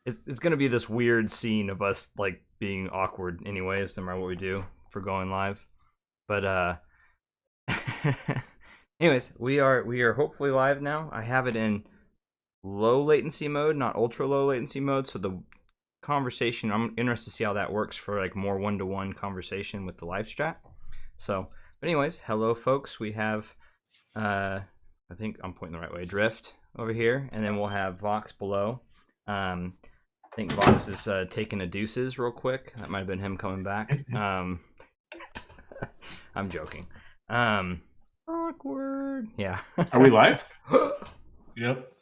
it's gonna be this weird scene of us like being awkward, anyways, no matter what we do for going live. But anyways, we are hopefully live now. I have it in low latency mode, not ultra low latency mode. So the conversation, I'm interested to see how that works for like more one-to-one conversation with the live strat. So, but anyways, hello folks. We have, I think I'm pointing the right way. Drift over here, and then we'll have Vox below. I think Vox is taking a deuces real quick. That might have been him coming back. I'm joking. Awkward. Yeah. Are we live? Yep.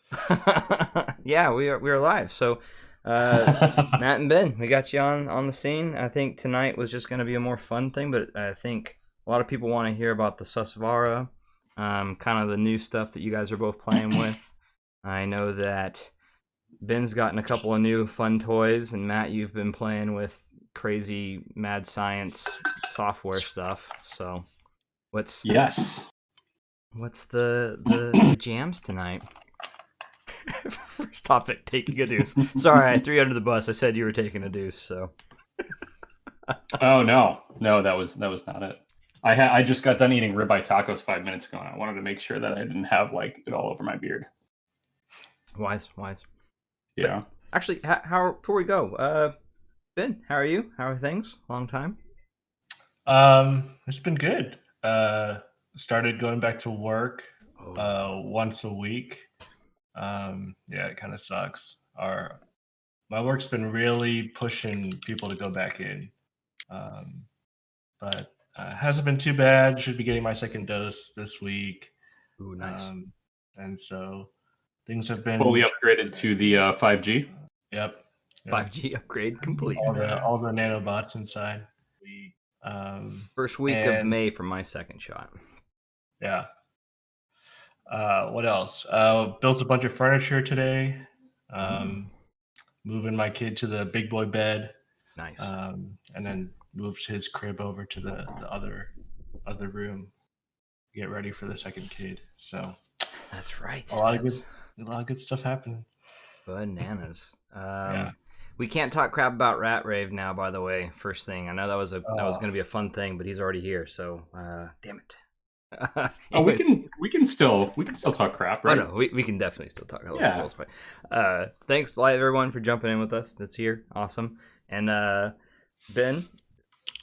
Yeah, we are live. So, Matt and Ben, we got you on the scene. I think tonight was just going to be a more fun thing, but I think a lot of people want to hear about the Susvara, kind of the new stuff that you guys are both playing with. I know that Ben's gotten a couple of new fun toys, and Matt, you've been playing with crazy mad science software stuff. So, what's the jams tonight? First topic, taking a deuce. Sorry, I threw you under the bus. I said you were taking a deuce, so. Oh no, that was not it. I just got done eating ribeye tacos 5 minutes ago, and I wanted to make sure that I didn't have like it all over my beard. Wise. Yeah. But actually, how before we go, Ben, how are you? How are things? Long time. It's been good. Started going back to work once a week. Yeah, it kind of sucks. My work's been really pushing people to go back in, but hasn't been too bad. Should be getting my second dose this week. Ooh, nice. And so things have been fully upgraded to the 5G. Yep. 5G upgrade complete. All the nanobots inside. First week of May for my second shot. Yeah. What else? Built a bunch of furniture today. Moving my kid to the big boy bed. Nice. And then moved his crib over to the other room. Get ready for the second kid. So that's right. A lot of good stuff happening. Bananas. Yeah. We can't talk crap about Rat Rave now, by the way. First thing. I know that was going to be a fun thing, but he's already here, so damn it. Oh, we can still talk crap, right? Oh, no, we can definitely still talk. Yeah. Thanks, live everyone, for jumping in with us. That's here, awesome. And Ben,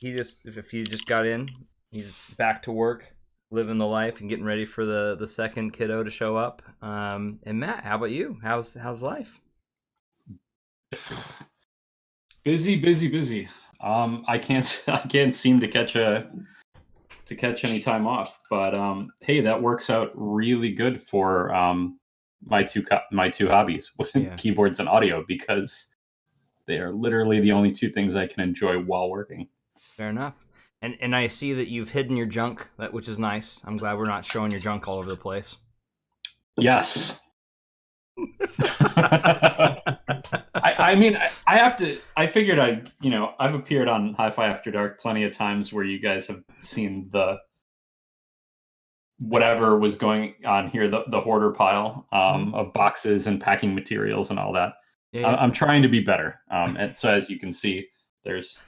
if you just got in, he's back to work, living the life and getting ready for the second kiddo to show up. And Matt, how about you? How's life? Busy. I can't seem to catch any time off, but hey, that works out really good for my two hobbies, keyboards and audio, because they are literally the only two things I can enjoy while working. Fair enough. And I see that you've hidden your junk, which is nice. I'm glad we're not showing your junk all over the place. Yes. I mean, I have to. I figured I've appeared on HiFi Afterdark plenty of times where you guys have seen the whatever was going on here, the hoarder pile of boxes and packing materials and all that. Yeah. I'm trying to be better. And so as you can see, there's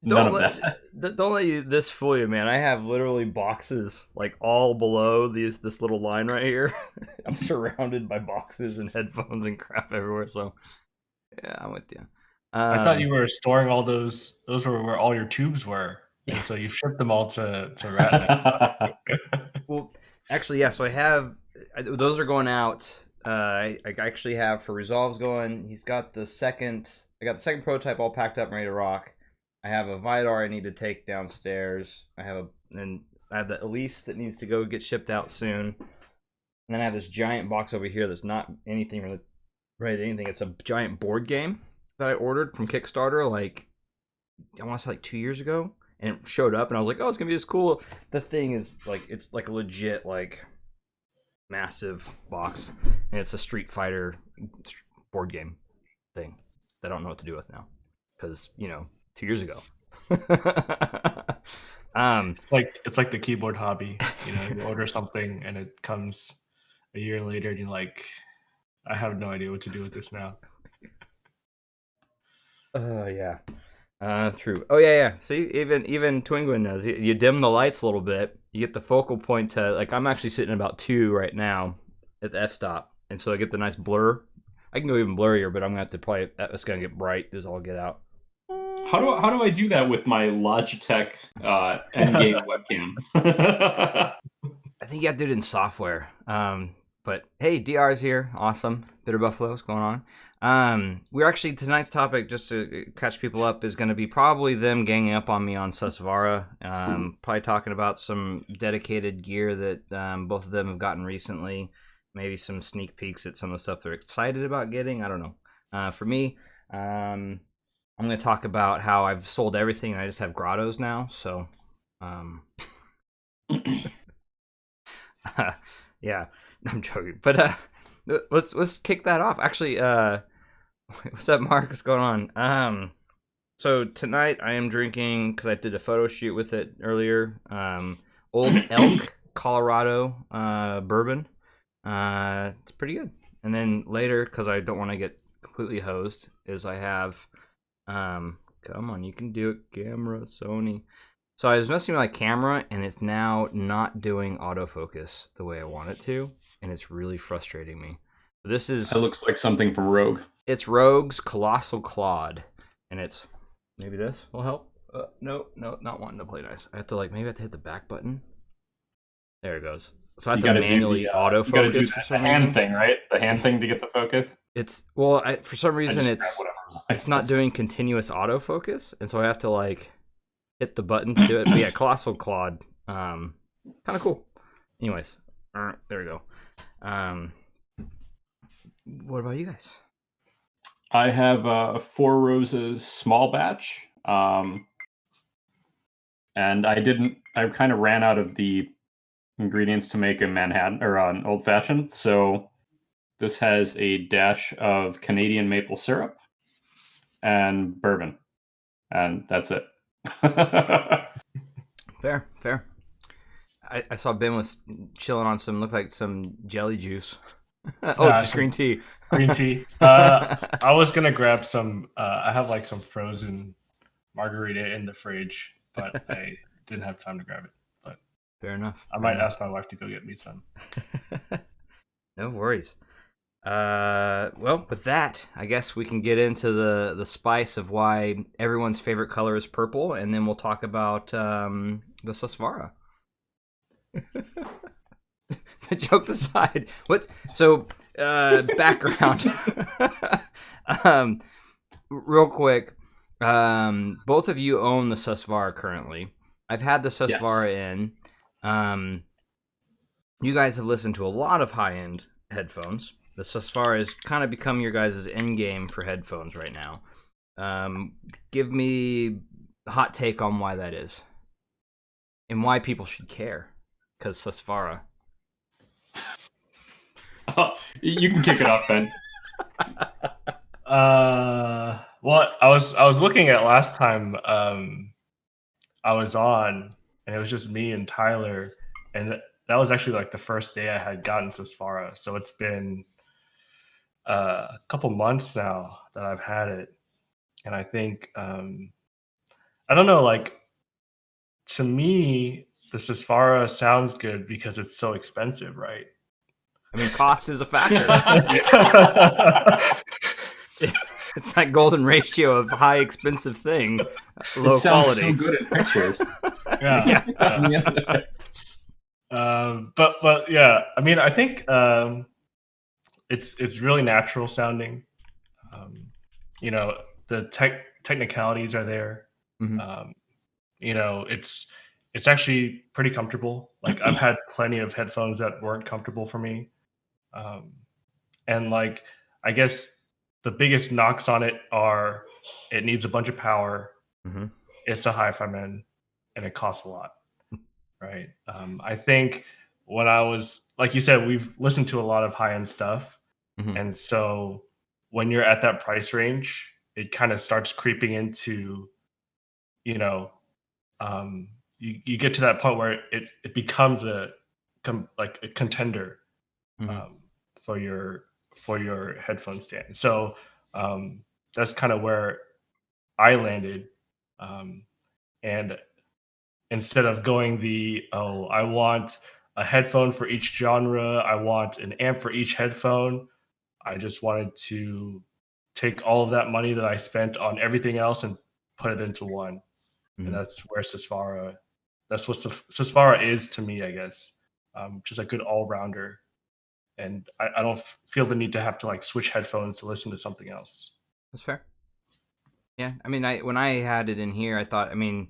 none of that. Don't let this fool you, man. I have literally boxes like all below this little line right here. I'm surrounded by boxes and headphones and crap everywhere. So yeah, I'm with you. I thought you were storing all those. Those were where all your tubes were, and so you shipped them all to Ratman. Well, actually, yeah. So I have those are going out. I actually have for Resolve's going. He's got the second. I got the second prototype all packed up and ready to rock. I have a Vidar I need to take downstairs. I have the Elise that needs to go get shipped out soon. And then I have this giant box over here that's not anything really ready to anything. It's a giant board game that I ordered from Kickstarter like I want to say like 2 years ago, and it showed up and I was like, oh, it's gonna be this cool. The thing is like it's like a legit like massive box, and it's a Street Fighter board game thing that I don't know what to do with now because 2 years ago. It's like the keyboard hobby. You order something and it comes a year later and you're like, I have no idea what to do with this now. Yeah. True. Oh yeah. See, even Twinguin knows. You dim the lights a little bit. You get the focal point to like. I'm actually sitting at about 2 right now at the f-stop, and so I get the nice blur. I can go even blurrier, but I'm gonna have to probably. It's gonna get bright as all get out. How do I do that with my Logitech Endgame webcam? I think you have to do it in software. But hey, DR's here. Awesome. Bitter Buffalo, what's going on? We're actually, tonight's topic, just to catch people up, is going to be probably them ganging up on me on Susvara. Probably talking about some dedicated gear that both of them have gotten recently. Maybe some sneak peeks at some of the stuff they're excited about getting. I don't know. For me, I'm going to talk about how I've sold everything and I just have grottos now. So, yeah, I'm joking. But let's kick that off. Actually, what's up, Mark? What's going on? So tonight I am drinking, because I did a photo shoot with it earlier. Old Elk, Colorado bourbon. It's pretty good. And then later, because I don't want to get completely hosed, is I have come on, you can do it, camera, Sony. So I was messing with my camera, and it's now not doing autofocus the way I want it to, and it's really frustrating me. This is... That looks like something from Rogue. It's Rogue's Colossal Claude, and it's... Maybe this will help? No, not wanting to play nice. I have to, maybe I have to hit the back button. There it goes. So I have to manually autofocus for some reason. The hand thing, right? The hand thing to get the focus? It's... Well, for some reason, it's not doing continuous autofocus, and so I have to, hit the button to do it. But yeah, Colossal Claude. Kind of cool. Anyways, there we go. What about you guys? I have a Four Roses small batch. And I kind of ran out of the ingredients to make a Manhattan or an old fashioned. So this has a dash of Canadian maple syrup and bourbon. And that's it. Fair. I saw Ben was chilling on looked like some jelly juice. Just green tea. Green tea. I was gonna grab some. I have some frozen margarita in the fridge, but I didn't have time to grab it. But fair enough. I might ask my wife to go get me some. No worries. Well, with that, I guess we can get into the spice of why everyone's favorite color is purple, and then we'll talk about the Susvara. Jokes aside, background. Real quick, both of you own the Susvara currently. I've had the Susvara in. You guys have listened to a lot of high-end headphones. The Susvara has kind of become your guys' end game for headphones right now. Give me a hot take on why that is. And why people should care. Because Susvara. You can kick it off, Ben. Well, I was looking at last time I was on, and it was just me and Tyler, and that was actually the first day I had gotten Susvara. So it's been a couple months now that I've had it, and I think I don't know, to me the Susvara sounds good because it's so expensive, right? I mean, cost is a factor. It's that golden ratio of high expensive thing, low it sounds quality. So good in pictures. Yeah. But yeah, I mean, I think it's really natural sounding. The technicalities are there. Mm-hmm. It's actually pretty comfortable. I've had plenty of headphones that weren't comfortable for me. And I guess the biggest knocks on it are it needs a bunch of power. Mm-hmm. It's a HiFi man, and it costs a lot. Right. I think when I was, like you said, we've listened to a lot of high-end stuff. Mm-hmm. And so when you're at that price range, it kind of starts creeping into, you get to that point where it becomes a contender mm-hmm. for your headphone stand. So that's kind of where I landed. And instead of going I want a headphone for each genre, I want an amp for each headphone, I just wanted to take all of that money that I spent on everything else and put it into one. And that's where that's what Susvara is to me, I guess. Just a good all-rounder. And I don't feel the need to have to like switch headphones to listen to something else. That's fair. Yeah, I mean, when I had it in here, I thought, I mean,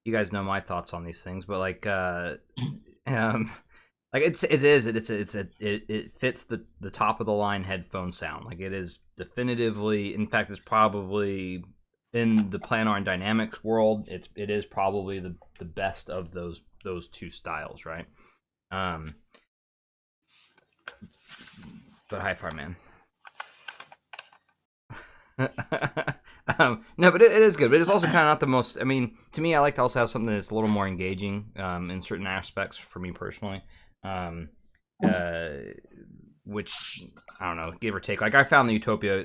you guys know my thoughts on these things, but like it fits the top of the line headphone sound. Like it is definitively, in fact, it's probably in the planar and dynamics world, it is probably the best of those two styles, right? But HiFi, man. No, but it is good. But it's also kind of not the most. I mean, to me, I like to also have something that's a little more engaging in certain aspects for me personally. Which I don't know, give or take. Like I found the Utopia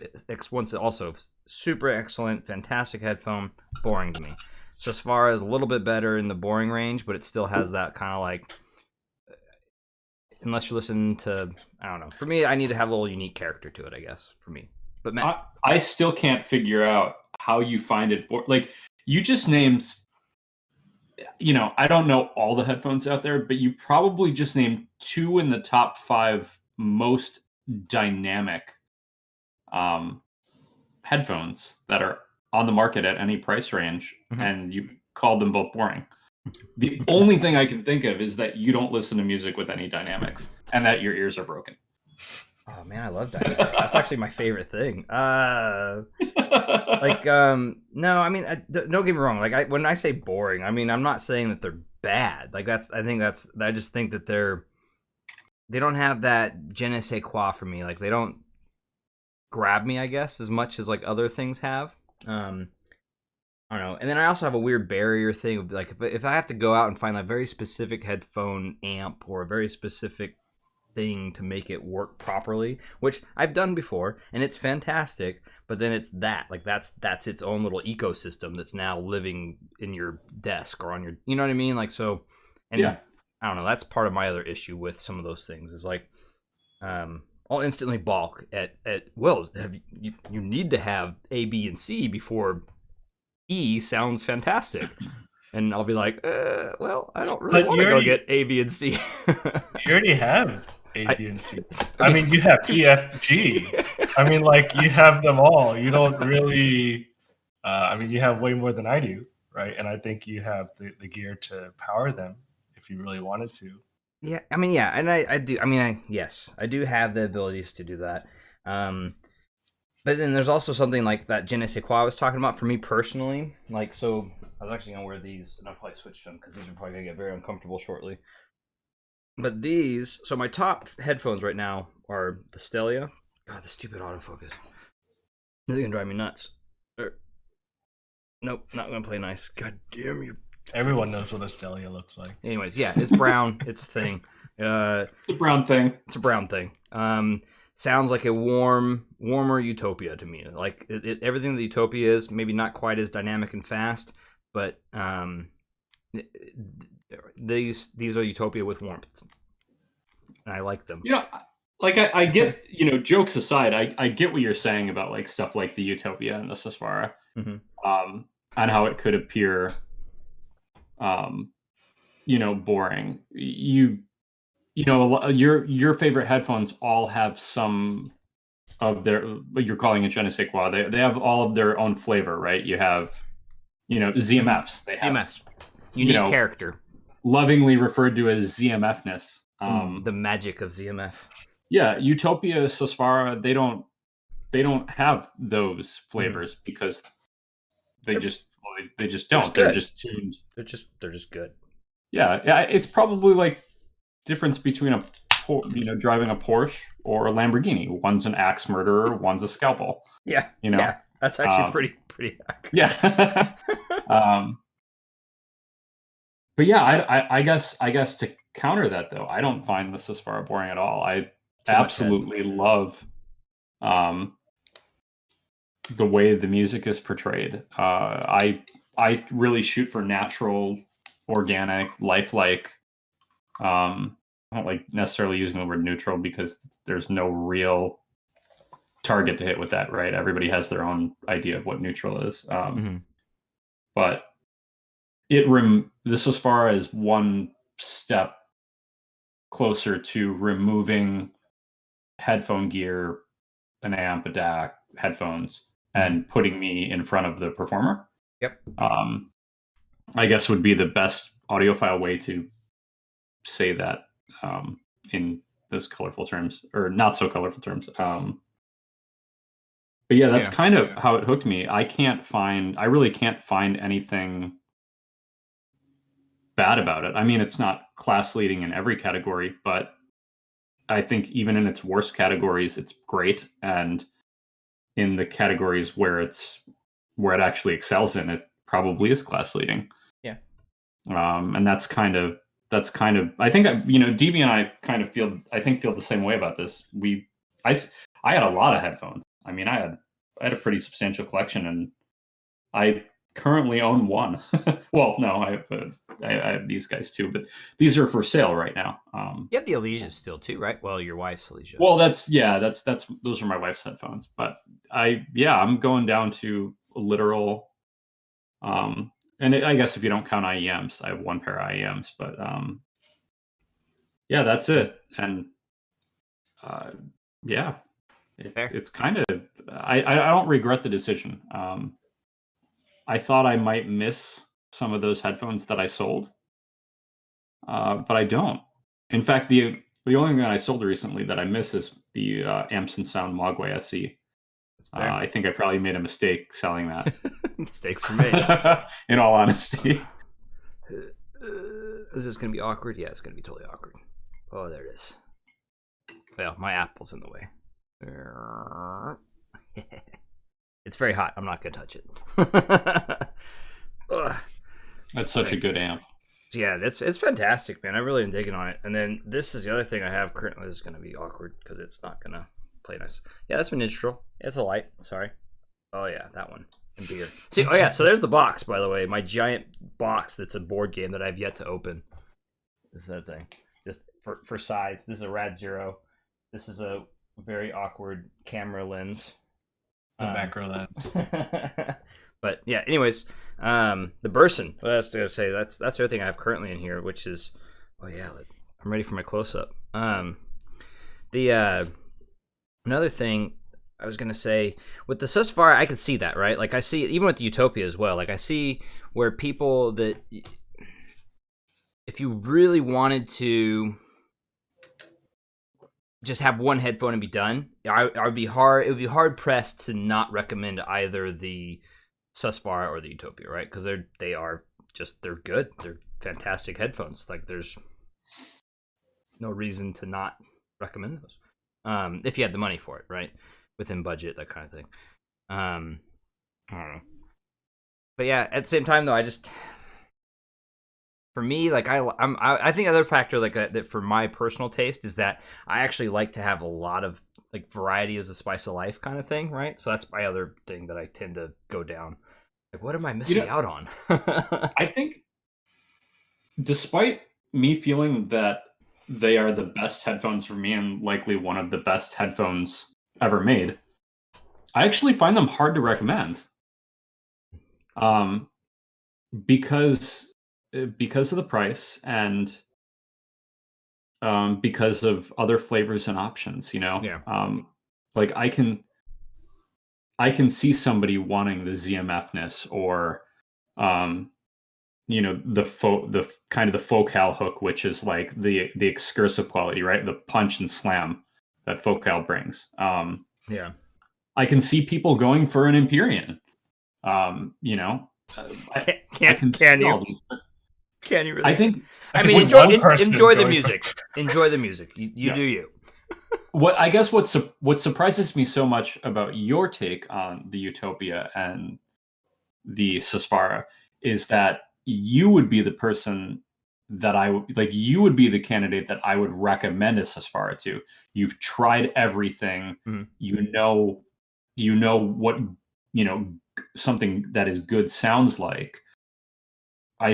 once also super excellent, fantastic headphone, boring to me. So as far as a little bit better in the boring range, but it still has that kind of like. Unless you listen to, I don't know. For me, I need to have a little unique character to it, I guess. For me, but Matt, I still can't figure out how you find it. Like you just named, I don't know all the headphones out there, but you probably just named 2 in the top 5 most dynamic headphones that are on the market at any price range, and you called them both boring. The only thing I can think of is that you don't listen to music with any dynamics and that your ears are broken. Oh man, I love dynamics. That's actually my favorite thing. No, I mean, don't get me wrong. Like when I say boring, I mean, I'm not saying that they're bad. Like I just think that they don't have that je ne sais quoi for me. Like they don't grab me, I guess, as much as like other things have. I don't know. And then I also have a weird barrier thing of like if I have to go out and find a very specific headphone amp or a very specific thing to make it work properly, which I've done before and it's fantastic, but then it's that's its own little ecosystem that's now living in your desk or on your, you know what I mean? Like so, and yeah. I don't know, that's part of my other issue with some of those things is like I'll instantly balk at well, you need to have A, B, and C before E sounds fantastic, and I'll be like, well, I don't really want to go get A, B, and C. You already have A, B, and C. I mean, you have E, F, G. I mean, like you have them all. You don't really. I mean, you have way more than I do, right? And I think you have the gear to power them if you really wanted to. Yeah, I mean, yeah, and I do. I mean, yes, I do have the abilities to do that. But then there's also something like that je ne sais quoi I was talking about for me personally. Like, so I was actually going to wear these, and I'll probably switch them because these are probably going to get very uncomfortable shortly. But these, so my top headphones right now are the Stelia. God, the stupid autofocus. They're going to drive me nuts. Nope, not going to play nice. God damn you. Everyone knows what a Stelia looks like. Anyways, yeah, it's brown. It's a thing. It's a brown thing. It's a brown thing. Sounds like a warmer Utopia to me. Like everything that Utopia is, maybe not quite as dynamic and fast, but these are Utopia with warmth, and I like them. Like I get, jokes aside, I get what you're saying about like stuff like the Utopia and the Susvara, and how it could appear, boring. Your favorite headphones all have some of their, you're calling it je ne sais quoi. They have all of their own flavor, right? You have, ZMFs. They have ZMFs. Unique character. Lovingly referred to as ZMF-ness. The magic of ZMF. Yeah, Utopia, Susvara, they don't have those flavors because they just don't. They're just tuned. They're just good. Yeah, it's probably like difference between driving a Porsche or a Lamborghini. One's an axe murderer, one's a scalpel. Yeah, yeah, that's actually pretty accurate. Yeah. But yeah, I guess to counter that though, I don't find the Susvara boring at all. I absolutely love the way the music is portrayed. I really shoot for natural, organic, lifelike. I don't like necessarily using the word neutral because there's no real target to hit with that, right? Everybody has their own idea of what neutral is. But this as far as one step closer to removing headphone gear, an amp, a DAC, headphones, and putting me in front of the performer. Yep. I guess would be the best audiophile way to say that in those colorful terms, or not so colorful terms. But yeah, that's kind of how it hooked me. I really can't find anything bad about it. I mean, it's not class leading in every category, but I think even in its worst categories, it's great. And in the categories where it actually excels in, it probably is class leading. Yeah. And that's kind of I think DB and I kind of feel the same way about this. I had a lot of headphones. I mean, I had a pretty substantial collection, and I currently own one. Well, no, I have these guys too, but these are for sale right now. You have the Elysias still too, right? Well, your wife's Elysia. Well, those are my wife's headphones, but I'm going down to literal. And I guess if you don't count IEMs, I have one pair of IEMs, but that's it. And it's kind of I don't regret the decision. I thought I might miss some of those headphones that I sold, but I don't. In fact, the only thing that I sold recently that I miss is the Amps and Sound Mogwai SE. I think I probably made a mistake selling that. Mistakes for me. In all honesty. Is this going to be awkward? Yeah, it's going to be totally awkward. Oh, there it is. Well, my apple's in the way. It's very hot. I'm not going to touch it. That's such a good amp. Yeah, it's fantastic, man. I really am digging on it. And then this is the other thing I have currently. This is going to be awkward because it's not going to play nice. Yeah, that's my neutral. It's a light. Sorry. Oh, yeah, that one. And beer. See, oh, yeah, so there's the box, by the way. My giant box that's a board game that I've yet to open. This is that thing. Just for size. This is a Rad Zero. This is a very awkward camera lens. The macro lens. But yeah, anyways, the Burson. What I was gonna say, that's everything I have currently in here, which is, oh yeah, I'm ready for my close up. Another thing I was gonna say with the Susfire, I could see that, right? Like I see even with the Utopia as well. Like I see where people that if you really wanted to just have one headphone and be done, I would be hard. It would be hard pressed to not recommend either the Susfire or the Utopia, right? Because they're good. They're fantastic headphones. Like there's no reason to not recommend those if you had the money for it, right? Within budget, that kind of thing. I don't know. But yeah, at the same time though, for me, like I think the other factor like that for my personal taste is that I actually like to have a lot of like variety as a spice of life kind of thing, right? So that's my other thing that I tend to go down. Like, what am I missing out on? I think, despite me feeling that they are the best headphones for me and likely one of the best headphones ever made, I actually find them hard to recommend. Because of the price and because of other flavors and options, Yeah. Like I can see somebody wanting the ZMF-ness or the kind of the focal hook, which is like the excursive quality, right? The punch and slam that focal brings. Yeah. I can see people going for an Empyrean. Can you really? I think. I mean, enjoy the music. Enjoy the music. You do you. What surprises me so much about your take on the Utopia and the Susfara is that you would be the person that you would be the candidate that I would recommend a Susvara to. You've tried everything. Mm-hmm. You know what, something that is good sounds like. I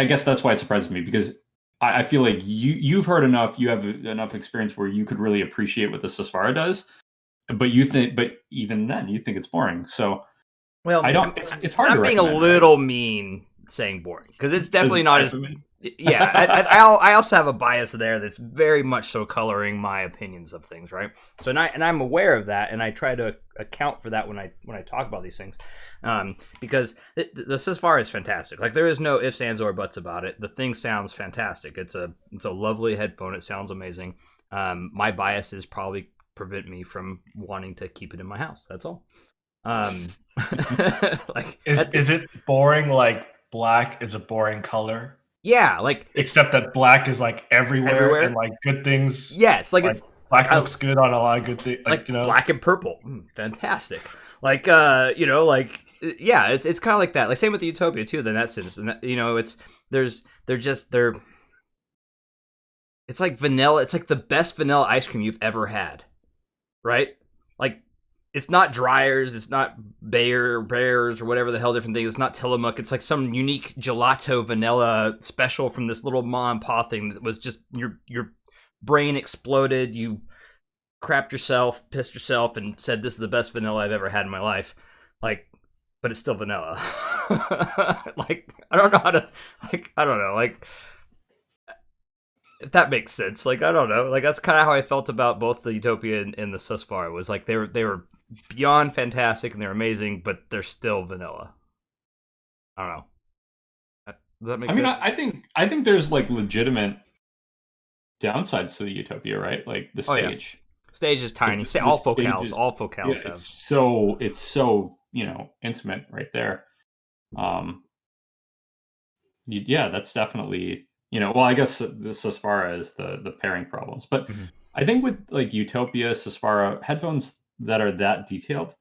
guess that's why it surprises me, because I feel like you've heard enough, you have enough experience where you could really appreciate what the Susvara does, but even then you think it's boring. So well, I don't. It's hard. I'm being a little mean saying boring, because it's definitely not as. Yeah, I also have a bias there that's very much so coloring my opinions of things, right? So and I'm aware of that, and I try to account for that when I talk about these things, because the Susvara is fantastic. Like, there is no ifs, ands, or buts about it. The thing sounds fantastic. It's a lovely headphone. It sounds amazing. My biases probably prevent me from wanting to keep it in my house. That's all. Like, is it boring? Like, black is a boring color. Yeah, like, except that black is like everywhere. And like good things. Yes, like, it's black looks good on a lot of good things. Like black and purple, fantastic. Like yeah, it's kind of like that. Like, same with the Utopia too. In that sense, and it's like vanilla. It's like the best vanilla ice cream you've ever had, right? Like, it's not Dryers, it's not Bears or whatever the hell different thing. It's not Tillamook. It's like some unique gelato vanilla special from this little mom and pop thing that was just your brain exploded. You crapped yourself, pissed yourself, and said, "This is the best vanilla I've ever had in my life." Like, but it's still vanilla. Like, I don't know how to. Like, I don't know. Like, if that makes sense. Like, I don't know. Like, that's kind of how I felt about both the Utopia and the Susvara. It was like they were beyond fantastic and they're amazing, but they're still vanilla. I don't know. Does that make sense? I mean, I think there's like legitimate downsides to the Utopia, right? Like the stage. Oh, yeah. Stage is tiny. All focales yeah, have. It's so intimate right there. Yeah, that's definitely well, I guess this as far as the pairing problems, but I think with like Utopia, Susvara headphones that are that detailed,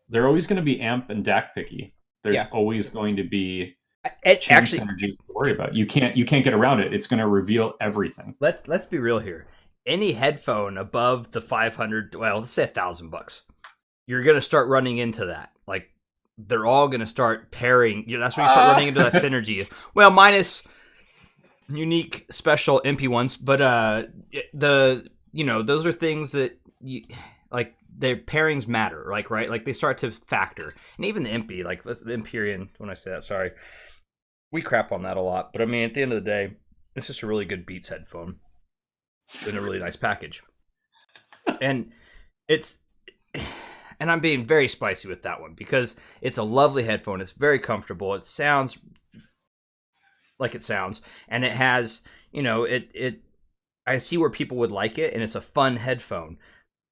they're always going to be amp and DAC picky. There's always going to be change synergies to worry about. You can't get around it. It's going to reveal everything. Let's be real here. Any headphone above the 500, well, let's say $1,000, you're going to start running into that. Like, they're all going to start pairing. That's when you start running into that synergy. Well, minus unique special MP ones, but those are things that like, their pairings matter, like, right? Like, they start to factor. And even the MP, like the Empyrean, when I say that, sorry, we crap on that a lot. But I mean, at the end of the day, it's just a really good Beats headphone in a really nice package. And I'm being very spicy with that one because it's a lovely headphone. It's very comfortable. It sounds like it sounds, and it has, I see where people would like it, and it's a fun headphone.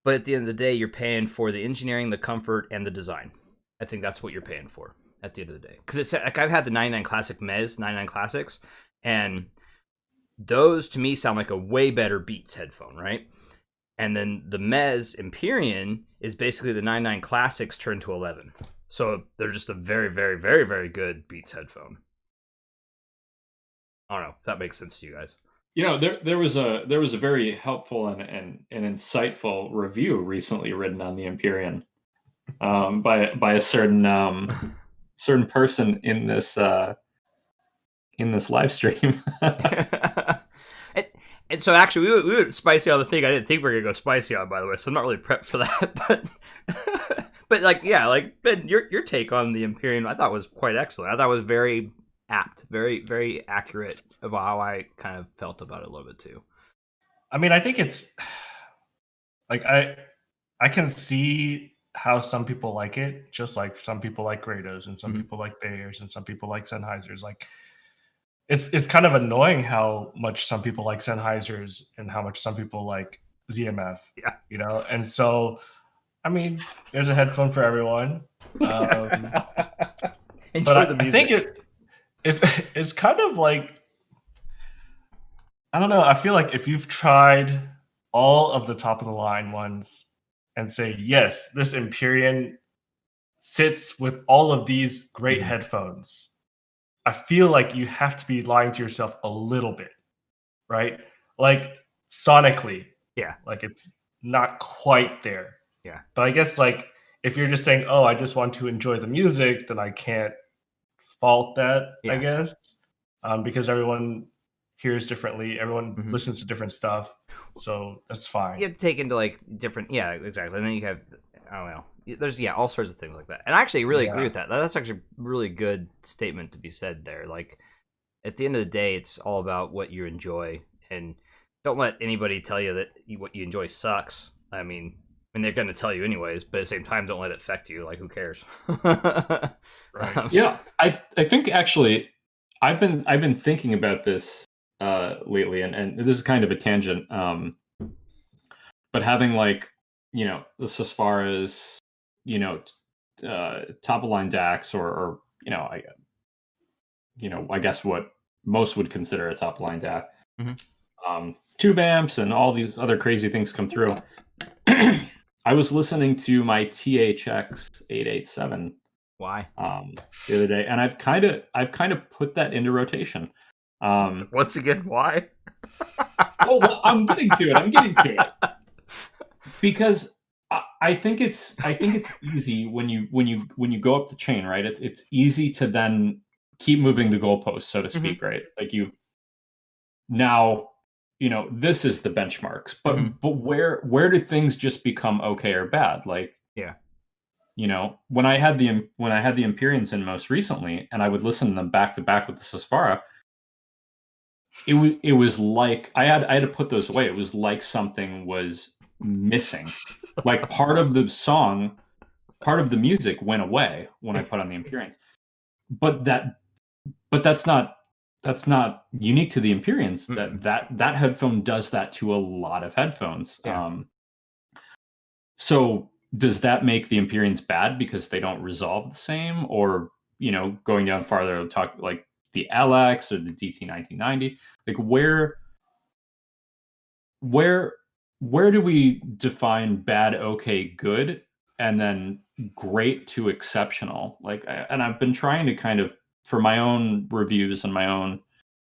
But at the end of the day, you're paying for the engineering, the comfort, and the design. I think that's what you're paying for at the end of the day. Because it's like, I've had the 99 Classic Mez 99 Classics, and those to me sound like a way better Beats headphone, right? And then the Mez Empyrean is basically the 99 Classics turned to 11. So they're just a very, very, very, very good Beats headphone. I don't know if that makes sense to you guys. There was a very helpful and insightful review recently written on the Empyrean by a certain person in this live stream. And so actually we went spicy on the thing I didn't think we were gonna go spicy on, by the way, so I'm not really prepped for that. But like, yeah, like, Ben, your take on the Empyrean I thought was quite excellent. I thought it was very apt, very, very accurate of how I kind of felt about it a little bit too. I mean, I think it's like I can see how some people like it, just like some people like Grados and some people like Bayers and some people like Sennheisers. Like, it's kind of annoying how much some people like Sennheisers and how much some people like ZMF. Yeah. And so, I mean, there's a headphone for everyone. Enjoy the music. I think it's kind of like, I don't know. I feel like if you've tried all of the top of the line ones and say, yes, this Empyrean sits with all of these great headphones, I feel like you have to be lying to yourself a little bit, right? Like sonically, Yeah. like it's not quite there. Yeah. But I guess like if you're just saying, oh, I just want to enjoy the music, then I can't fault that, I guess, because everyone hears differently, everyone listens to different stuff, so that's fine. You have to take into like different, exactly, and then you have, I don't know, there's all sorts of things like that, and I actually really agree with that. That's actually a really good statement to be said there. Like at the end of the day, it's all about what you enjoy, and don't let anybody tell you that what you enjoy sucks. I mean they're going to tell you anyways, but at the same time, don't let it affect you. Like, who cares? Right. Yeah, I think actually, I've been thinking about this lately, and this is kind of a tangent. But having like this as far as top of line DACs or I guess what most would consider a top of line DAC. Tube amps and all these other crazy things come through. I was listening to my THX 887 the other day, and I've kind of put that into rotation. Once again, why? Well, I'm getting to it. Because I think it's easy when you go up the chain, right? It's easy to then keep moving the goalposts, so to speak, right? Like this is the benchmarks, but where do things just become okay or bad? Like when I had the Empyreans in most recently, and I would listen to them back to back with the Sasfara, it was like I had to put those away. It was like something was missing. Like part of the song, part of the music went away when I put on the Empyreans. But that's not unique to the Empyreans. That headphone does that to a lot of headphones. So does that make the Empyreans bad because they don't resolve the same? Or going down farther, talk like the LX or the DT1990. Like where do we define bad, okay, good, and then great to exceptional? Like, and I've been trying to kind of, for my own reviews and my own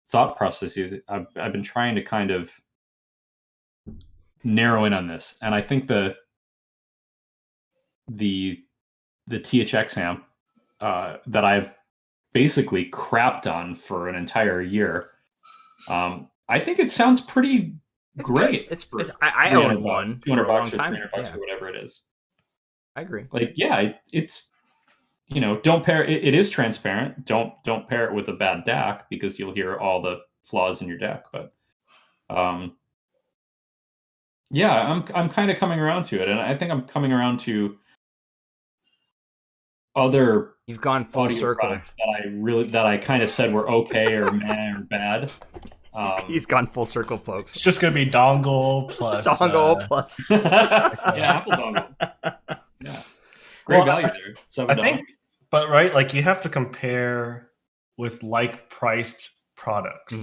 thought processes, I've been trying to kind of narrow in on this. And I think the THX amp that I've basically crapped on for an entire year, I think it sounds pretty great. It's I own one for a long time. $300 or whatever it is. I agree. Like, it's don't pair it. It is transparent. Don't pair it with a bad DAC because you'll hear all the flaws in your DAC. But I'm kind of coming around to it, and I think I'm coming around to other. You've gone full circle. That I kind of said were okay or meh or bad. He's gone full circle, folks. It's just gonna be dongle plus plus. Apple dongle. Yeah, great value there. $7. I think, but right, like you have to compare with like priced products.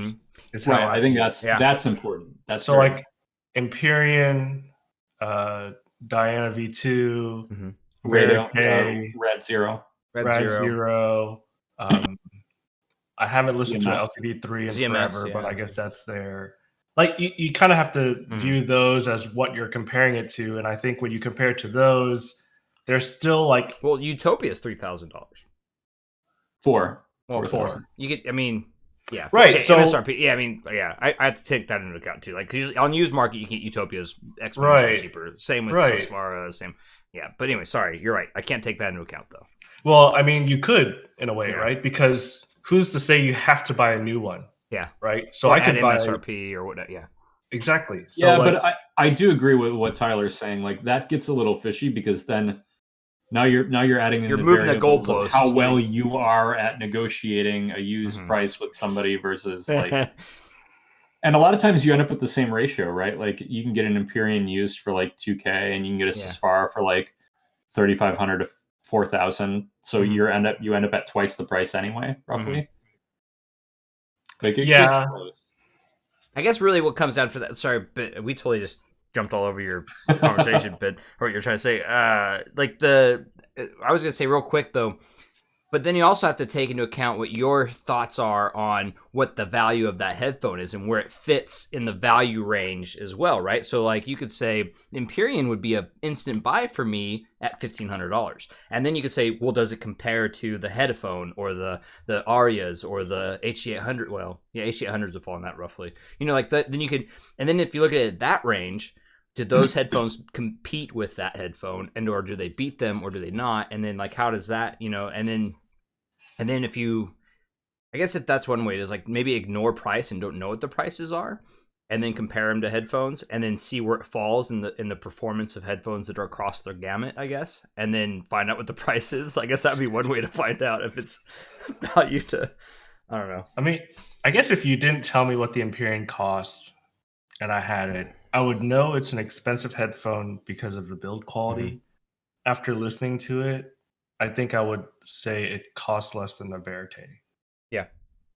Right. I think that's important. That's so like Empyrean, Diana V2, Radio, K, Red Zero. I haven't listened to LCD3 in forever, but I guess that's there. Like you kind of have to view those as what you're comparing it to, and I think when you compare it to those, they're still like Utopia is $3,000. Four. You get, right. Okay, so MSRP, I have to take that into account too. Like, because on used market, you can get Utopias exponentially cheaper. Same with Sasfara, same. Yeah, but anyway, sorry, you're right. I can't take that into account though. Well, I mean, you could in a way, right? Because who's to say you have to buy a new one? Yeah. Right. So I could buy MSRP or whatever. Yeah. Exactly. So but I do agree with what Tyler's saying. Like that gets a little fishy because then now you're adding in you're moving the goalposts. How well you are at negotiating a used price with somebody versus like. And a lot of times you end up with the same ratio, right? Like you can get an Empyrean used for like $2,000 and you can get a Sasfara for like $3,500 to $4,000. So you end up at twice the price anyway, roughly. Like it gets close. I guess really what comes down for that. Sorry, but we totally just jumped all over your conversation, but or what you're trying to say. I was gonna say real quick though. But then you also have to take into account what your thoughts are on what the value of that headphone is and where it fits in the value range as well, right? So like you could say Empyrean would be an instant buy for me at $1,500. And then you could say, well, does it compare to the headphone or the Arias or the HD800? Well, yeah, HD800s would fall in that roughly. You know, like that. Then you could, and then if you look at it that range, do those headphones compete with that headphone, and or do they beat them or do they not? And then like how does that, you know, and then if you, I guess if that's one way, is like maybe ignore price and don't know what the prices are, and then compare them to headphones, and then see where it falls in the performance of headphones that are across their gamut, I guess, and then find out what the price is. I guess that'd be one way to find out if it's value to, I don't know. I mean, I guess if you didn't tell me what the Empyrean costs and I had it, I would know it's an expensive headphone because of the build quality. Mm-hmm. After listening to it, I think I would say it costs less than the Verite. Yeah.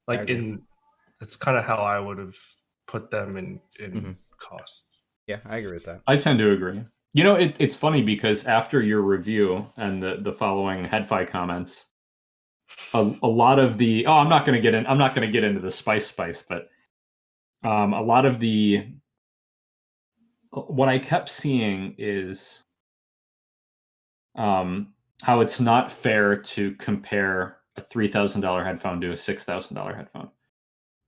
Like it's kind of how I would have put them in costs. Yeah, I agree with that. I tend to agree. You know, it's funny because after your review and the following HiFi comments, a lot of the I'm not going to get into the spice, but a lot of the what I kept seeing is how it's not fair to compare a $3,000 headphone to a $6,000 headphone.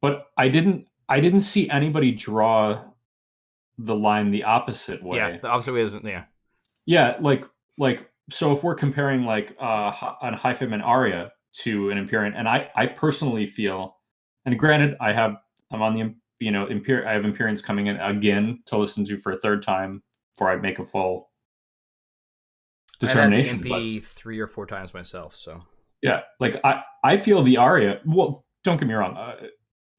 But I didn't see anybody draw the line the opposite way. Yeah, the opposite way isn't there. Yeah, like so if we're comparing like a HiFi and Aria to an Empyrean, and I personally feel, and granted I'm on the I have Empyreans coming in again to listen to for a third time before I make a full determination. I've had the MP 3 or 4 times myself, so yeah, like I feel the Aria. Well, don't get me wrong.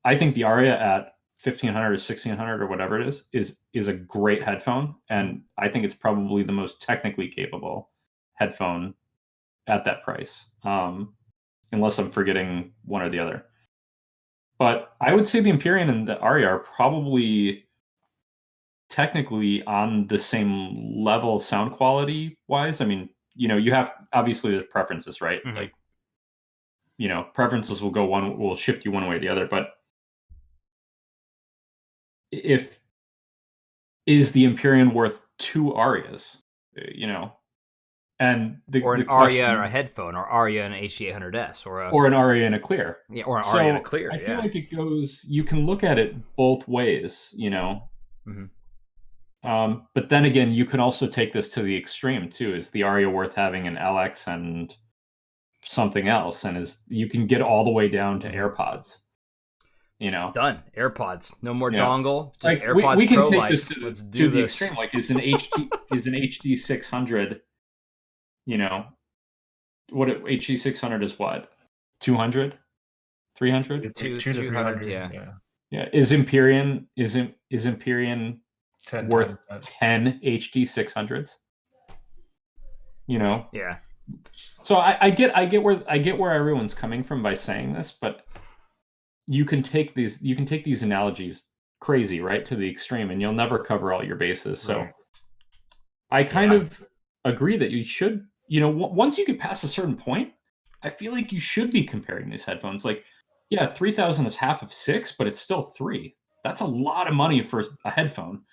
I think the Aria at $1,500 or $1,600 or whatever it is a great headphone, and I think it's probably the most technically capable headphone at that price, unless I'm forgetting one or the other. But I would say the Empyrean and the Aria are probably technically on the same level sound quality wise. I mean, you have, obviously there's preferences, right? Mm-hmm. Like, preferences will shift you one way or the other, but is the Empyrean worth 2 Arias, and or an Aria or a headphone, or Aria and an HD800S, or an Aria and a clear, or an Aria and a clear. I feel like it goes. You can look at it both ways, Mm-hmm. But then again, you can also take this to the extreme too. Is the Aria worth having an LX and something else? And you can get all the way down to AirPods. Done. AirPods. No more dongle. Just like, AirPods. We can Pro take life. this to the extreme. Like, is an HD 600? What HD 600 is? What, 200, 300? 200. Yeah. Yeah. Is Empyrean worth 10 HD 600s? Yeah. So I get where everyone's coming from by saying this, but you can take these analogies crazy, right, to the extreme, and you'll never cover all your bases. So right. I kind of agree that you should, once you get past a certain point, I feel like you should be comparing these headphones. Like, yeah, 3,000 is half of 6, but it's still 3. That's a lot of money for a headphone.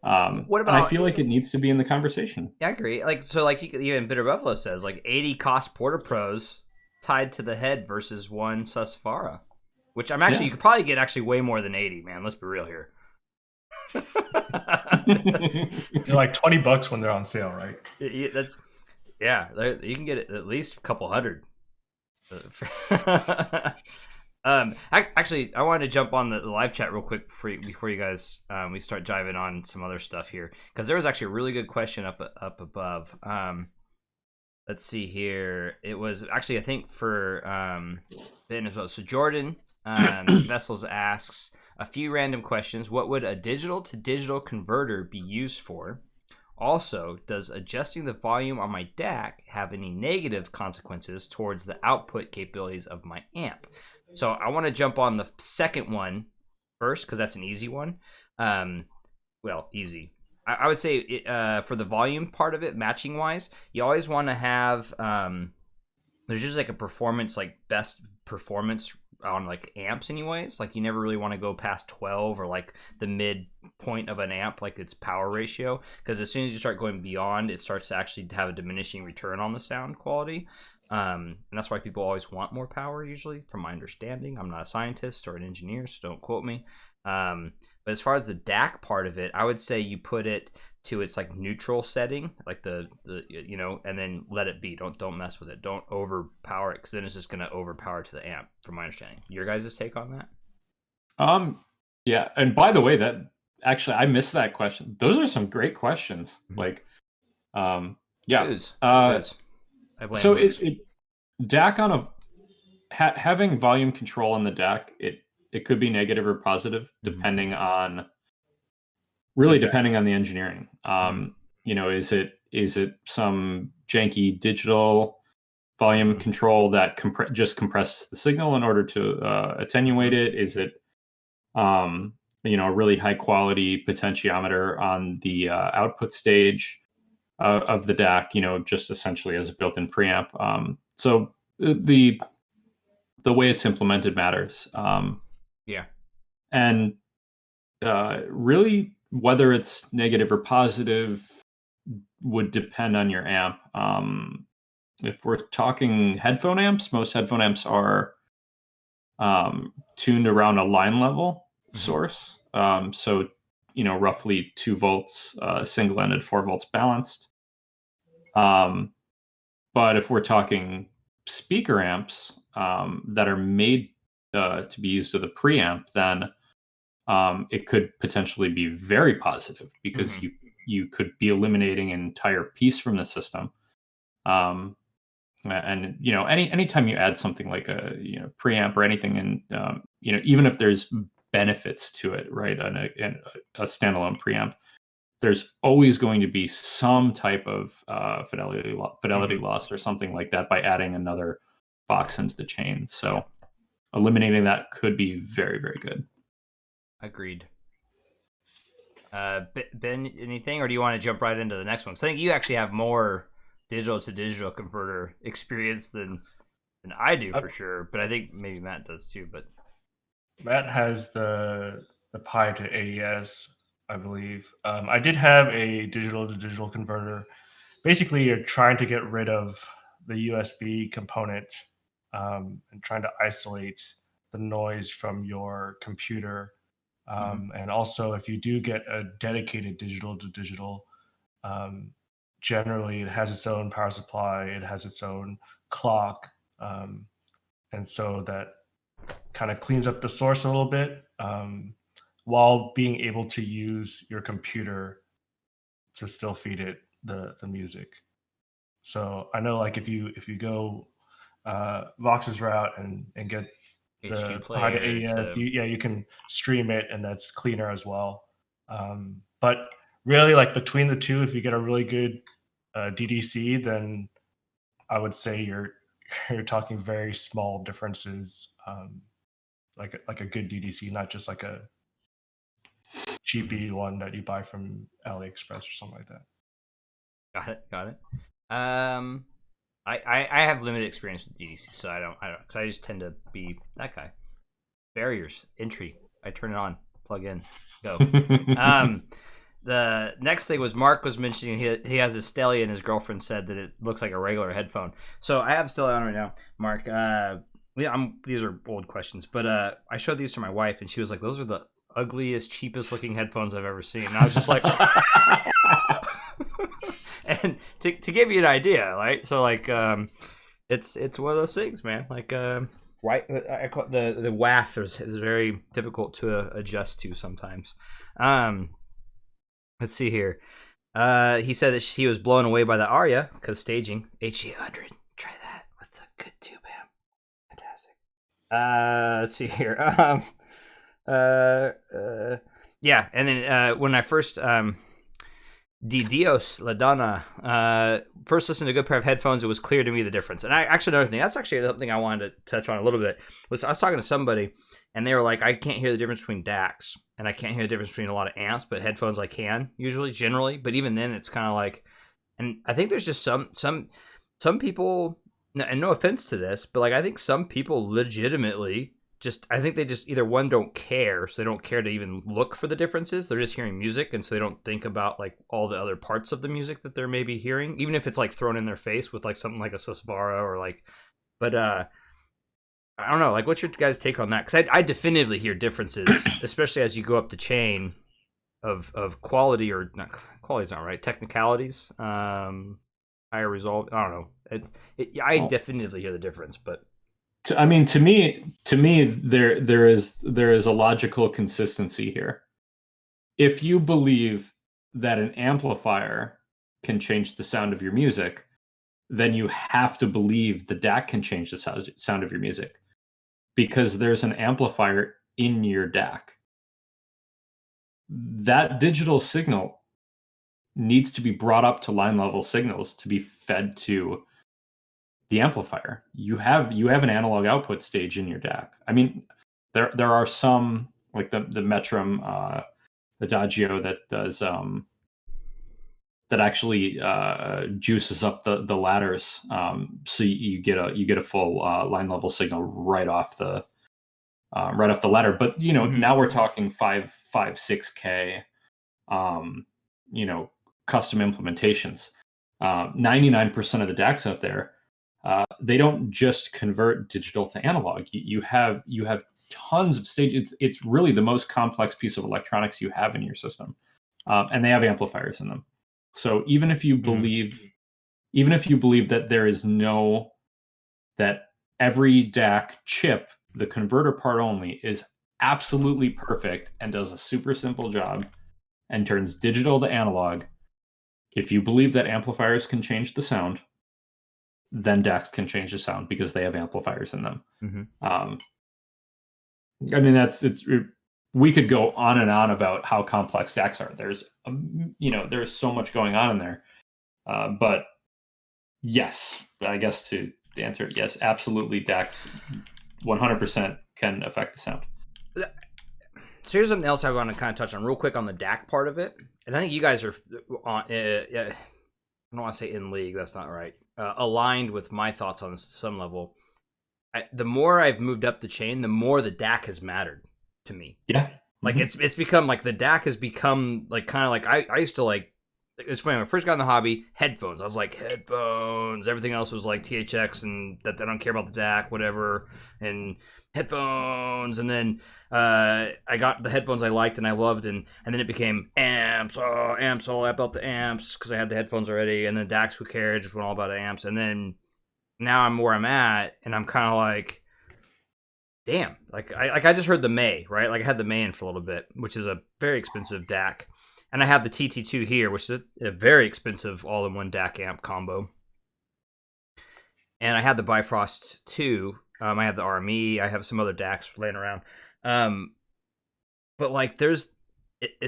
What about? And I feel like it needs to be in the conversation. Yeah, I agree. Even Bitter Buffalo says, 80 cost Porta Pros tied to the head versus one Susfara, which you could probably get actually way more than 80. Man, let's be real here. They're like $20 when they're on sale, right? You can get it at least a couple hundred. Actually, I wanted to jump on the live chat real quick before you guys we start diving on some other stuff here, because there was actually a really good question up above. Let's see here. It was actually, I think, for Ben as well. So Jordan Vessels asks a few random questions. What would a digital to digital converter be used for? Also, does adjusting the volume on my DAC have any negative consequences towards the output capabilities of my amp? So I want to jump on the second one first, because that's an easy one. Easy. I would say for the volume part of it, matching wise, you always want to have there's just like a performance, like best performance on like amps anyways. Like you never really want to go past 12 or like the mid point of an amp, like its power ratio, because as soon as you start going beyond, it starts to actually have a diminishing return on the sound quality. And that's why people always want more power, usually, from my understanding. I'm not a scientist or an engineer, so don't quote me. But as far as the DAC part of it, I would say you put it to its like neutral setting, like the and then let it be. Don't mess with it. Don't overpower it, because then it's just gonna overpower to the amp, from my understanding. Your guys' take on that? Yeah, and by the way, that actually I missed that question. Those are some great questions. Like, yeah. Booze. I blame So booze. DAC on a having volume control on the DAC, it could be negative or positive depending on depending on the engineering. Is it some janky digital volume control that just compresses the signal in order to attenuate it? Is it a really high quality potentiometer on the output stage of the DAC, just essentially as a built-in preamp? So the way it's implemented matters. And really, whether it's negative or positive would depend on your amp. If we're talking headphone amps, most headphone amps are tuned around a line level source. So, roughly 2 volts, single-ended, 4 volts balanced. But if we're talking speaker amps that are made to be used with a preamp, then it could potentially be very positive, because you could be eliminating an entire piece from the system. And anytime you add something like a preamp or anything, and even if there's benefits to it, right, and a standalone preamp, there's always going to be some type of fidelity loss or something like that by adding another box into the chain. So eliminating that could be very, very good. Agreed. Ben, anything, or do you want to jump right into the next one? So I think you actually have more digital to digital converter experience than I do, for sure. But I think maybe Matt does too. But Matt has the Pi to AES, I believe. I did have a digital to digital converter. Basically, you're trying to get rid of the USB component and trying to isolate the noise from your computer. And also, if you do get a dedicated digital to digital, generally it has its own power supply, it has its own clock, and so that kind of cleans up the source a little bit, while being able to use your computer to still feed it the music. So I know, like, if you go Vox's route and get the Pi to AES, you can stream it, and that's cleaner as well. But really, like, between the two, if you get a really good DDC, then I would say you're talking very small differences, like a good DDC, not just like a cheapy one that you buy from AliExpress or something like that. Got it. I have limited experience with DDC, so I don't, because I just tend to be that guy. Barriers, entry. I turn it on, plug in, go. The next thing was Mark was mentioning he has a Stelly, and his girlfriend said that it looks like a regular headphone. So I have Stelly on right now, Mark. These are old questions, but I showed these to my wife, and she was like, "Those are the ugliest, cheapest looking headphones I've ever seen." And I was just like, and to give you an idea, right? So like, it's one of those things, man. Like, right? I call it the WAF is very difficult to adjust to sometimes. Let's see here. He said that he was blown away by the Aria because staging HG100. Try that with the good tube amp. Fantastic. Let's see here. Yeah, and then when I first Di Dios La Donna first listened to a good pair of headphones, it was clear to me the difference. And another thing, that's actually something I wanted to touch on a little bit, was I was talking to somebody, and they were like, I can't hear the difference between DACs, and I can't hear the difference between a lot of amps, but headphones I can, generally. But even then, it's kind of like, and I think there's just some people, and no offense to this, but like I think some people legitimately I think they just either one don't care, so they don't care to even look for the differences. They're just hearing music, and so they don't think about like all the other parts of the music that they're maybe hearing, even if it's like thrown in their face with like something like a Susvara or like. But I don't know. Like, what's your guys' take on that? Because I definitively hear differences, especially as you go up the chain of quality or not. Quality's not right. Technicalities, higher resolve. I don't know. I definitely hear the difference, but. I mean, to me, there is a logical consistency here. If you believe that an amplifier can change the sound of your music, then you have to believe the DAC can change the sound of your music, because there's an amplifier in your DAC. That digital signal needs to be brought up to line level signals to be fed to the amplifier. You have an analog output stage in your DAC. I mean, there are some like the Metrum Adagio that does that actually juices up the ladders, so you get a full line level signal right off the ladder. But now we're talking 6K, custom implementations. 99% of the DACs out there, they don't just convert digital to analog. You have tons of stages. It's really the most complex piece of electronics you have in your system, and they have amplifiers in them. So even if you believe that there is that every DAC chip, the converter part only, is absolutely perfect and does a super simple job and turns digital to analog, if you believe that amplifiers can change the sound, then DACs can change the sound because they have amplifiers in them. I mean, we could go on and on about how complex DACs are. There's so much going on in there. But yes, I guess to answer it, yes, absolutely, DACs 100% can affect the sound. So here's something else I want to kind of touch on real quick on the DAC part of it. And I think you guys are on, I don't want to say in league, that's not right, aligned with my thoughts on this at some level. The more I've moved up the chain, the more the DAC has mattered to me. Yeah. Like it's become like the DAC has become like kind of like I used to like, it's funny, when I first got in the hobby, headphones. I was like, headphones. Everything else was like THX and that I don't care about the DAC, whatever. And headphones. And then I got the headphones I liked and I loved. And then it became amps. Oh, amps, all about the amps because I had the headphones already. And then DACs, who cared? Just went all about amps. And then now I'm where I'm at. And I'm kind of like, damn. Like I just heard the May, right? Like I had the May in for a little bit, which is a very expensive DAC. And I have the TT2 here, which is a very expensive all-in-one DAC amp combo. And I had the Bifrost 2. I have the RME. I have some other DACs laying around. But like, as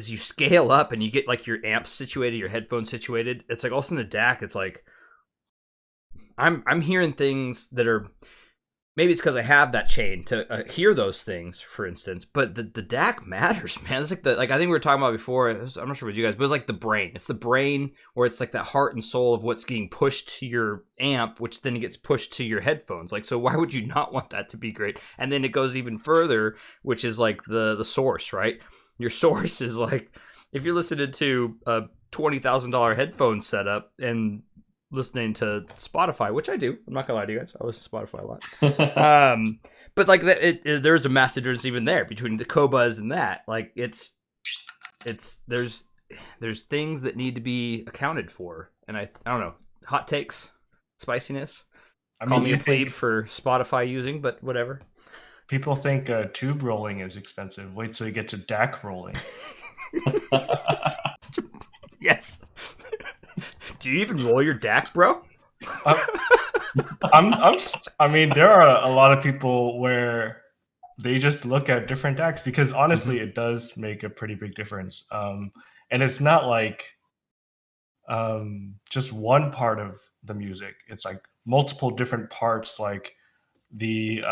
you scale up and you get like your amps situated, your headphones situated, it's like also in the DAC, it's like I'm hearing things that are. Maybe it's because I have that chain to hear those things, for instance. But the DAC matters, man. It's like I think we were talking about before. I'm not sure what you guys, but it's like the brain. It's the brain, or it's like that heart and soul of what's getting pushed to your amp, which then gets pushed to your headphones. Like, so why would you not want that to be great? And then it goes even further, which is like the source, right? Your source is like, if you're listening to a $20,000 headphone setup and listening to Spotify, which I do. I'm not gonna lie to you guys. I listen to Spotify a lot. But like there's a massive difference even there between the Qobuz and that. Like it's there's things that need to be accounted for, and I don't know. Hot takes, spiciness. Call me a plebe for Spotify using, but whatever. People think tube rolling is expensive. Wait till you get to DAC rolling. Yes. Do you even roll your DAC, bro? I mean, there are a lot of people where they just look at different DACs because honestly, it does make a pretty big difference. And it's not like just one part of the music. It's like multiple different parts, like the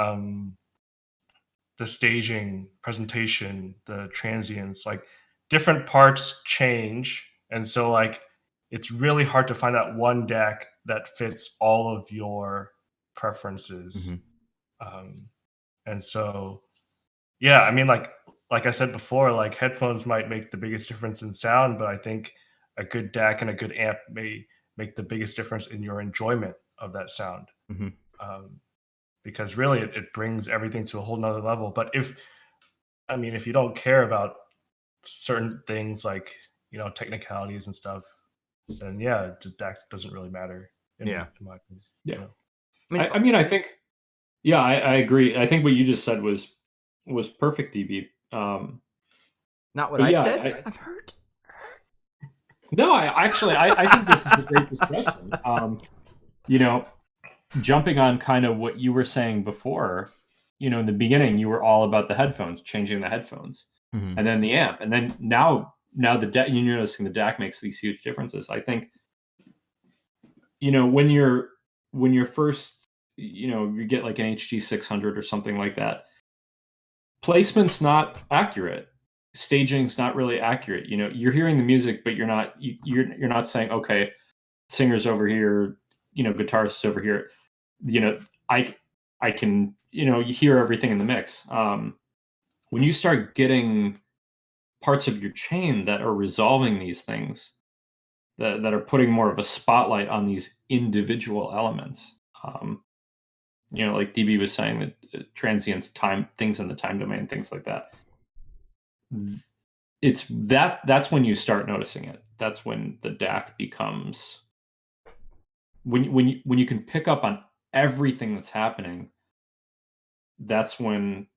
staging, presentation, the transients, like different parts change. And so like, it's really hard to find that one DAC that fits all of your preferences. Mm-hmm. And so, yeah, I mean, like I said before, like headphones might make the biggest difference in sound, but I think a good DAC and a good amp may make the biggest difference in your enjoyment of that sound. Mm-hmm. Because really it brings everything to a whole nother level. But if you don't care about certain things like, technicalities and stuff, then yeah, the DAC doesn't really matter in my opinion. Yeah. I mean, I think, yeah, I agree. I think what you just said was perfect, DB. not what but I yeah, said. I'm hurt. No, I think this is a great discussion. Jumping on kind of what you were saying before, in the beginning, you were all about the headphones, changing the headphones, Mm-hmm. and then the amp, and then now the DAC, you're noticing the DAC makes these huge differences. I think, when you're first, you get like an HG 600 or something like that, placement's not accurate. Staging's not really accurate. You're hearing the music, but you're not saying, okay, singer's over here, guitarist's over here. I can, you hear everything in the mix. When you start getting parts of your chain that are resolving these things, that are putting more of a spotlight on these individual elements, like DB was saying, that transients, time, things in the time domain, things like that. That's when you start noticing it. That's when the DAC becomes, when you can pick up on everything that's happening. That's when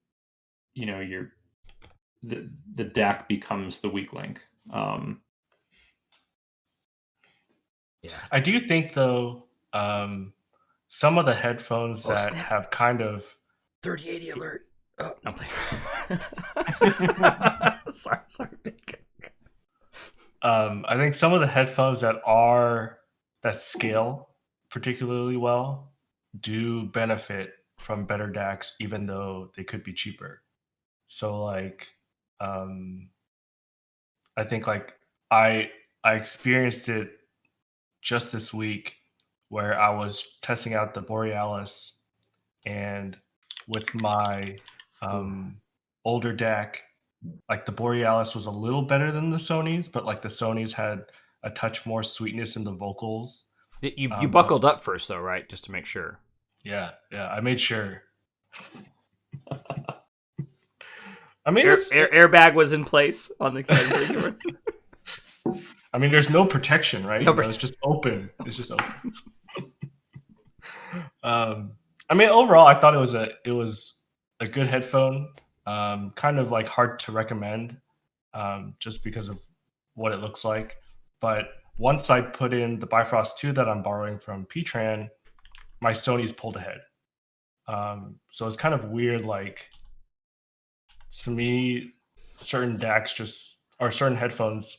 you're the DAC becomes the weak link. Yeah, I do think though, some of the headphones that have kind of 3080 alert. Oh, no, sorry. I think some of the headphones that scale particularly well do benefit from better DACs, even though they could be cheaper. So like, I think like I experienced it just this week where I was testing out the Borealis, and with my older DAC, like the Borealis was a little better than the Sony's, but like the Sony's had a touch more sweetness in the vocals. You buckled up first though, right? Just to make sure. Yeah, I made sure. I mean, airbag was in place on the camera. I mean, there's no protection, right? It's just open. It's just open. I mean, overall, I thought it was a good headphone. Kind of like hard to recommend, just because of what it looks like. But once I put in the Bifrost 2 that I'm borrowing from P-Tran, my Sony's pulled ahead. So it's kind of weird. Like, to me, certain DACs or certain headphones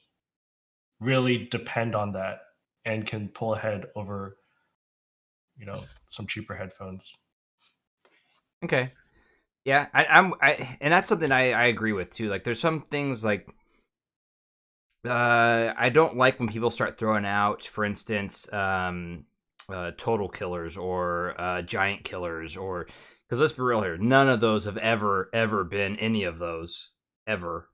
really depend on that and can pull ahead over, some cheaper headphones. Okay. Yeah, and that's something I agree with too. Like, there's some things like I don't like when people start throwing out, for instance, total killers or giant killers, or because let's be real here, none of those have ever been any of those ever.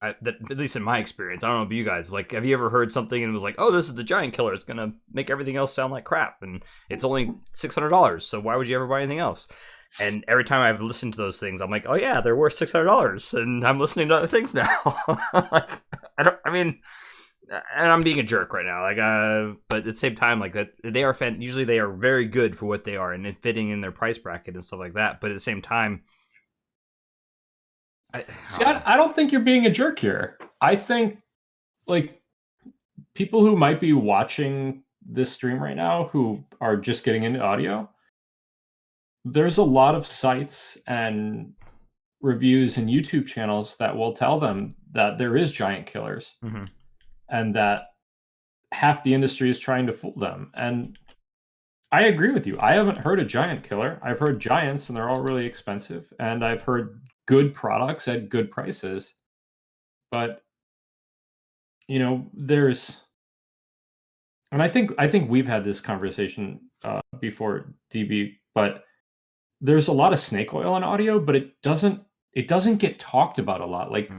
At least in my experience, I don't know about you guys. Like, have you ever heard something and it was like, "Oh, this is the giant killer. It's gonna make everything else sound like crap," and it's only $600. So why would you ever buy anything else? And every time I've listened to those things, I'm like, "Oh yeah, they're worth $600," and I'm listening to other things now. Like, and I'm being a jerk right now. Like, but at the same time, like that, they are usually they are very good for what they are and fitting in their price bracket and stuff like that. But at the same time. I don't think you're being a jerk here. I think, like, people who might be watching this stream right now who are just getting into audio, there's a lot of sites and reviews and YouTube channels that will tell them that there is giant killers, and that half the industry is trying to fool them. And I agree with you. I haven't heard a giant killer. I've heard giants, and they're all really expensive. And I've heard good products at good prices. But there's, and I think we've had this conversation before, DB. but there's a lot of snake oil in audio, but it doesn't get talked about a lot. Like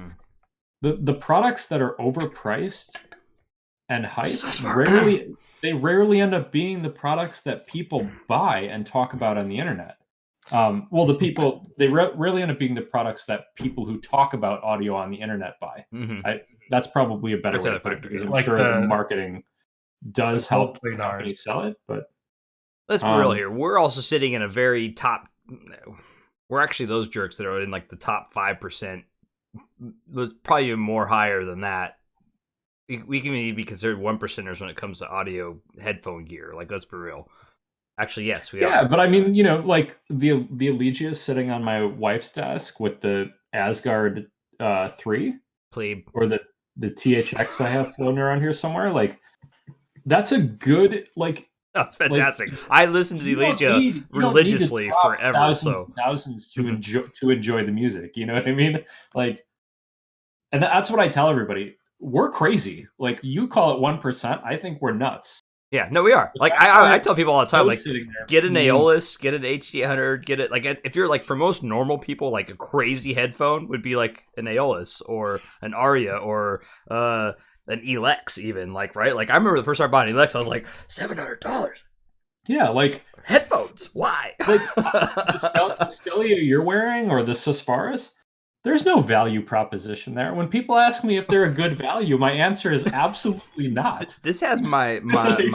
the products that are overpriced and hyped rarely end up being the products that people buy and talk about on the internet. Well, they rarely end up being the products that people who talk about audio on the internet buy. That's probably a better way to put it, because I'm sure the marketing does help companies sell it. But let's be real here. We're also sitting in a very top. We're actually those jerks that are in like the top 5%. Probably even more higher than that. We can be considered 1%ers when it comes to audio headphone gear. Like, let's be real. Actually, yes, we are. Yeah, but I mean, you know, like the Allegia sitting on my wife's desk with the Asgard 3, Plebe, or the THX I have floating around here somewhere. Like, that's a good, like. That's fantastic. Like, I listen to the Allegia religiously forever. Thousands to enjoy the music. You know what I mean? Like, and that's what I tell everybody. We're crazy. Like, you call it 1%. I think we're nuts. Yeah, no, we are. Like, I tell people all the time, like, get an Aeolus, get an HD100, get it. Like, if you're like, for most normal people, like a crazy headphone would be like an Aeolus or an Aria or an Elex, even. Like, right? Like, I remember the first time I bought an Elex, I was like, $700. Yeah, like headphones. Why? Like the Scalia you're wearing or the Susfaras. There's no value proposition there. When people ask me if they're a good value, my answer is absolutely not. This has my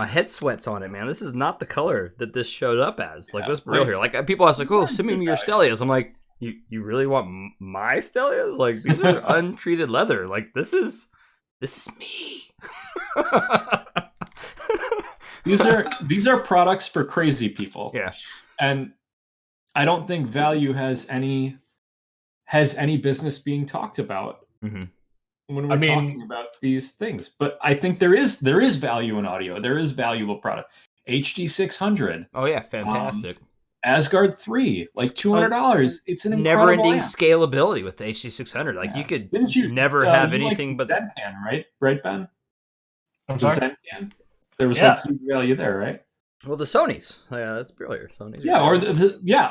head sweats on it, man. This is not the color that this showed up as. Like, let's be real here. Like, people ask, like, "Oh, send me your Stelias." I'm like, "You really want my Stelias? Like, these are untreated leather. Like, this is me." These are products for crazy people. Yeah, and I don't think value has any business being talked about when we're talking about these things. But I think there is value in audio. There is valuable product. HD 600. Oh yeah, fantastic. Asgard 3, like $200. It's an incredible never-ending scalability with the HD 600. Like, you could never have anything but Zen can, right, Ben? I'm sorry. Zen can. There was like huge value there, right? Well, the Sonys. Yeah, that's brilliant. Sonys. Yeah, or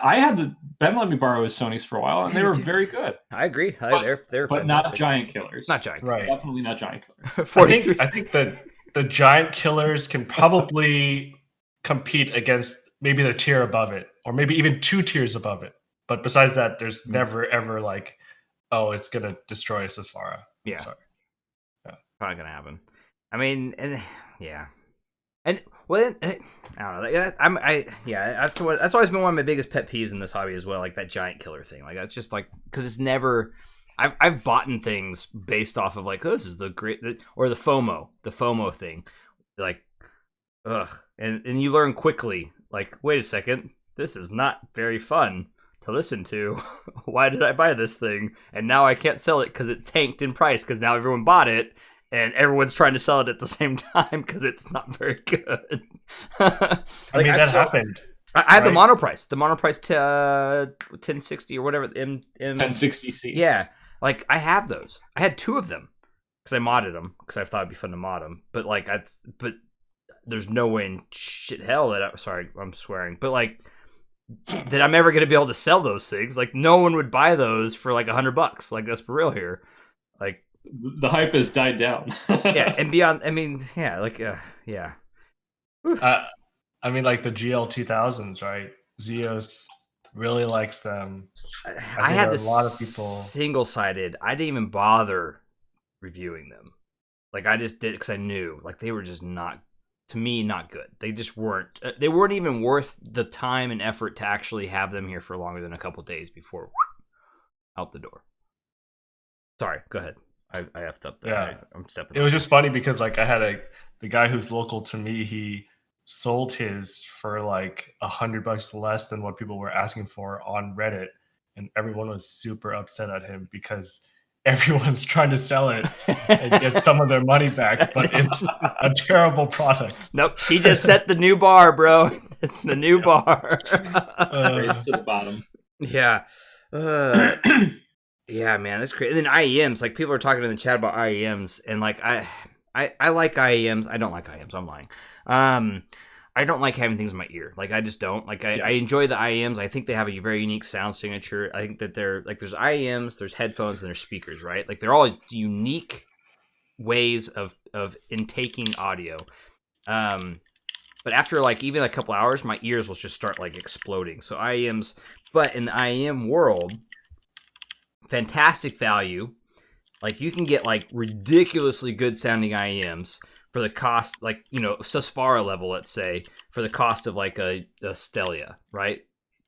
I had Ben let me borrow his Sonys for a while, and they were very good. I agree. They're but fantastic. not giant killers. Not giant, right? Definitely not giant killers. I think that the giant killers can probably compete against maybe the tier above it, or maybe even 2 tiers above it. But besides that, there's never ever like, oh, it's gonna destroy Susfara. Yeah, sorry. Yeah, probably gonna happen. I mean, yeah. And well, I don't know. That's always been one of my biggest pet peeves in this hobby as well. Like that giant killer thing. Like, that's just like, because it's never. I've bought things based off of like, oh, this is the great, or the FOMO thing. Like, ugh, and you learn quickly. Like, wait a second, this is not very fun to listen to. Why did I buy this thing? And now I can't sell it because it tanked in price because now everyone bought it. And everyone's trying to sell it at the same time because it's not very good. I mean, that happened. I have the monoprice 1060 or whatever. 1060C. Yeah, like I have those. I had 2 of them because I modded them because I thought it'd be fun to mod them. But like, but there's no way in hell that sorry, I'm swearing. But like, that I'm ever gonna be able to sell those things. Like, no one would buy those for like $100. Like, that's for real here. Like, the hype has died down. Yeah, and beyond. I mean, yeah, like, yeah. I mean, like the GL 2000s, right? Zeos really likes them. I had a lot of people single-sided. I didn't even bother reviewing them. Like, I just did it because I knew, like, they were just not, to me, not good. They just weren't. They weren't even worth the time and effort to actually have them here for longer than a couple days before out the door. Sorry, go ahead. I effed up there. Yeah. I'm stepping. It was just funny because like I had the guy who's local to me, he sold his for like $100 less than what people were asking for on Reddit, and everyone was super upset at him because everyone's trying to sell it and get some of their money back, but it's a terrible product. Nope, he just set the new bar, bro. It's the new bar. Race to the bottom. Yeah. Yeah, man, that's crazy. And then IEMs, like, people are talking in the chat about IEMs, and like I like IEMs. I don't like IEMs. I'm lying. I don't like having things in my ear. Like I just don't. Like I enjoy the IEMs. I think they have a very unique sound signature. I think that they're like there's IEMs, there's headphones, and there's speakers, right? Like they're all unique ways of intaking audio. But after like even a couple hours, my ears will just start like exploding. So IEMs, but in the IEM world, fantastic value. Like you can get like ridiculously good sounding IEMs for the cost, like, you know, Susvara level, let's say, for the cost of like a Stelia, right?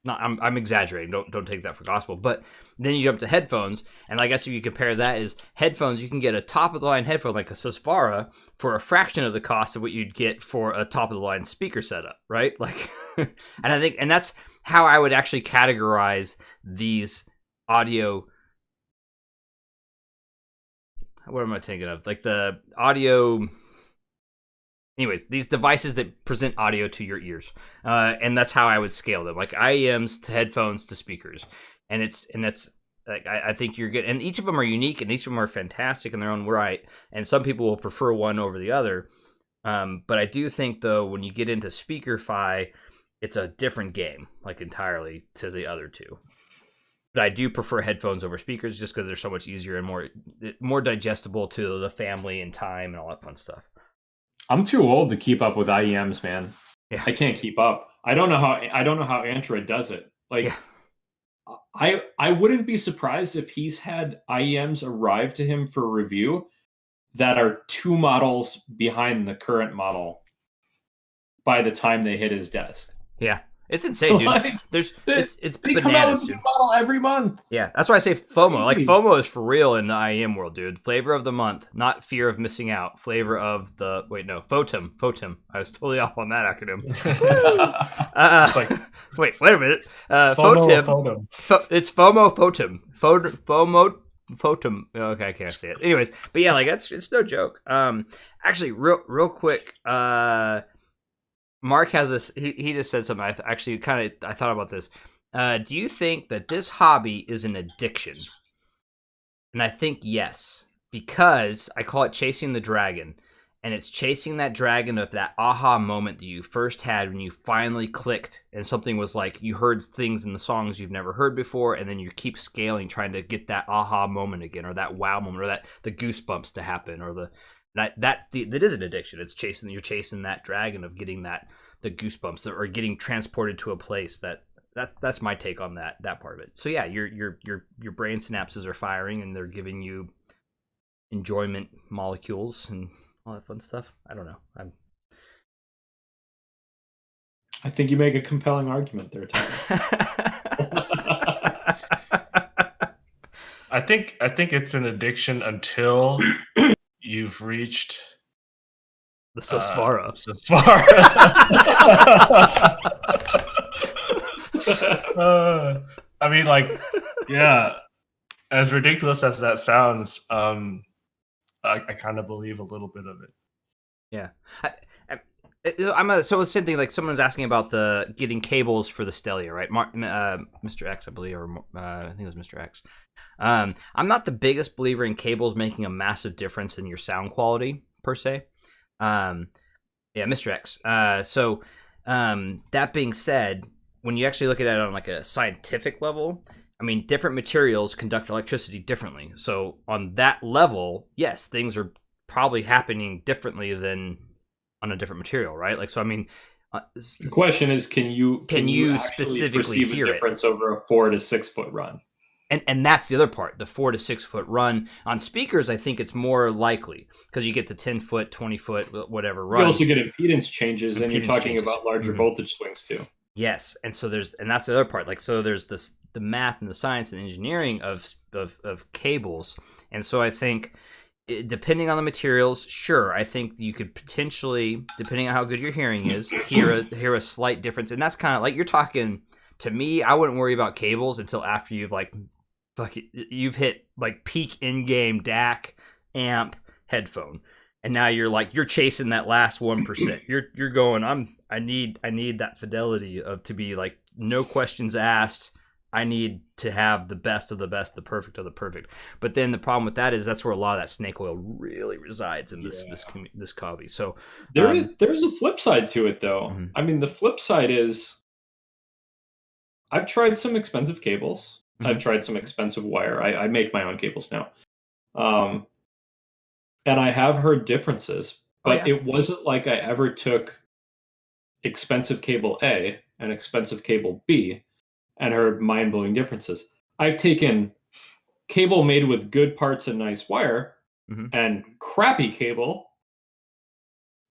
Not, I'm exaggerating. Don't take that for gospel. But then you jump to headphones, and I guess if you compare that is headphones, you can get a top of the line headphone like a Susvara for a fraction of the cost of what you'd get for a top of the line speaker setup, right? Like, and I think, and that's how I would actually categorize these audio. What am I thinking of? Like the audio. Anyways, these devices that present audio to your ears, and that's how I would scale them, like IEMs to headphones to speakers, and that's like I think you're good, and each of them are unique, and each of them are fantastic in their own right, and some people will prefer one over the other, but I do think though when you get into speaker-fi, it's a different game, like entirely to the other two. But I do prefer headphones over speakers just because they're so much easier and more digestible to the family and time and all that fun stuff. I'm too old to keep up with IEMs, man. Yeah. I can't keep up. I don't know how Android does it. Like, I wouldn't be surprised if he's had IEMs arrive to him for review that are 2 models behind the current model by the time they hit his desk. Yeah. It's insane, dude. Like, it's they bananas, come out with a dude. new model every month. Yeah, that's why I say FOMO. Like Crazy. FOMO is for real in the IEM world, dude. Flavor of the month, not fear of missing out. Flavor of the FOTM. I was totally off on that acronym. Wait a minute. FOTM. It's FOMO FOTM. FOMO FOTM. Okay, I can't say it. Anyways, but yeah, like it's no joke. Actually, real quick. Mark has this. He just said something. I thought about this. Do you think that this hobby is an addiction? And I think yes, because I call it chasing the dragon, and it's chasing that dragon of that aha moment that you first had when you finally clicked, and something was like you heard things in the songs you've never heard before, and then you keep scaling, trying to get that aha moment again, or that wow moment, or that the goosebumps to happen, or that is an addiction. It's you're chasing that dragon of getting the goosebumps or getting transported to a place. That's my take on that part of it. So yeah, your brain synapses are firing and they're giving you enjoyment molecules and all that fun stuff. I don't know. I think you make a compelling argument there, Tom. I think it's an addiction until you've reached the Susvara. I mean, like, yeah, as ridiculous as that sounds, I kind of believe a little bit of it. Yeah. So it's the same thing, like someone's asking about the getting cables for the Stelia, right? Mr. X, I believe, or I think it was Mr. X. I'm not the biggest believer in cables making a massive difference in your sound quality, per se. Yeah, Mr. X. So that being said, when you actually look at it on like a scientific level, I mean, different materials conduct electricity differently. So on that level, yes, things are probably happening differently than on a different material, right? Like, so I mean, the question is, can you specifically perceive hear a difference over a 4 to 6 foot run? And that's the other part, the 4 to 6 foot run. On speakers, I think it's more likely because you get the 10 foot, 20 foot, whatever runs. You also get impedance changes, and you're talking about larger voltage swings too. Yes, and so that's the other part. Like, so there's the math and the science and engineering of cables, and so I think depending on the materials, sure, I think you could potentially, depending on how good your hearing is, hear a slight difference, and that's kind of like you're talking. To me, I wouldn't worry about cables until after you've hit like peak in-game DAC, amp, headphone, and now you're chasing that last 1%. You're going. I need that fidelity to be like no questions asked, I need to have the best of the best, the perfect of the perfect. But then the problem with that is that's where a lot of that snake oil really resides in this hobby. So there's a flip side to it, though. Mm-hmm. I mean, the flip side is I've tried some expensive cables. Mm-hmm. I've tried some expensive wire. I make my own cables now. And I have heard differences, but it wasn't like I ever took expensive cable A and expensive cable B and heard mind-blowing differences. I've taken cable made with good parts and nice wire and crappy cable,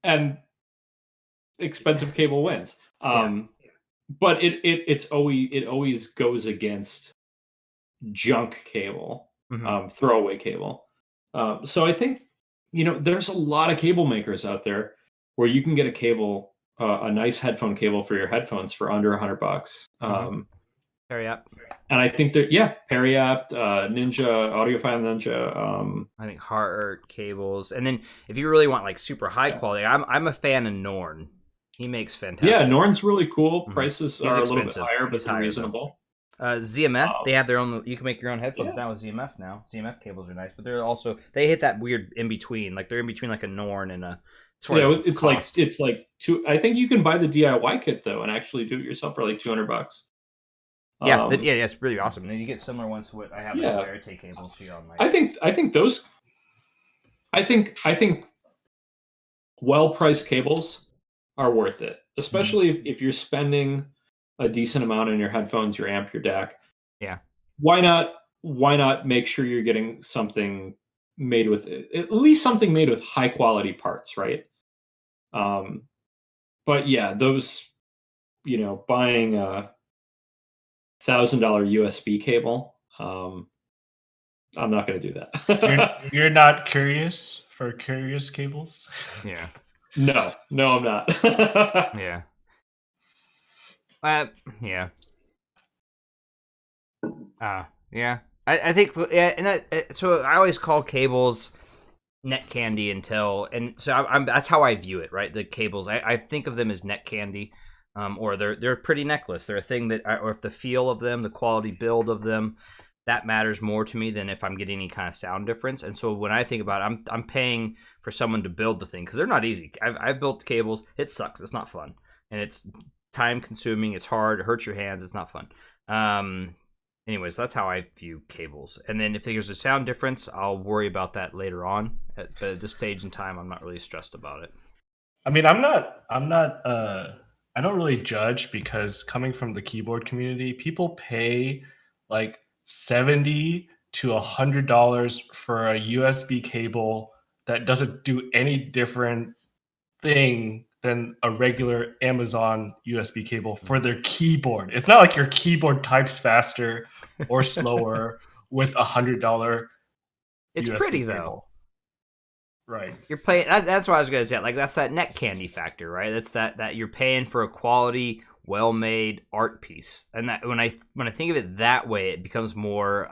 and expensive cable wins. But it always goes against junk cable, throwaway cable. So I think, there's a lot of cable makers out there where you can get a cable, a nice headphone cable for your headphones for under $100. Periapt. And I think that, Periapt, Ninja, Audiophile Ninja. I think Heart cables. And then if you really want like super high quality, I'm a fan of Norn. He makes fantastic. Yeah, Norn's really cool. Prices are a little bit higher, but they're reasonable. ZMF, they have their own. You can make your own headphones now with ZMF. Now ZMF cables are nice, but they're also they hit that weird in between. Like they're in between like a Norn and a. It's like two. I think you can buy the DIY kit though and actually do it yourself for like $200. Yeah, it's really awesome. And then you get similar ones to what I have. Yeah, Verite cables here on my. I think well-priced cables are worth it, especially if you're spending a decent amount on your headphones, your amp, your DAC. Yeah. Why not make sure you're getting something made with at least something made with high quality parts, right? But yeah, those, buying a $1,000 USB cable, I'm not going to do that. You're not curious for curious cables? Yeah. No, I'm not. Yeah. Yeah. Yeah. I think, and so I always call cables net candy and so I'm that's how I view it, right? The cables, I think of them as net candy, or they're a pretty necklace. They're a thing that, or if the feel of them, the quality build of them, that matters more to me than if I'm getting any kind of sound difference. And so when I think about it, I'm paying for someone to build the thing because they're not easy. I've built cables. It sucks. It's not fun, and it's time consuming. It's hard. It hurts your hands. It's not fun. Anyways, that's how I view cables. And then if there's a sound difference, I'll worry about that later on. But at this stage in time, I'm not really stressed about it. I mean, I don't really judge because coming from the keyboard community, people pay like $70 to $100 for a USB cable that doesn't do any different thing than a regular Amazon USB cable for their keyboard. It's not like your keyboard types faster or slower with $100. It's USB pretty cable. Though. Right. You're paying. That's what I was gonna say. Like that's that net candy factor, right? That's that you're paying for a quality, well-made art piece, and that when I think of it that way, it becomes more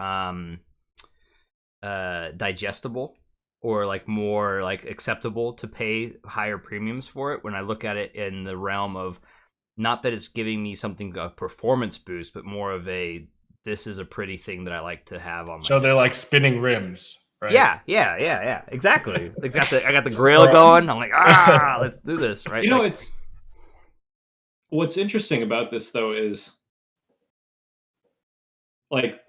digestible or like more like acceptable to pay higher premiums for it. When I look at it in the realm of not that it's giving me something a performance boost, but more of this is a pretty thing that I like to have on my. So they're like spinning rims. Right? Yeah. Exactly. I got the grill going. I'm like, let's do this, right? It's what's interesting about this though is like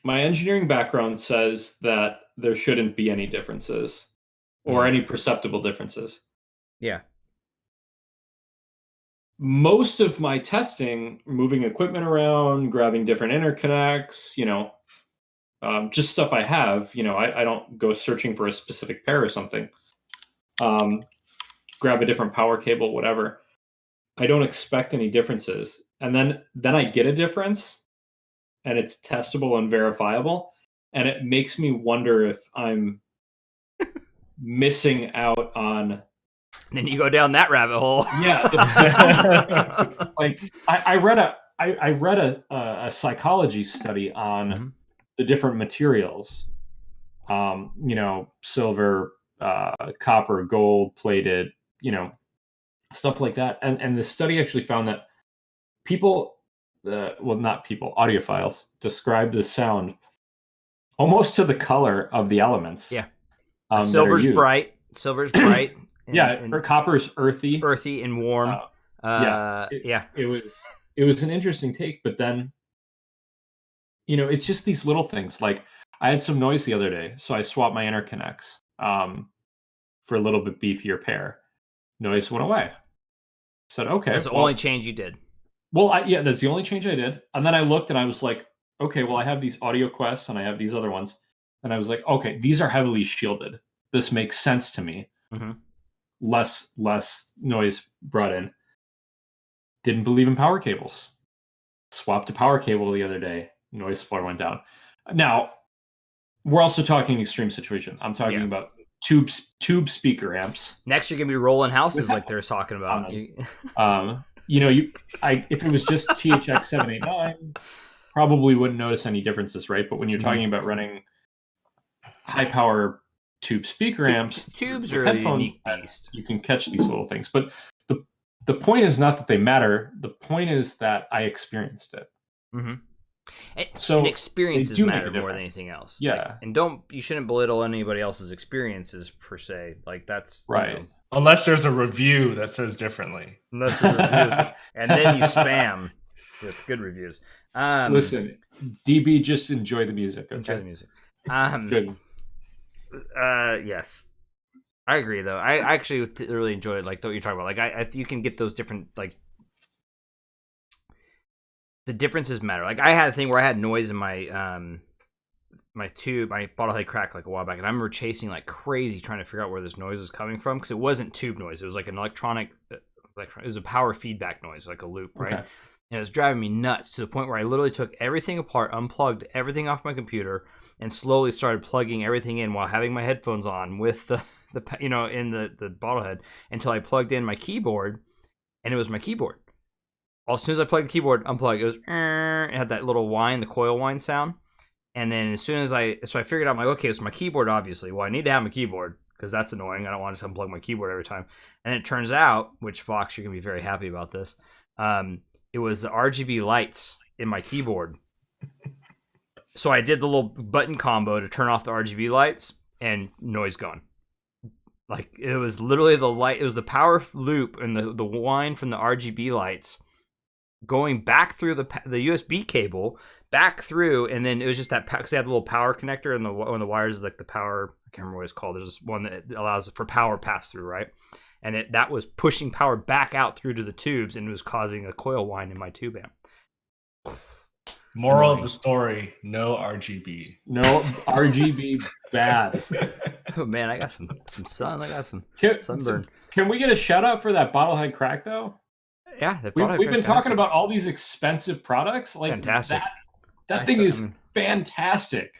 my engineering background says that there shouldn't be any differences or any perceptible differences. Yeah. Most of my testing, moving equipment around, grabbing different interconnects, just stuff I have, I don't go searching for a specific pair or something. Grab a different power cable, whatever. I don't expect any differences. And then I get a difference and it's testable and verifiable. And it makes me wonder if I'm missing out on. And then you go down that rabbit hole. Yeah. Like I read a psychology study on the different materials, silver, copper, gold, plated, stuff like that. And the study actually found that people not people, audiophiles describe the sound almost to the color of the elements. Yeah. Silver's bright. Or copper's earthy and warm. It was an interesting take, but then, it's just these little things. Like, I had some noise the other day, so I swapped my interconnects for a little bit beefier pair. Noise went away. Said, okay. That's the only change you did. Well, that's the only change I did. And then I looked and I was like, okay, well, I have these audio quests and I have these other ones. And I was like, okay, these are heavily shielded. This makes sense to me. Mm-hmm. Less noise brought in. Didn't believe in power cables. Swapped a power cable the other day. Noise floor went down. Now, we're also talking extreme situation. I'm talking about tube speaker amps. Next, you're gonna be rolling houses like they're talking about. If it was just THX 789, probably wouldn't notice any differences, right? But when you're talking about running high power tube speaker amps, tubes are a unique beast. You can catch these little things. But the point is not that they matter. The point is that I experienced it. Mm-hmm. And experiences matter more than anything else. Yeah. You shouldn't belittle anybody else's experiences per se. Like, that's right. Unless there's a review that says differently. Unless there's reviews, and then you spam with good reviews. Listen, DB, just enjoy the music. Okay? Enjoy the music. Good. Yes, I agree. Though I actually really enjoyed what you're talking about. Like, you can get those different the differences matter. Like, I had a thing where I had noise in my my tube, my bottle head cracked a while back, and I remember chasing like crazy trying to figure out where this noise was coming from, because it wasn't tube noise. It was like an electronic, it was a power feedback noise, like a loop, right? Okay. And it was driving me nuts to the point where I literally took everything apart, unplugged everything off my computer, and slowly started plugging everything in while having my headphones on with the in the bottle head, until I plugged in my keyboard, and it was my keyboard. As soon as I plugged the keyboard, unplugged, it was, it had that little whine, the coil whine sound. And then as soon as I figured out, I'm like, okay, it's my keyboard, obviously. Well, I need to have my keyboard, because that's annoying. I don't want to unplug my keyboard every time. And it turns out, which Fox, you're going to be very happy about this, it was the RGB lights in my keyboard. So I did the little button combo to turn off the RGB lights, and noise gone. Like, it was literally the light, it was the power loop and the whine from the RGB lights going back through the USB cable, back through, and then it was just that, because they had a little power connector, and one of the wires is like the power, I can't remember what it's called, there's one that allows for power pass through, right? And that was pushing power back out through to the tubes, and it was causing a coil whine in my tube amp. Moral of the story, no RGB. No RGB, bad. Oh man, I got some sun, I got some sunburn. Can we get a shout out for that bottlehead crack though? Yeah, we've been talking about all these expensive products. Like, fantastic. That thing is fantastic.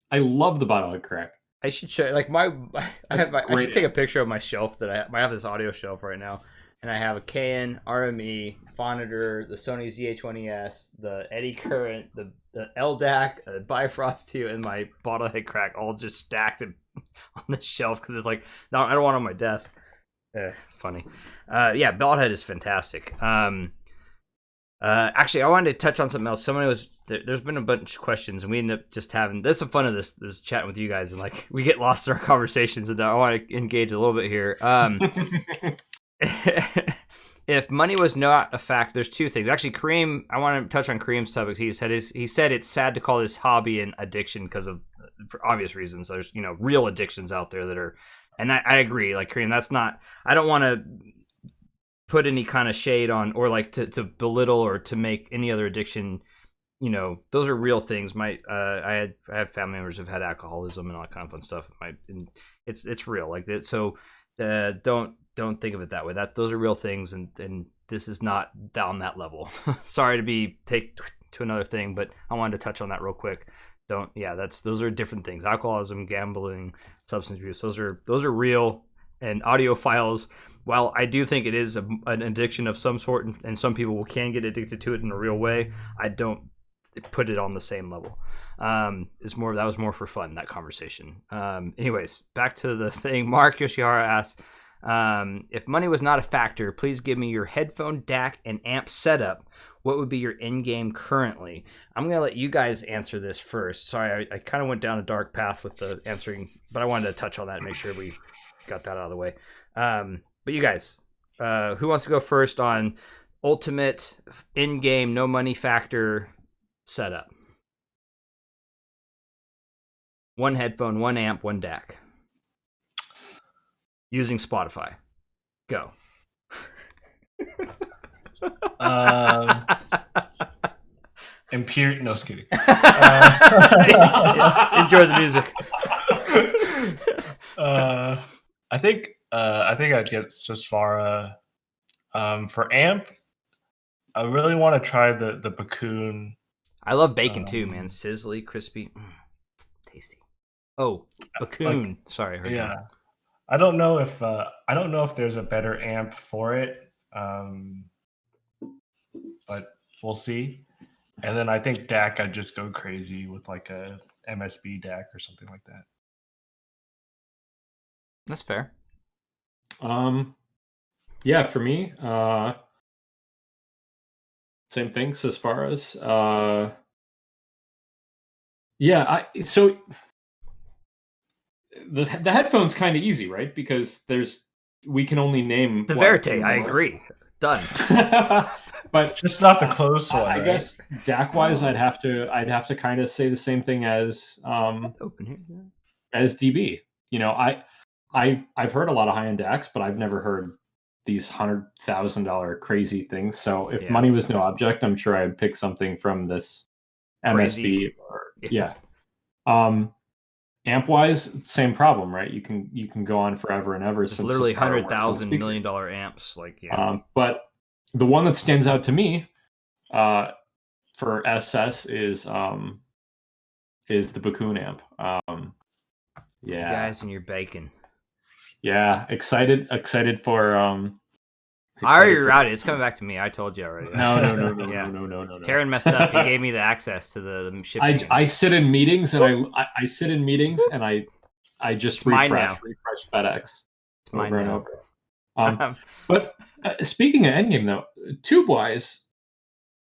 I love the bottlehead crack. I should show I should take a picture of my shelf that I have this audio shelf right now, and I have a KN RME monitor, the Sony ZA-20S, the Eddy Current, the LDAC, the Bifrost 2, and my bottlehead crack all just stacked on the shelf, because it's like, no, I don't want it on my desk. Funny. Yeah, bottlehead is fantastic. Actually, I wanted to touch on something else. There's been a bunch of questions, and we ended up just having this. The fun of this chatting with you guys, and like, we get lost in our conversations, and I want to engage a little bit here. If money was not a fact, there's two things. Actually, Kareem, I want to touch on Kareem's topics. He said it's sad to call this hobby an addiction for obvious reasons. There's real addictions out there that are, and I agree. Like, Kareem, that's not. I don't want to put any kind of shade on, or like to belittle or to make any other addiction. Those are real things. I have family members who've had alcoholism and all that kind of fun stuff. It's real. Like that. So don't think of it that way. Those are real things, and this is not down that level. Sorry to take to another thing, but I wanted to touch on that real quick. Those are different things. Alcoholism, gambling, substance abuse. Those are real, and audiophiles. While I do think it is an addiction of some sort, and some people can get addicted to it in a real way, I don't put it on the same level. That was more for fun, that conversation. Anyways, back to the thing. Mark Yoshihara asks, if money was not a factor, please give me your headphone, DAC, and amp setup. what would be your end game currently? I'm going to let you guys answer this first. Sorry, I kind of went down a dark path with the answering, but I wanted to touch on that and make sure we got that out of the way. But you guys, who wants to go first on ultimate in-game, no money factor setup? One headphone, one amp, one DAC. Using Spotify. Go. No, just kidding. Enjoy the music. I think I'd get Sasfara. For amp, I really want to try the Bakun. I love bacon too, man. Sizzly, crispy, tasty. Oh, Bakun. Sorry. Yeah. I don't know if there's a better amp for it, but we'll see. And then I think DAC, I'd just go crazy with like a MSB DAC or something like that. That's fair. Yeah, for me, same thing as far as so the headphone's kind of easy, right? Because we can only name the Verite. I agree. Done. But just not the close one. I guess DAC wise, I'd have to kind of say the same thing as DB. You know, I've heard a lot of high end DACs, but I've never heard these $100,000 crazy things. So if money was no object, I'm sure I'd pick something from this MSB. Amp wise, same problem, right? You can go on forever and ever. It's literally $100,000 million amps, but the one that stands out to me for SS is the Bakun amp. You guys and your bacon. Yeah, excited for I already routed. It's coming back to me. I told you already. No. Taryn messed up. He gave me the access to the shipping. I sit in meetings and I sit in meetings and I just refresh FedEx it's over and over. But speaking of endgame though, tube wise,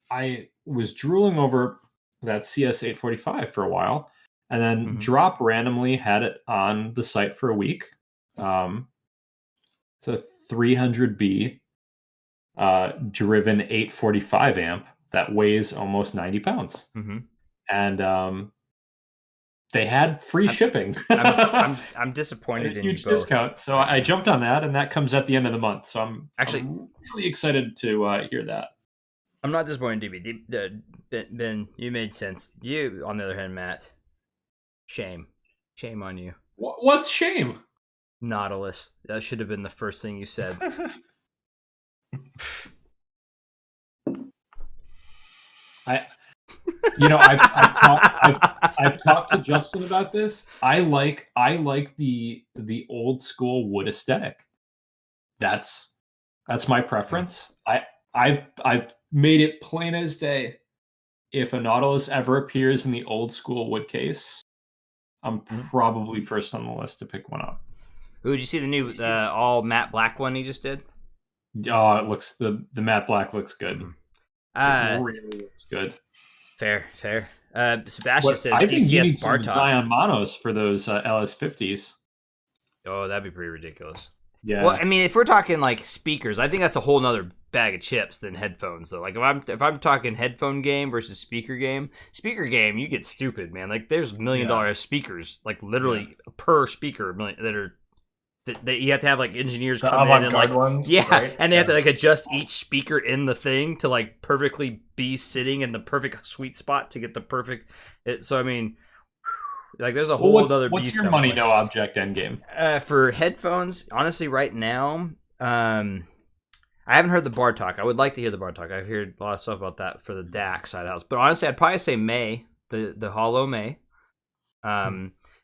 I was drooling over that CS 845 for a while, and then Drop randomly had it on the site for a week. It's a 300B driven 845 amp that weighs almost 90 pounds. And they had free shipping. I'm disappointed in you both. Huge discount. So I jumped on that, and that comes at the end of the month. So I'm really excited to hear that. I'm not disappointed, DB. Ben, you made sense. You, on the other hand, Matt, shame on you. What's shame? Nautilus. That should have been the first thing you said. I've talked to Justin about this. I like the old school wood aesthetic. That's my preference. I've made it plain as day. If a Nautilus ever appears in the old school wood case, I'm probably first on the list to pick one up. Ooh, did you see the new all matte black one he just did? Oh, it looks the matte black looks good. It really looks good. Fair. Sebastian says I think you need DCS some Bartok. Zion monos for those LS50s. Oh, that'd be pretty ridiculous. Yeah. Well, I mean, if we're talking like speakers, I think that's a whole nother bag of chips than headphones, though. Like if I'm talking headphone game versus speaker game, you get stupid, man. Like there's $1 million speakers, like literally per speaker, that you have to have like engineers come in and like ones, right? and they have to like adjust each speaker in the thing to like perfectly be sitting in the perfect sweet spot to get the perfect. So I mean, like there's a whole other. What's beast your money no object end game? For headphones, honestly, right now, I haven't heard the Bartok. I would like to hear the Bartok. I've heard a lot of stuff about that for the DAC side house, but honestly, I'd probably say May, the Hollow May.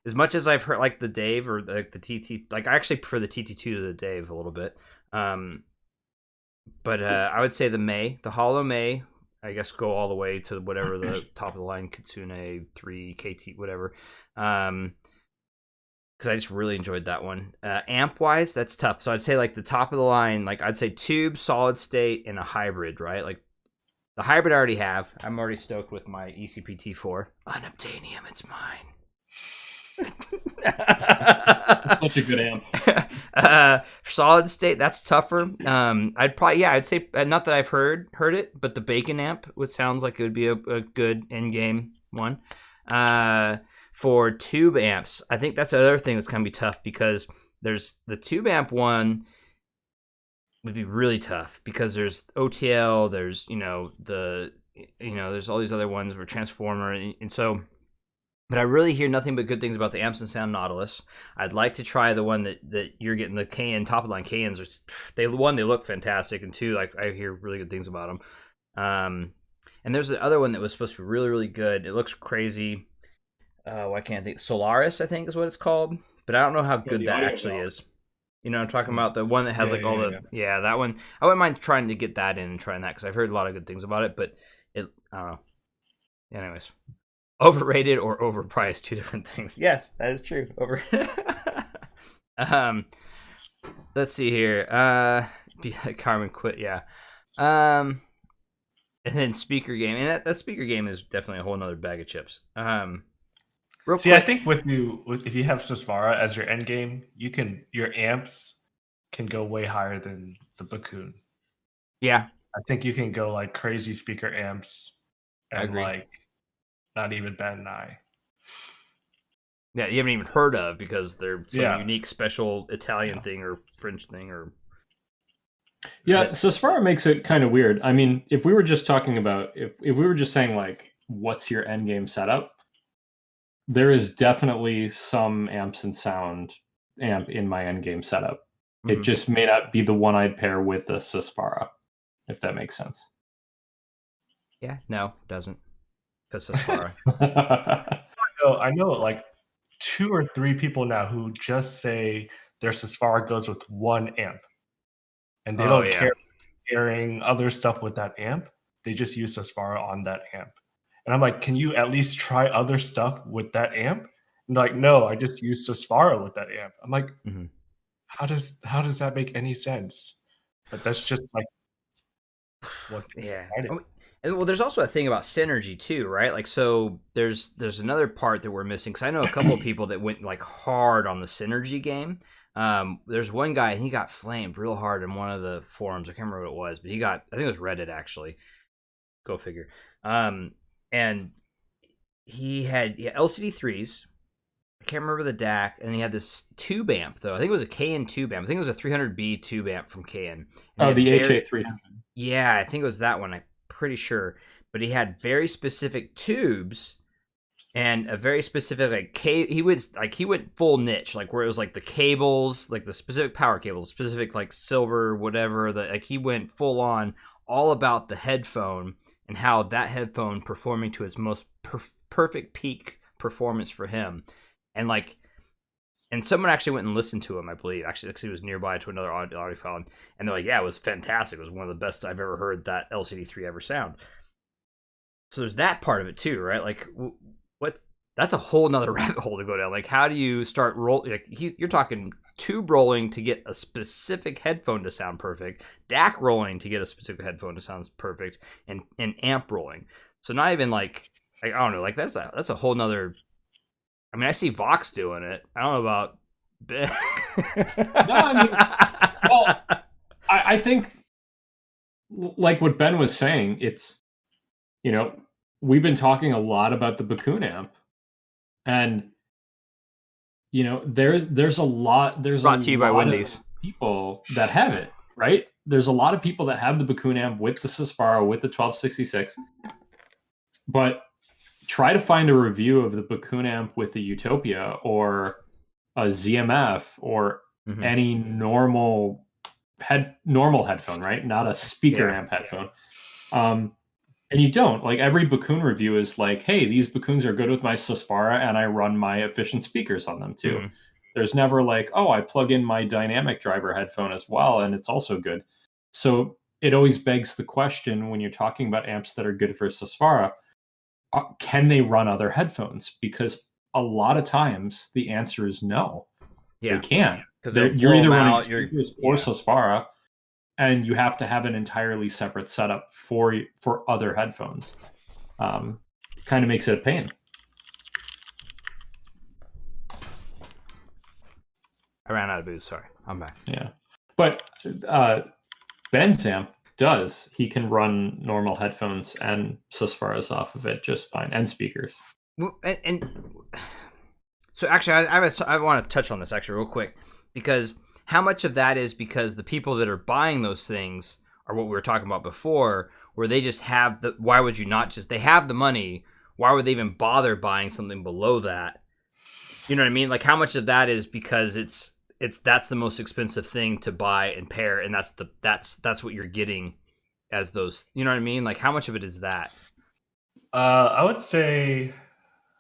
As much as I've heard like the Dave or like the TT, like I actually prefer the TT2 to the Dave a little bit. But I would say the Hollow May, I guess go all the way to whatever the top of the line Kitsune 3 KT whatever. Because I just really enjoyed that one. Amp wise, that's tough. So I'd say like the top of the line, like I'd say tube, solid state, and a hybrid, right? Like The hybrid I already have. I'm already stoked with my ECPT4. Unobtainium, it's mine. It's such a good amp. Solid state, that's tougher. I'd say not that I've heard it, but the Bacon amp sounds like it would be a good end game one. For tube amps, I think that's another thing that's gonna be tough because there's the tube amp one would be really tough because there's OTL, there's there's all these other ones for Transformer, and so. But I really hear nothing but good things about the Amps and Sound Nautilus. I'd like to try the one that you're getting, the KN top of line KNs. They look fantastic, and two, like I hear really good things about them. And there's the other one that was supposed to be really, really good. It looks crazy. Why can't I think? Solaris, I think, is what it's called. But I don't know how good that actually is. You know what I'm talking about? The one that has that one. I wouldn't mind trying to get that in and trying that because I've heard a lot of good things about it. But I don't know. Anyways. Overrated or overpriced, two different things. Yes, that is true. Let's see here. Carmen quit. Yeah. And then speaker game, and that speaker game is definitely a whole nother bag of chips. I think if you have Susvara as your end game, your amps can go way higher than the Bakun. Yeah, I think you can go like crazy speaker amps, and like. Not even bat an eye. Yeah, you haven't even heard of because they're some unique, special Italian thing or French thing or. Yeah, Susvara makes it kind of weird. I mean, if we were just talking about if we were just saying like, what's your end game setup? There is definitely some amps and sound amp in my end game setup. Mm-hmm. It just may not be the one I'd pair with the Susvara, if that makes sense. Yeah, no, it doesn't. I know like 2 or 3 people now who just say their Susvara goes with one amp, and they don't care pairing other stuff with that amp. They just use Susvara on that amp, and I'm like, can you at least try other stuff with that amp? And like, no, I just use Susvara with that amp. I'm like, how does that make any sense? But that's just like what. Yeah. And well, there's also a thing about synergy too, right? Like, so there's another part that we're missing because I know a couple of people that went like hard on the synergy game. There's one guy and he got flamed real hard in one of the forums. I can't remember what it was, but I think it was Reddit actually. Go figure. And he had LCD3s. I can't remember the DAC, and he had this tube amp though. I think it was a KN tube amp. I think it was a 300B tube amp from KN. Oh, the HA300. Yeah, I think it was that one. I'm pretty sure, but he had very specific tubes and a very specific he went full niche, like where it was like the cables, like the specific power cables, specific like silver whatever, he went full on all about the headphone and how that headphone performing to its most perfect peak performance for him. And someone actually went and listened to him, I believe, actually, because he was nearby to another audio file. And they're like, yeah, it was fantastic. It was one of the best I've ever heard that LCD3 ever sound. So there's that part of it, too, right? Like, that's a whole nother rabbit hole to go down. Like, how do you start rolling? Like, you're talking tube rolling to get a specific headphone to sound perfect, DAC rolling to get a specific headphone to sound perfect, and amp rolling. So not even like I don't know, like that's a whole nother. I mean, I see Vox doing it. I don't know about Ben. No, I mean, well, I think, like what Ben was saying, it's, we've been talking a lot about the Bakun amp, and there's a lot. There's brought to you by Wendy's. People that have it, right? There's a lot of people that have the Bakun amp with the Susvara, with the 1266, but try to find a review of the Bakun amp with the Utopia or a ZMF or any normal headphone, right? Not a speaker amp headphone. And you don't. Like, every Bakun review is like, hey, these Bakuns are good with my Susvara and I run my efficient speakers on them too. There's never like, oh, I plug in my dynamic driver headphone as well and it's also good. So it always begs the question when you're talking about amps that are good for Susvara, can they run other headphones? Because a lot of times the answer is no. They can't. Because you're either running speakers or Susvara, and you have to have an entirely separate setup for other headphones. Kind of makes it a pain. I ran out of booze. Sorry, I'm back. Yeah, but Ben's amp does. He can run normal headphones and Susvaras off of it just fine, and speakers. And so actually, I want to touch on this actually real quick, because how much of that is because the people that are buying those things are what we were talking about before, where they just have the, why would you not just, they have the money, why would they even bother buying something below that? You know what I mean? Like, how much of that is because that's the most expensive thing to buy and pair, and that's what you're getting as those, you know what I mean? Like, how much of it is that? I would say,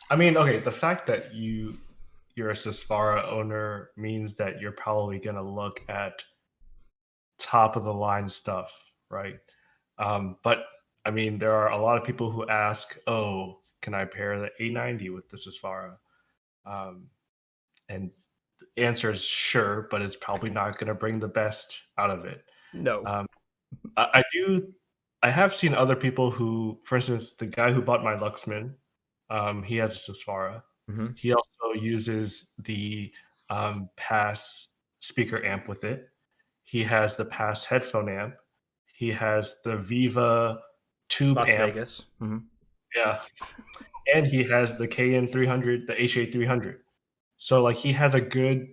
I mean, okay, the fact that you're a Susvara owner means that you're probably going to look at top of the line stuff, right? But I mean, there are a lot of people who ask, "Oh, can I pair the A90 with the Susvara?" And the answer is sure, but it's probably not going to bring the best out of it. No. I have seen other people who, for instance, the guy who bought my Luxman, he has a Susvara. Mm-hmm. He also uses the Pass speaker amp with it. He has the Pass headphone amp. He has the Viva tube Las amp. Vegas. Mm-hmm. Yeah. And he has the KN300, the HA300. So like he has a good,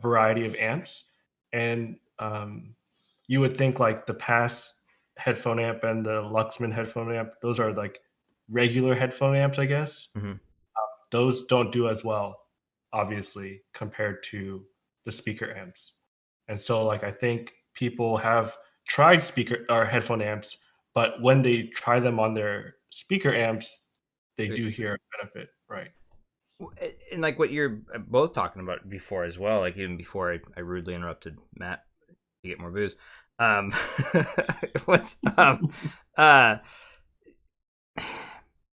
variety of amps. And you would think like the Pass headphone amp and the Luxman headphone amp, those are like regular headphone amps, I guess. Mm-hmm. Those don't do as well, obviously, compared to the speaker amps. And so like I think people have tried speaker or headphone amps, but when they try them on their speaker amps, they do hear a benefit, right? And like what you're both talking about before as well, like even before I rudely interrupted Matt to get more booze. What's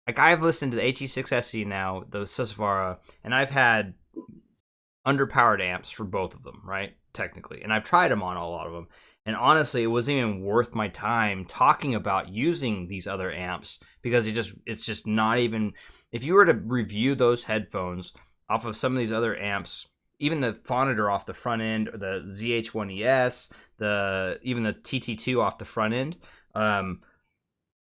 like I've listened to the HE6SE now, the Susvara, and I've had underpowered amps for both of them, right? Technically, and I've tried them on a lot of them, and honestly, it wasn't even worth my time talking about using these other amps because it's just not even. If you were to review those headphones off of some of these other amps, even the Phonitor off the front end, or the ZH1ES, even the TT2 off the front end,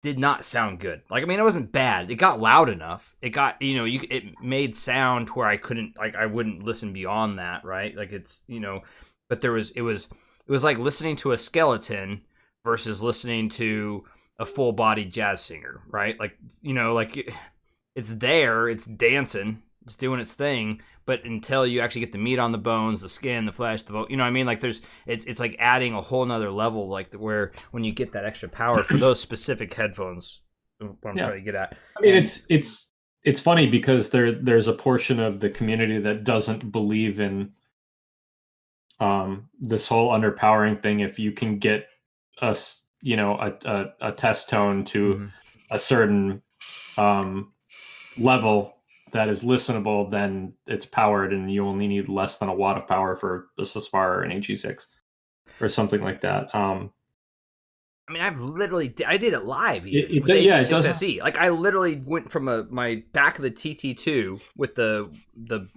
did not sound good. Like, I mean, it wasn't bad. It got loud enough. It got, it made sound where I wouldn't listen beyond that, right? Like it's, but it was like listening to a skeleton versus listening to a full-bodied jazz singer, right? Like, it's there, it's dancing, it's doing its thing, but until you actually get the meat on the bones, the skin, the flesh, the you know what I mean? Like it's like adding a whole nother level, like where when you get that extra power for those specific headphones, what I'm trying to get at. I mean, it's funny because there's a portion of the community that doesn't believe in this whole underpowering thing. If you can get a test tone to a certain level that is listenable, then it's powered, and you only need less than a watt of power for the Susvara and HE6 or something like that. I mean, I did it live. It does. SE. Like I literally went from my back of the TT2 with the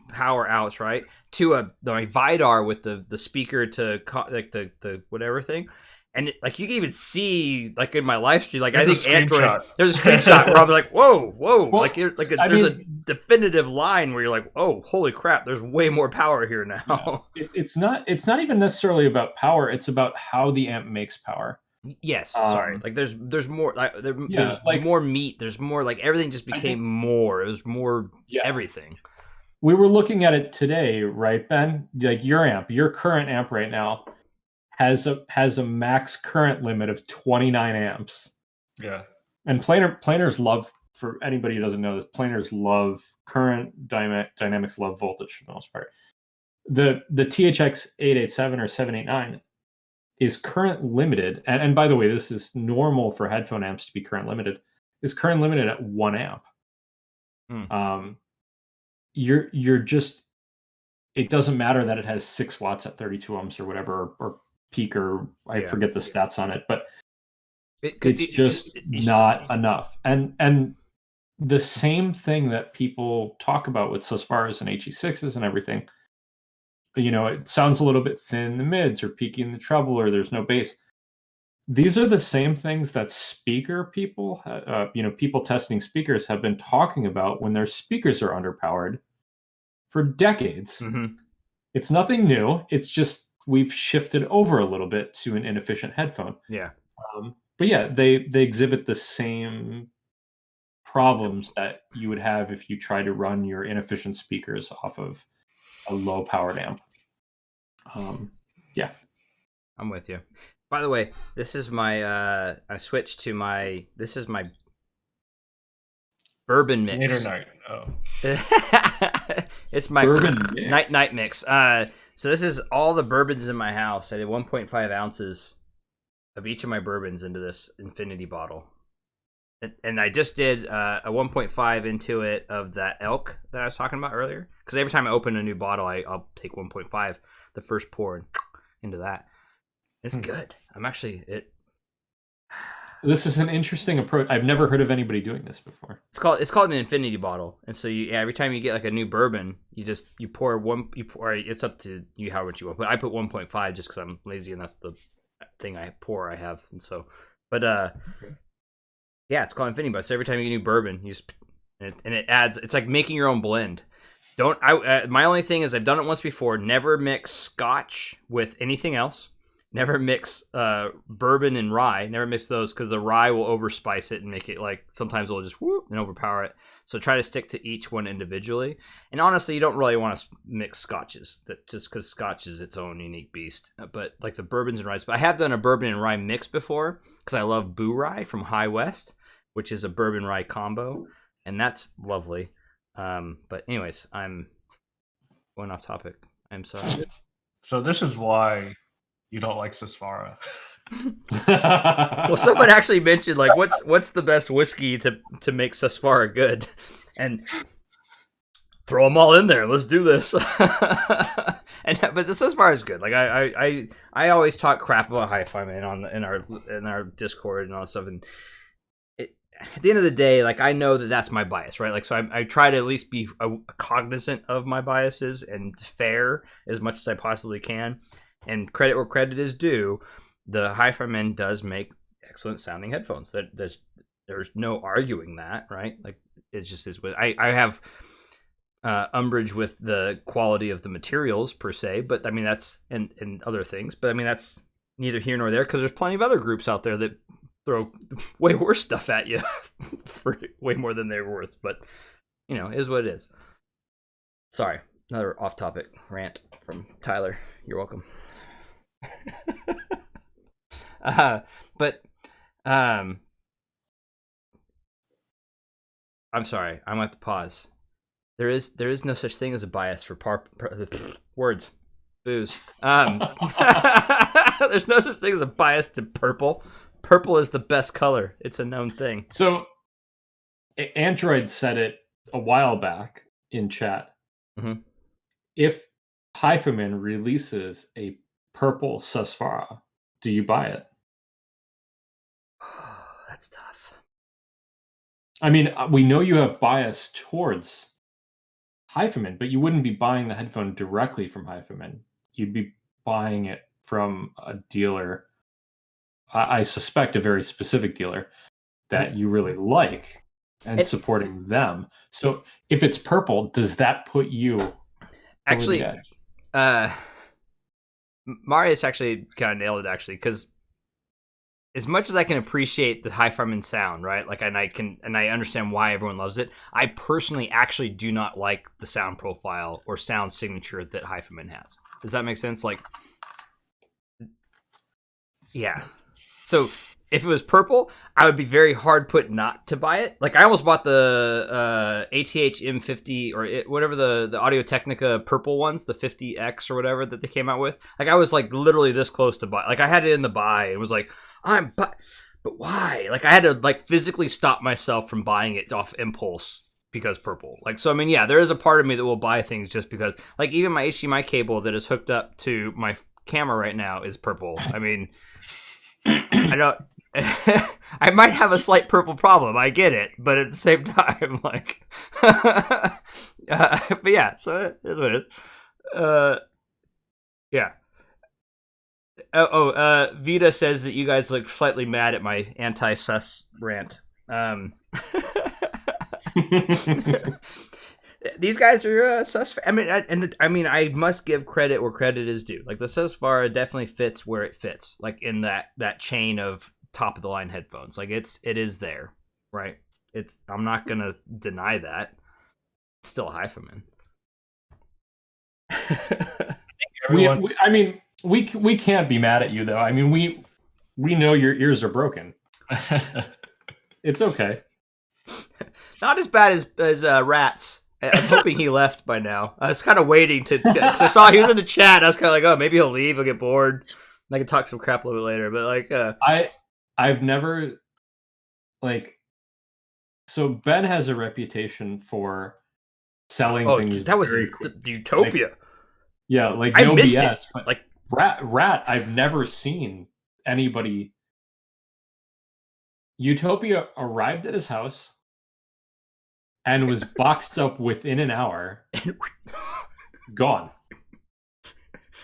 power outs, right, to my Vidar with the speaker to like the whatever thing. And like you can even see, like in my live stream, like there's Android. There's a screenshot where I'm like, whoa, well, like there's a definitive line where you're like, oh, holy crap, there's way more power here now. Yeah. It's not even necessarily about power. It's about how the amp makes power. Yes, sorry. Like there's more, there's like more meat. There's more, like everything just became more. It was more everything. We were looking at it today, right, Ben? Like your current amp right now has a max current limit of 29 amps. Yeah. And planers love, for anybody who doesn't know this, planers love current, dynamics love voltage for the most part. The THX 887 or 789 is current limited, and by the way, this is normal for headphone amps to be current limited, is current limited at 1 amp. You're just, it doesn't matter that it has 6 watts at 32 ohms or whatever, or peaker. I Yeah. forget the stats on it, but it's just not enough. And the same thing that people talk about with Susvaras and HE6s and everything, it sounds a little bit thin in the mids or peaky in the treble or there's no bass. These are the same things that speaker people, people testing speakers have been talking about when their speakers are underpowered for decades. Mm-hmm. It's nothing new. It's just we've shifted over a little bit to an inefficient headphone. Yeah. But yeah, they exhibit the same problems that you would have if you try to run your inefficient speakers off of a low powered amp. Yeah. I'm with you. By the way, this is my I switched to my bourbon mix. Later night. Oh. It's my bourbon night mix. So this is all the bourbons in my house. I did 1.5 ounces of each of my bourbons into this infinity bottle. And I just did a 1.5 into it of that elk that I was talking about earlier. Because every time I open a new bottle, I'll take 1.5, the first pour, and into that. It's good. I'm actually This is an interesting approach. I've never heard of anybody doing this before. It's called an infinity bottle, and so every time you get like a new bourbon, you pour one. It's up to you how much you want. But I put 1.5 just because I'm lazy, and that's the thing I have. And so, but yeah, it's called infinity bottle. So every time you get a new bourbon, it adds. It's like making your own blend. My only thing is I've done it once before. Never mix Scotch with anything else. Never mix bourbon and rye. Never mix those because the rye will overspice it and make it like sometimes it'll just whoop and overpower it. So try to stick to each one individually. And honestly, you don't really want to mix scotches just because Scotch is its own unique beast. But like the bourbons and rye. But I have done a bourbon and rye mix before because I love Boo Rye from High West, which is a bourbon rye combo, and that's lovely. But anyways, I'm going off topic. I'm sorry. So this is why you don't like Susvara. Well, someone actually mentioned like what's the best whiskey to make Susvara good, and throw them all in there. Let's do this. But the Susvara is good. Like I always talk crap about HiFi man in our Discord and all that stuff, and at the end of the day, like I know that's my bias, right? Like so I try to at least be cognizant of my biases and fair as much as I possibly can. And credit where credit is due, the HiFi Man does make excellent sounding headphones. There's no arguing that, right? Like it just is. I have umbrage with the quality of the materials per se, but I mean that's and other things. But I mean that's neither here nor there because there's plenty of other groups out there that throw way worse stuff at you for way more than they're worth. But it is what it is. Sorry, another off-topic rant from Tyler. You're welcome. But I'm sorry. I'm going to have to pause. There is no such thing as a bias for words. Booze. There's no such thing as a bias to purple. Purple is the best color. It's a known thing. So, Android said it a while back in chat. Mm-hmm. If HiFi Man releases a purple Susvara, do you buy it? That's tough. I mean, we know you have bias towards HiFi Man, but you wouldn't be buying the headphone directly from HiFi Man. You'd be buying it from a dealer, I suspect a very specific dealer that you really like and supporting them. So if it's purple, does that put you actually over the edge? Marius actually kind of nailed it actually, because as much as I can appreciate the HiFi Man sound, right? Like, and I understand why everyone loves it. I personally actually do not like the sound profile or sound signature that HiFi Man has. Does that make sense? Like, yeah. So if it was purple, I would be very hard put not to buy it. Like I almost bought the ATH M50 or whatever the Audio Technica purple ones, the 50X or whatever that they came out with. Like I was like literally this close to buy. Like I had it in the buy and was like, but why? Like I had to like physically stop myself from buying it off impulse because purple. Like so, I mean, yeah, there is a part of me that will buy things just because. Like even my HDMI cable that is hooked up to my camera right now is purple. I mean, I don't. I might have a slight purple problem. I get it, but at the same time, like, but yeah. So it is what it is. Yeah. Vita says that you guys look slightly mad at my anti-sus rant. These guys are sus. I mean, I must give credit where credit is due. Like the Susvara definitely fits where it fits, like in that chain of top of the line headphones. Like it is there, right? I'm not gonna deny that. It's still a HiFi, man. We can't be mad at you though. I mean, we know your ears are broken. It's okay. Not as bad as Rats. I'm hoping he left by now. I was kind of waiting to. I saw he was in the chat. I was kind of like, oh, maybe he'll leave. He'll get bored. I can talk some crap a little bit later. But like, I've never like. So Ben has a reputation for selling things. That was the Utopia. Like, yeah, like no BS. But like Rat, I've never seen anybody. Utopia arrived at his house and was boxed up within an hour. Gone.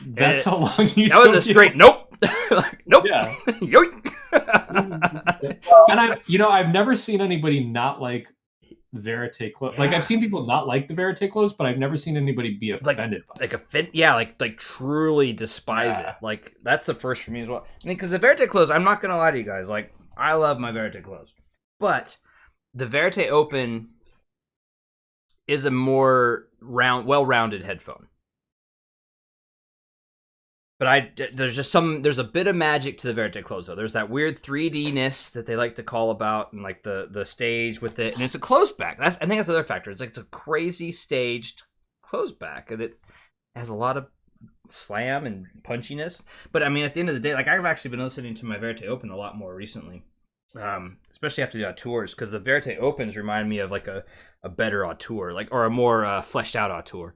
That's how long Utopia. That was a straight nope. Nope. Yeah. Yoink. And I've never seen anybody not like Verite clothes. Yeah. Like I've seen people not like the Verite clothes, but I've never seen anybody be offended by it. Like truly despise it. Like that's the first for me as well. I mean, because the Verite clothes, I'm not gonna lie to you guys. Like I love my Verite clothes, but the Verite Open is a more well-rounded headphone. But there's a bit of magic to the Verite close though. There's that weird 3D-ness that they like to call about, and like the stage with it, and it's a closed back. I think that's the other factor. It's like it's a crazy staged closed back, and it has a lot of slam and punchiness. But I mean, at the end of the day, like I've actually been listening to my Verite Open a lot more recently, especially after the tours, because the Verite Opens remind me of like a better auteur, like or a more fleshed out auteur.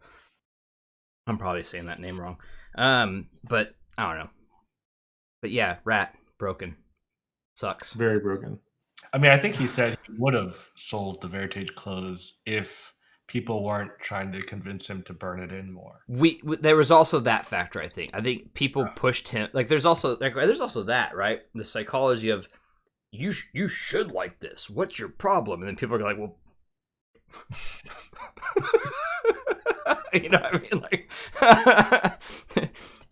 I'm probably saying that name wrong. But I don't know. But yeah, Rat broken. Sucks. Very broken. I mean, I think he said he would have sold the Verite clothes if people weren't trying to convince him to burn it in more. There was also that factor. I think people pushed him. Like there's also that, right? The psychology of you should like this. What's your problem? And then people are like, well. You know what I mean? Like,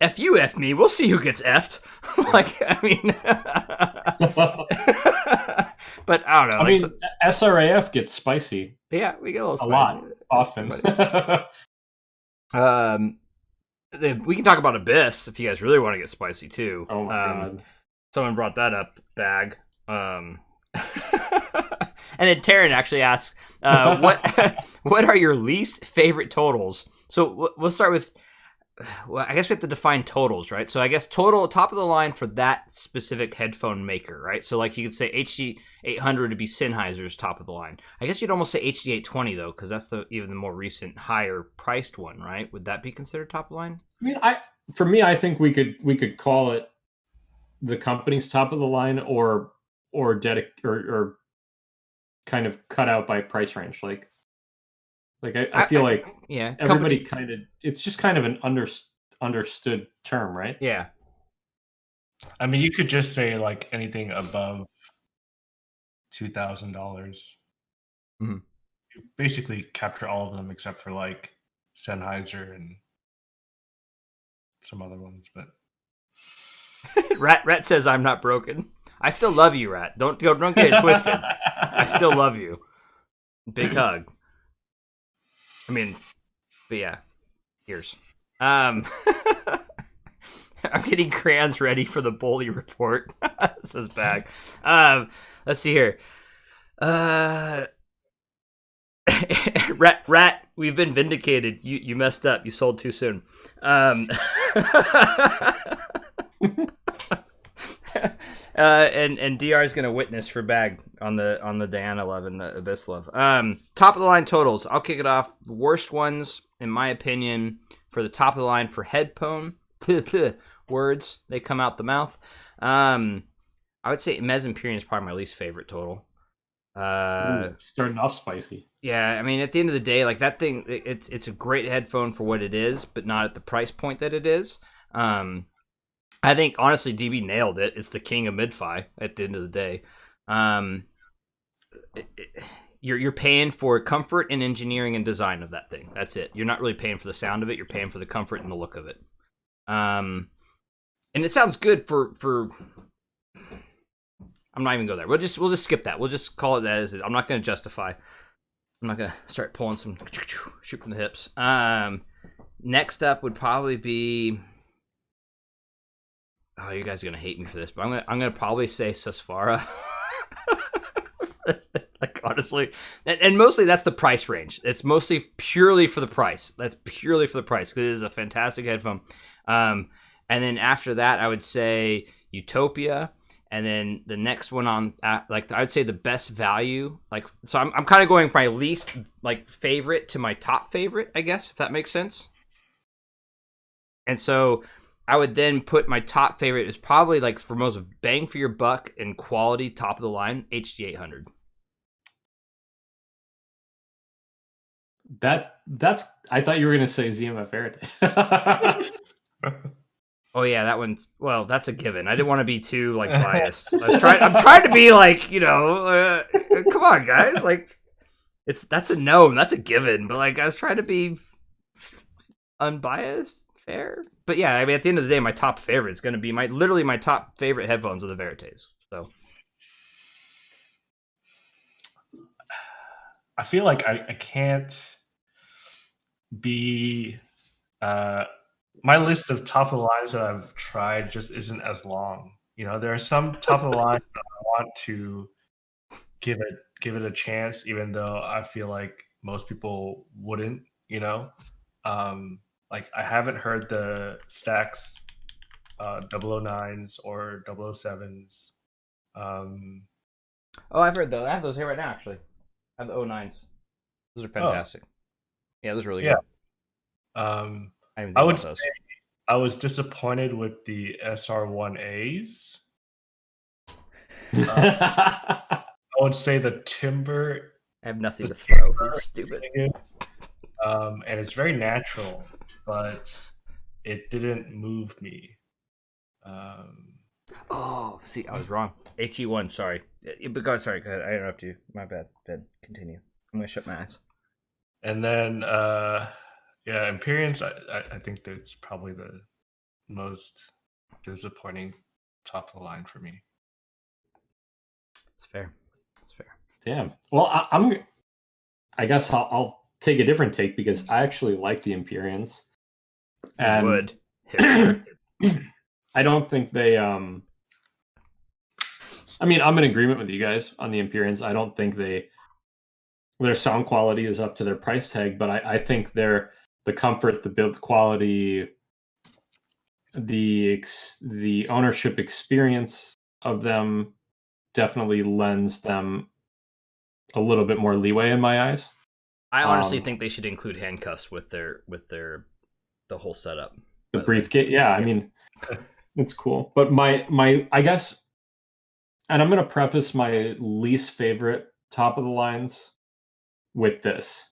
F you, F me. We'll see who gets F'd. Like, I mean, but I don't know. I mean, SRAF gets spicy. Yeah, we get a little spicy. lot, often. We can talk about Abyss if you guys really want to get spicy too. Oh my god! Someone brought that up. Bag. And then Taryn actually asks, what are your least favorite totals? So we'll start with, well, I guess we have to define totals, right? So I guess total top of the line for that specific headphone maker, right? So like you could say HD800 to be Sennheiser's top of the line. I guess you'd almost say HD820 though, because that's even the more recent, higher priced one, right? Would that be considered top of the line? I mean, for me, I think we could call it the company's top of the line or kind of cut out by price range. Like I feel like everybody kind of, it's just kind of an understood term, right? Yeah. I mean, you could just say like anything above $2,000. Mm-hmm. You basically capture all of them except for like Sennheiser and some other ones, but Rat says I'm not broken. I still love you, Rat. Don't get it twisted. I still love you. Big hug. I mean, but yeah, ears. I'm getting crayons ready for the Bully report. Says Bag. Let's see here. Rat, we've been vindicated. You messed up. You sold too soon. And DR is going to witness for Bag on the Diana love and the Abyss love. Top of the line totals. I'll kick it off. The worst ones, in my opinion, for the top of the line for headphone words they come out the mouth. I would say Mez Empyrean is probably my least favorite total. Ooh, starting off spicy. Yeah, I mean, at the end of the day, like that thing, it's a great headphone for what it is, but not at the price point that it is. I think honestly, DB nailed it. It's the king of mid-fi at the end of the day. You're paying for comfort and engineering and design of that thing. That's it. You're not really paying for the sound of it. You're paying for the comfort and the look of it. And it sounds good for. I'm not even gonna go there. We'll just skip that. We'll just call it that as it. I'm not gonna justify. I'm not gonna start pulling some shoot from the hips. Next up would probably be. Oh, you guys are gonna hate me for this, but I'm gonna probably say Susvara. Like honestly, and mostly that's the price range. It's mostly purely for the price. That's purely for the price because it is a fantastic headphone. And then after that, I would say Utopia. And then the next one on, like, I would say the best value. Like, so I'm kind of going from my least, like, favorite to my top favorite, I guess, if that makes sense. And so I would then put my top favorite is probably, like, for most bang for your buck and quality, top of the line, HD800. That's. I thought you were gonna say ZMF Verite. Oh yeah, that one's that's a given. I didn't want to be too like biased. I'm trying to be like, come on guys, like that's a known, that's a given. But like I was trying to be unbiased, fair. But yeah, I mean at the end of the day, my top favorite is going to be literally my top favorite headphones are the Verites. So I feel like I can't be. My list of top of the lines that I've tried just isn't as long. There are some top of the lines that I want to give it a chance, even though I feel like most people wouldn't. Like I haven't heard the Stax 009s or 007s. I've heard those. I have those here right now, actually. I have the 09s. Those are fantastic. Yeah, those are really good. I would say I was disappointed with the SR1As. I would say the timbre. I have nothing to throw. He's stupid. And it's very natural, but it didn't move me. See, I was wrong. HE1, sorry. But go ahead, I interrupted you. My bad. Ben, continue. I'm going to shut my eyes. And then, Empyreans, I think that's probably the most disappointing top of the line for me. It's fair. Damn. Well, I guess I'll take a different take because I actually like the Empyreans. And would. I don't think they. I mean, I'm in agreement with you guys on the Empyreans. I don't think their sound quality is up to their price tag, but I think the comfort, the build quality, the ownership experience of them definitely lends them a little bit more leeway in my eyes. I honestly think they should include handcuffs with the whole setup. The briefcase, yeah. I mean, it's cool. But my I guess, and I'm going to preface my least favorite top of the lines with this.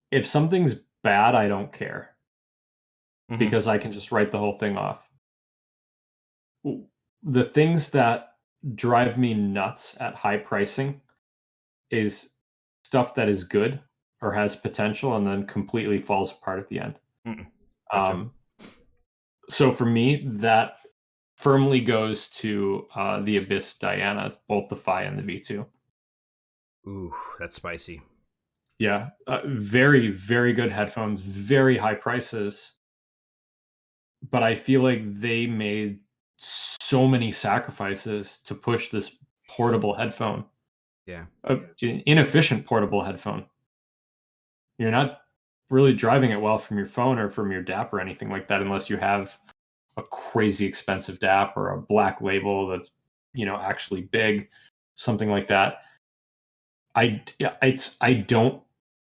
If something's bad, I don't care. Mm-hmm. Because I can just write the whole thing off. The things that drive me nuts at high pricing is stuff that is good or has potential and then completely falls apart at the end. Gotcha. So for me, that firmly goes to the Abyss Diana, both the Phi and the V2. Ooh, that's spicy. Yeah, very, very good headphones, very high prices. But I feel like they made so many sacrifices to push this portable headphone. Yeah. An inefficient portable headphone. You're not really driving it well from your phone or from your DAP or anything like that unless you have a crazy expensive DAP or a black label that's, actually big, something like that. I don't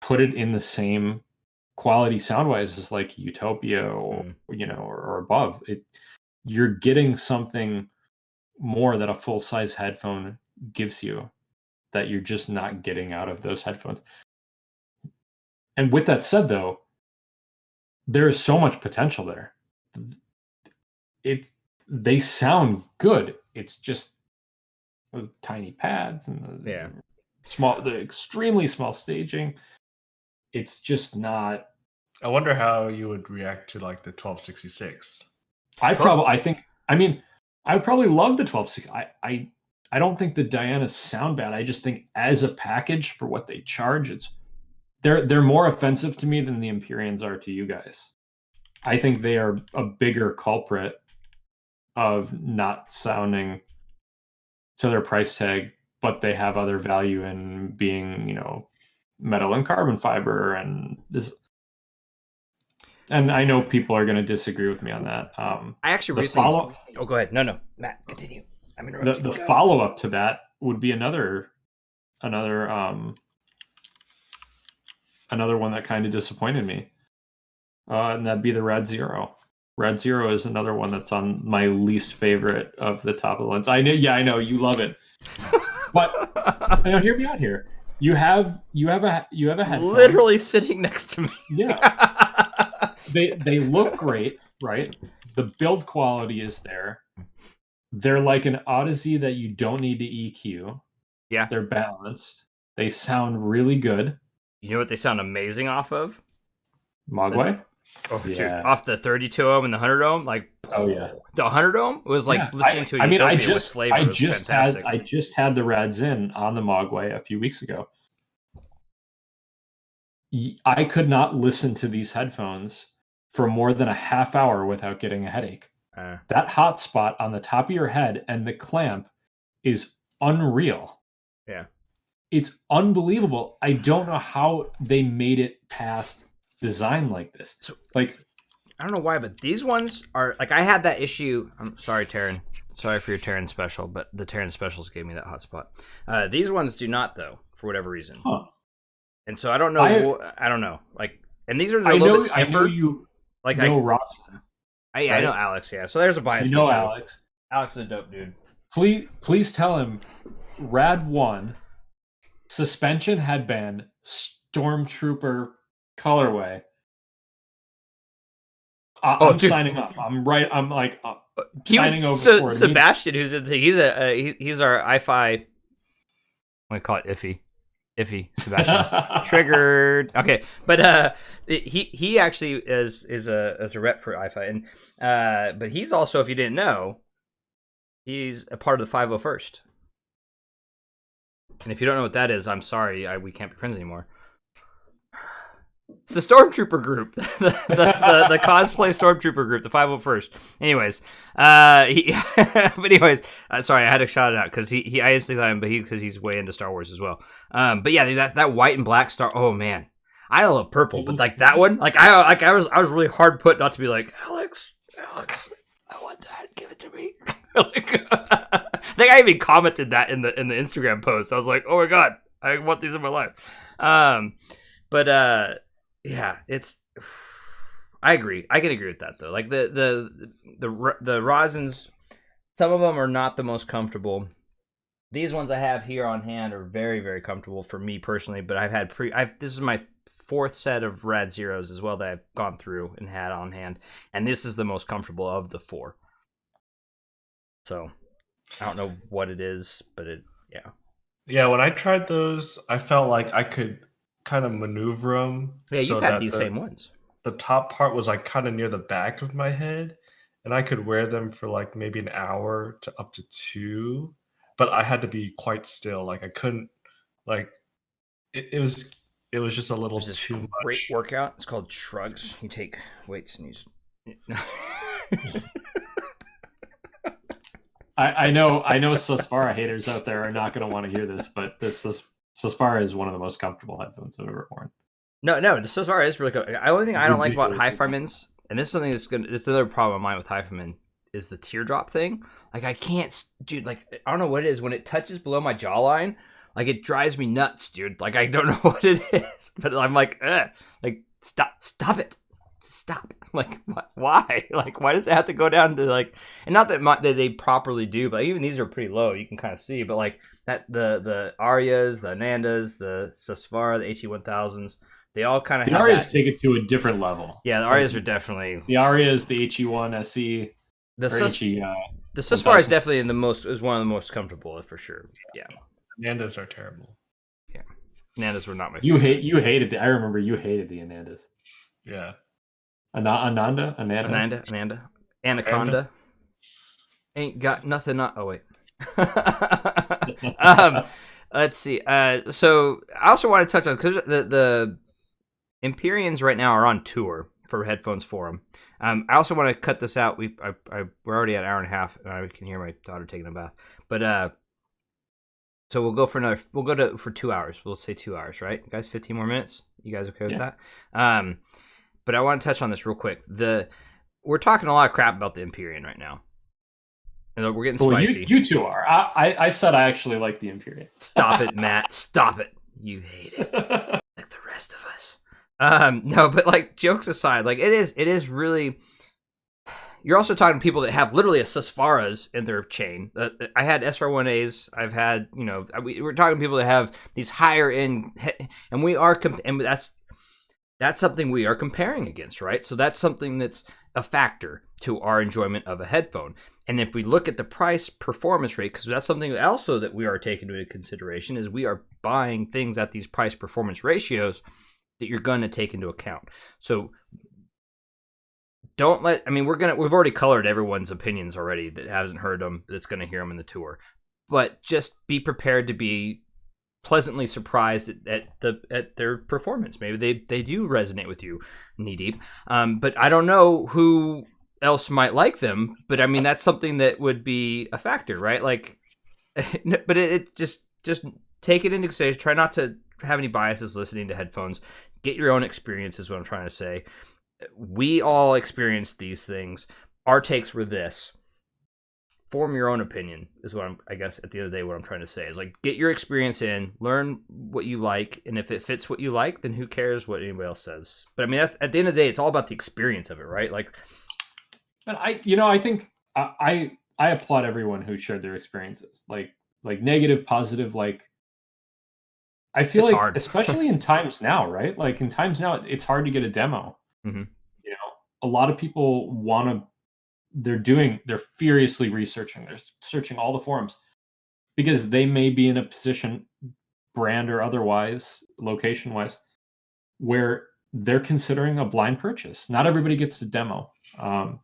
put it in the same quality sound wise is like Utopia or or above. You're getting something more that a full size headphone gives you that you're just not getting out of those headphones. And with that said, though, there is so much potential there. They sound good. It's just tiny pads and the extremely small staging. It's just not. I wonder how you would react to like the 1266. I would probably love the 1260. I don't think the Dianas sound bad. I just think as a package for what they charge, they're more offensive to me than the Empyreans are to you guys. I think they are a bigger culprit of not sounding to their price tag, but they have other value in being, metal and carbon fiber and this. And I know people are going to disagree with me on that. I actually recently. Oh, go ahead. No, Matt, continue. I'm interrupting. The follow up to that would be another one that kind of disappointed me, and that'd be the Rad Zero. Rad Zero is another one that's on my least favorite of the top of the lens. I know you love it, but hear me out here. You have a headphone literally sitting next to me. Yeah, they look great, right? The build quality is there. They're like an Odyssey that you don't need to EQ. Yeah, they're balanced. They sound really good. You know what they sound amazing off of? Mogwai. Dude, off the 32 ohm and the 100 ohm, like the 100 ohm was like listening to. I just had the Rads in on the Mogwai a few weeks ago. I could not listen to these headphones for more than a half hour without getting a headache. That hot spot on the top of your head and the clamp is unreal. Yeah, it's unbelievable. I don't know how they made it past design like this. So, like, I don't know why, but these ones are like, I had that issue. I'm sorry, Taryn. Sorry for your Taryn special, but the Taryn specials gave me that hot spot. These ones do not, thow, for whatever reason. Huh. And so I don't know. I don't know. Like, and these are a little bit stiffer. I know Ross. I know Alex. Yeah. So there's a bias. You know Alex. Alex is a dope dude. Please tell him, Rad 1 suspension headband Stormtrooper colorway. I'm signing up. I'm signing over. So Sebastian, who's in the thing, he's our HiFi. I call it iffy Sebastian. Triggered. Okay, but he actually is a rep for HiFi, and but he's also, if you didn't know, he's a part of the 501st. And if you don't know what that is, I'm sorry, we can't be friends anymore. It's the Stormtrooper group, the cosplay Stormtrooper group, the 501st. Anyways, sorry, I had to shout it out because I instantly thought him, but because he's way into Star Wars as well. But yeah, that white and black star. Oh man, I love purple, but like that one, I was really hard put not to be like, Alex, I want that. Give it to me. I think I even commented that in the Instagram post. I was like, oh my god, I want these in my life. Yeah, it's. I agree. I can agree with that though. Like the rosins, some of them are not the most comfortable. These ones I have here on hand are very, very comfortable for me personally. But this is my fourth set of Rad Zeros as well that I've gone through and had on hand, and this is the most comfortable of the four. So I don't know what it is, but yeah. When I tried those, I felt like I could kind of maneuver them. Yeah, you've had these same ones. The top part was like kind of near the back of my head, and I could wear them for like maybe an hour to up to 2, but I had to be quite still. Like I couldn't, like it was just a little too much. Great workout. It's called shrugs. You take weights and you. I know Susvara haters out there are not going to want to hear this, but this is. Susvara is one of the most comfortable headphones I've ever worn. No, the Susvara is really good. The only thing I don't like about HiFiMans, and this is something that's good. This is another problem of mine with HiFiMan, is the teardrop thing. Like I can't, dude. Like I don't know what it is when it touches below my jawline. Like it drives me nuts, dude. Like I don't know what it is, but I'm like, like stop it. Stop. Like, why? Like, why does it have to go down to like? And not that they properly do, but even these are pretty low. You can kind of see, but like that the Arias, the Anandas, the Susvara, the HE1000s, they all kind of the Arias take it to a different level. Yeah, the Arias are definitely the Arias, the HE1 SE, the the Susvara is definitely is one of the most comfortable for sure. Yeah, Anandas are terrible. Yeah, Anandas were not my favorite. You hated I remember you hated the Anandas. Yeah. Ananda, Anaconda. Ain't got nothing on. Oh wait. Let's see. So I also want to touch on because the Empyreans right now are on tour for Headphones Forum. I also want to cut this out. We're already at an hour and a half, and I can hear my daughter taking a bath. But so we'll go for 2 hours. We'll say 2 hours, right, guys? 15 more minutes. You guys okay with that? But I want to touch on this real quick. We're talking a lot of crap about the Empyrean right now. And we're getting spicy. You two are. I said I actually like the Empyrean. Stop it, Matt. Stop it. You hate it. Like the rest of us. No, but like jokes aside, like it is really. You're also talking to people that have literally a Susvaras in their chain. I had SR1As. I've had, we're talking to people that have these higher end, and we are, and that's something we are comparing against, right? So that's something that's a factor to our enjoyment of a headphone. And if we look at the price performance rate, because that's something also that we are taking into consideration, is we are buying things at these price performance ratios that you're going to take into account. So we've already colored everyone's opinions already that hasn't heard them, that's going to hear them in the tour. But just be prepared to be pleasantly surprised at their performance. Maybe they do resonate with you knee deep. But I don't know who else might like them, but I mean, that's something that would be a factor, right? Like, but it just take it into consideration. Try not to have any biases listening to headphones. Get your own experience is what I'm trying to say. We all experienced these things. Our takes were this. Form your own opinion is what I guess at the end of the day, what I'm trying to say is like, get your experience in, learn what you like. And if it fits what you like, then who cares what anybody else says? But I mean, that's, at the end of the day, it's all about the experience of it, right? Like, and I think I applaud everyone who shared their experiences, like negative, positive. Like, I feel like hard. Especially in times now, right? Like in times now, it's hard to get a demo. Mm-hmm. A lot of people they're furiously researching. They're searching all the forums because they may be in a position, brand or otherwise, location wise, where they're considering a blind purchase. Not everybody gets a demo. And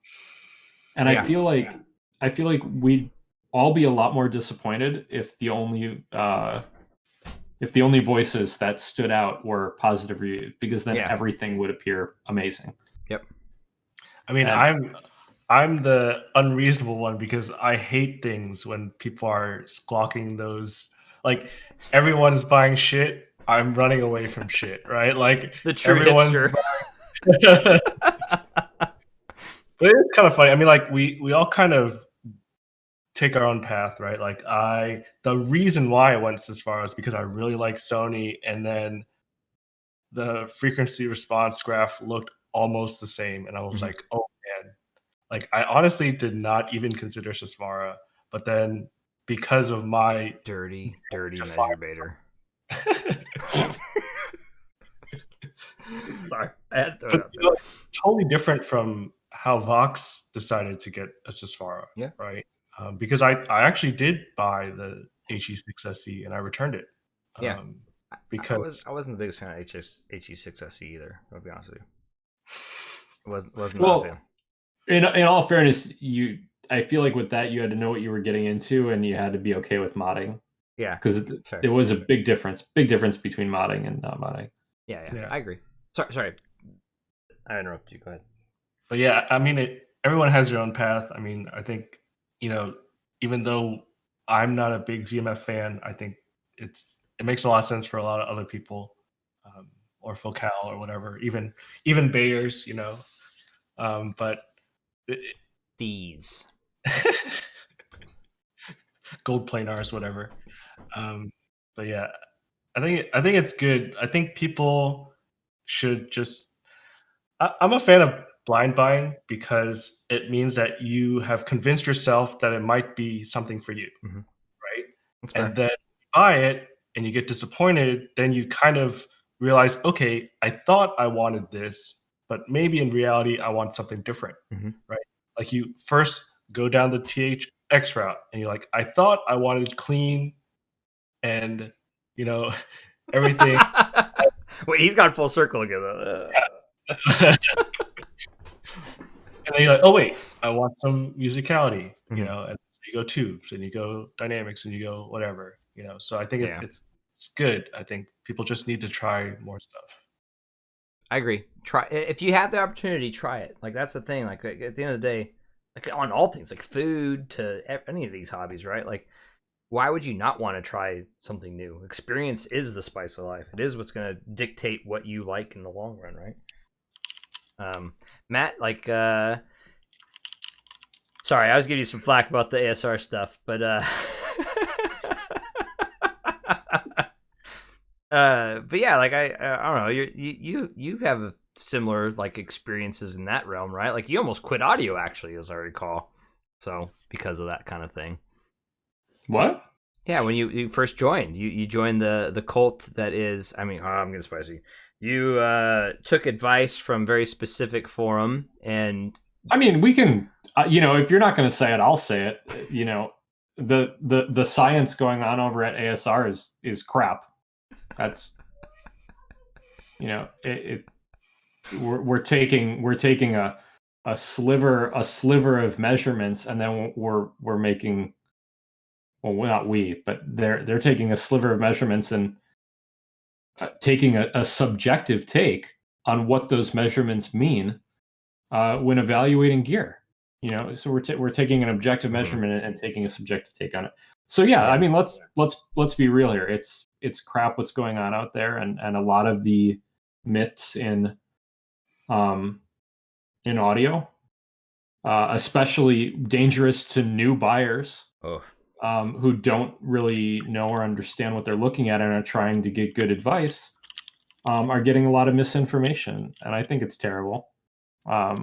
I feel like we'd all be a lot more disappointed if the only voices that stood out were positive reviews, because then everything would appear amazing. Yep. I mean, I'm the unreasonable one because I hate things when people are squawking those. Like, everyone is buying shit. I'm running away from shit, right? Like, the true hipster. But it's kind of funny. I mean, like we all kind of take our own path, right? Like the reason why I went as far is because I really like Sony, and then the frequency response graph looked almost the same, and I was like, oh man. Like, I honestly did not even consider Susvara, but then because of my dirty measure baiter. Sorry, I had to throw it out there. Totally different from how Vox decided to get a Susvara, right? Because I actually did buy the HE6SE and I returned it. Because I wasn't the biggest fan of HE6SE either. I'll be honest with you. Wasn't a fan. In all fairness, I feel like with that you had to know what you were getting into, and you had to be okay with modding. Yeah, because it was a big difference between modding and not modding. Yeah, I agree. Sorry, I interrupted you. Go ahead. But yeah, I mean, everyone has their own path. I mean, I think, even though I'm not a big ZMF fan, I think it makes a lot of sense for a lot of other people, or Focal or whatever, even Bayers, but these gold planars, whatever. But yeah, I think it's good. I think people should just I'm a fan of blind buying because it means that you have convinced yourself that it might be something for you, right? That's fair. And then you buy it and you get disappointed, then you kind of realize, okay, I thought I wanted this, but maybe in reality I want something different, right? Like you first go down the THX route and you're like, I thought I wanted clean and everything. Wait, he's gone full circle again. And then you're like, oh wait, I want some musicality, and you go tubes and you go dynamics and you go whatever, So I think it's good. I think people just need to try more stuff. I agree. Try if you have the opportunity, try it. Like that's the thing. Like at the end of the day, like on all things, like food to any of these hobbies, right? Like why would you not want to try something new? Experience is the spice of life. It is what's going to dictate what you like in the long run, right? Matt, like, sorry, I was giving you some flack about the ASR stuff, but but yeah, like I don't know, you have similar like experiences in that realm, right? Like you almost quit audio, actually, as I recall, so because of that kind of thing. What? Yeah, when you first joined, you joined the cult that is. I mean, I'm getting spicy. You took advice from very specific forum, and I mean, we can, if you're not going to say it, I'll say it. The science going on over at ASR is crap. That's, we're taking a sliver of measurements, and then we're making, well, not we, but they're taking a sliver of measurements and taking a subjective take on what those measurements mean when evaluating gear. So we're taking an objective measurement and taking a subjective take on it. So yeah, I mean, let's be real here. It's crap what's going on out there, and a lot of the myths in audio, especially dangerous to new buyers. Who don't really know or understand what they're looking at and are trying to get good advice, are getting a lot of misinformation, and I think it's terrible. That's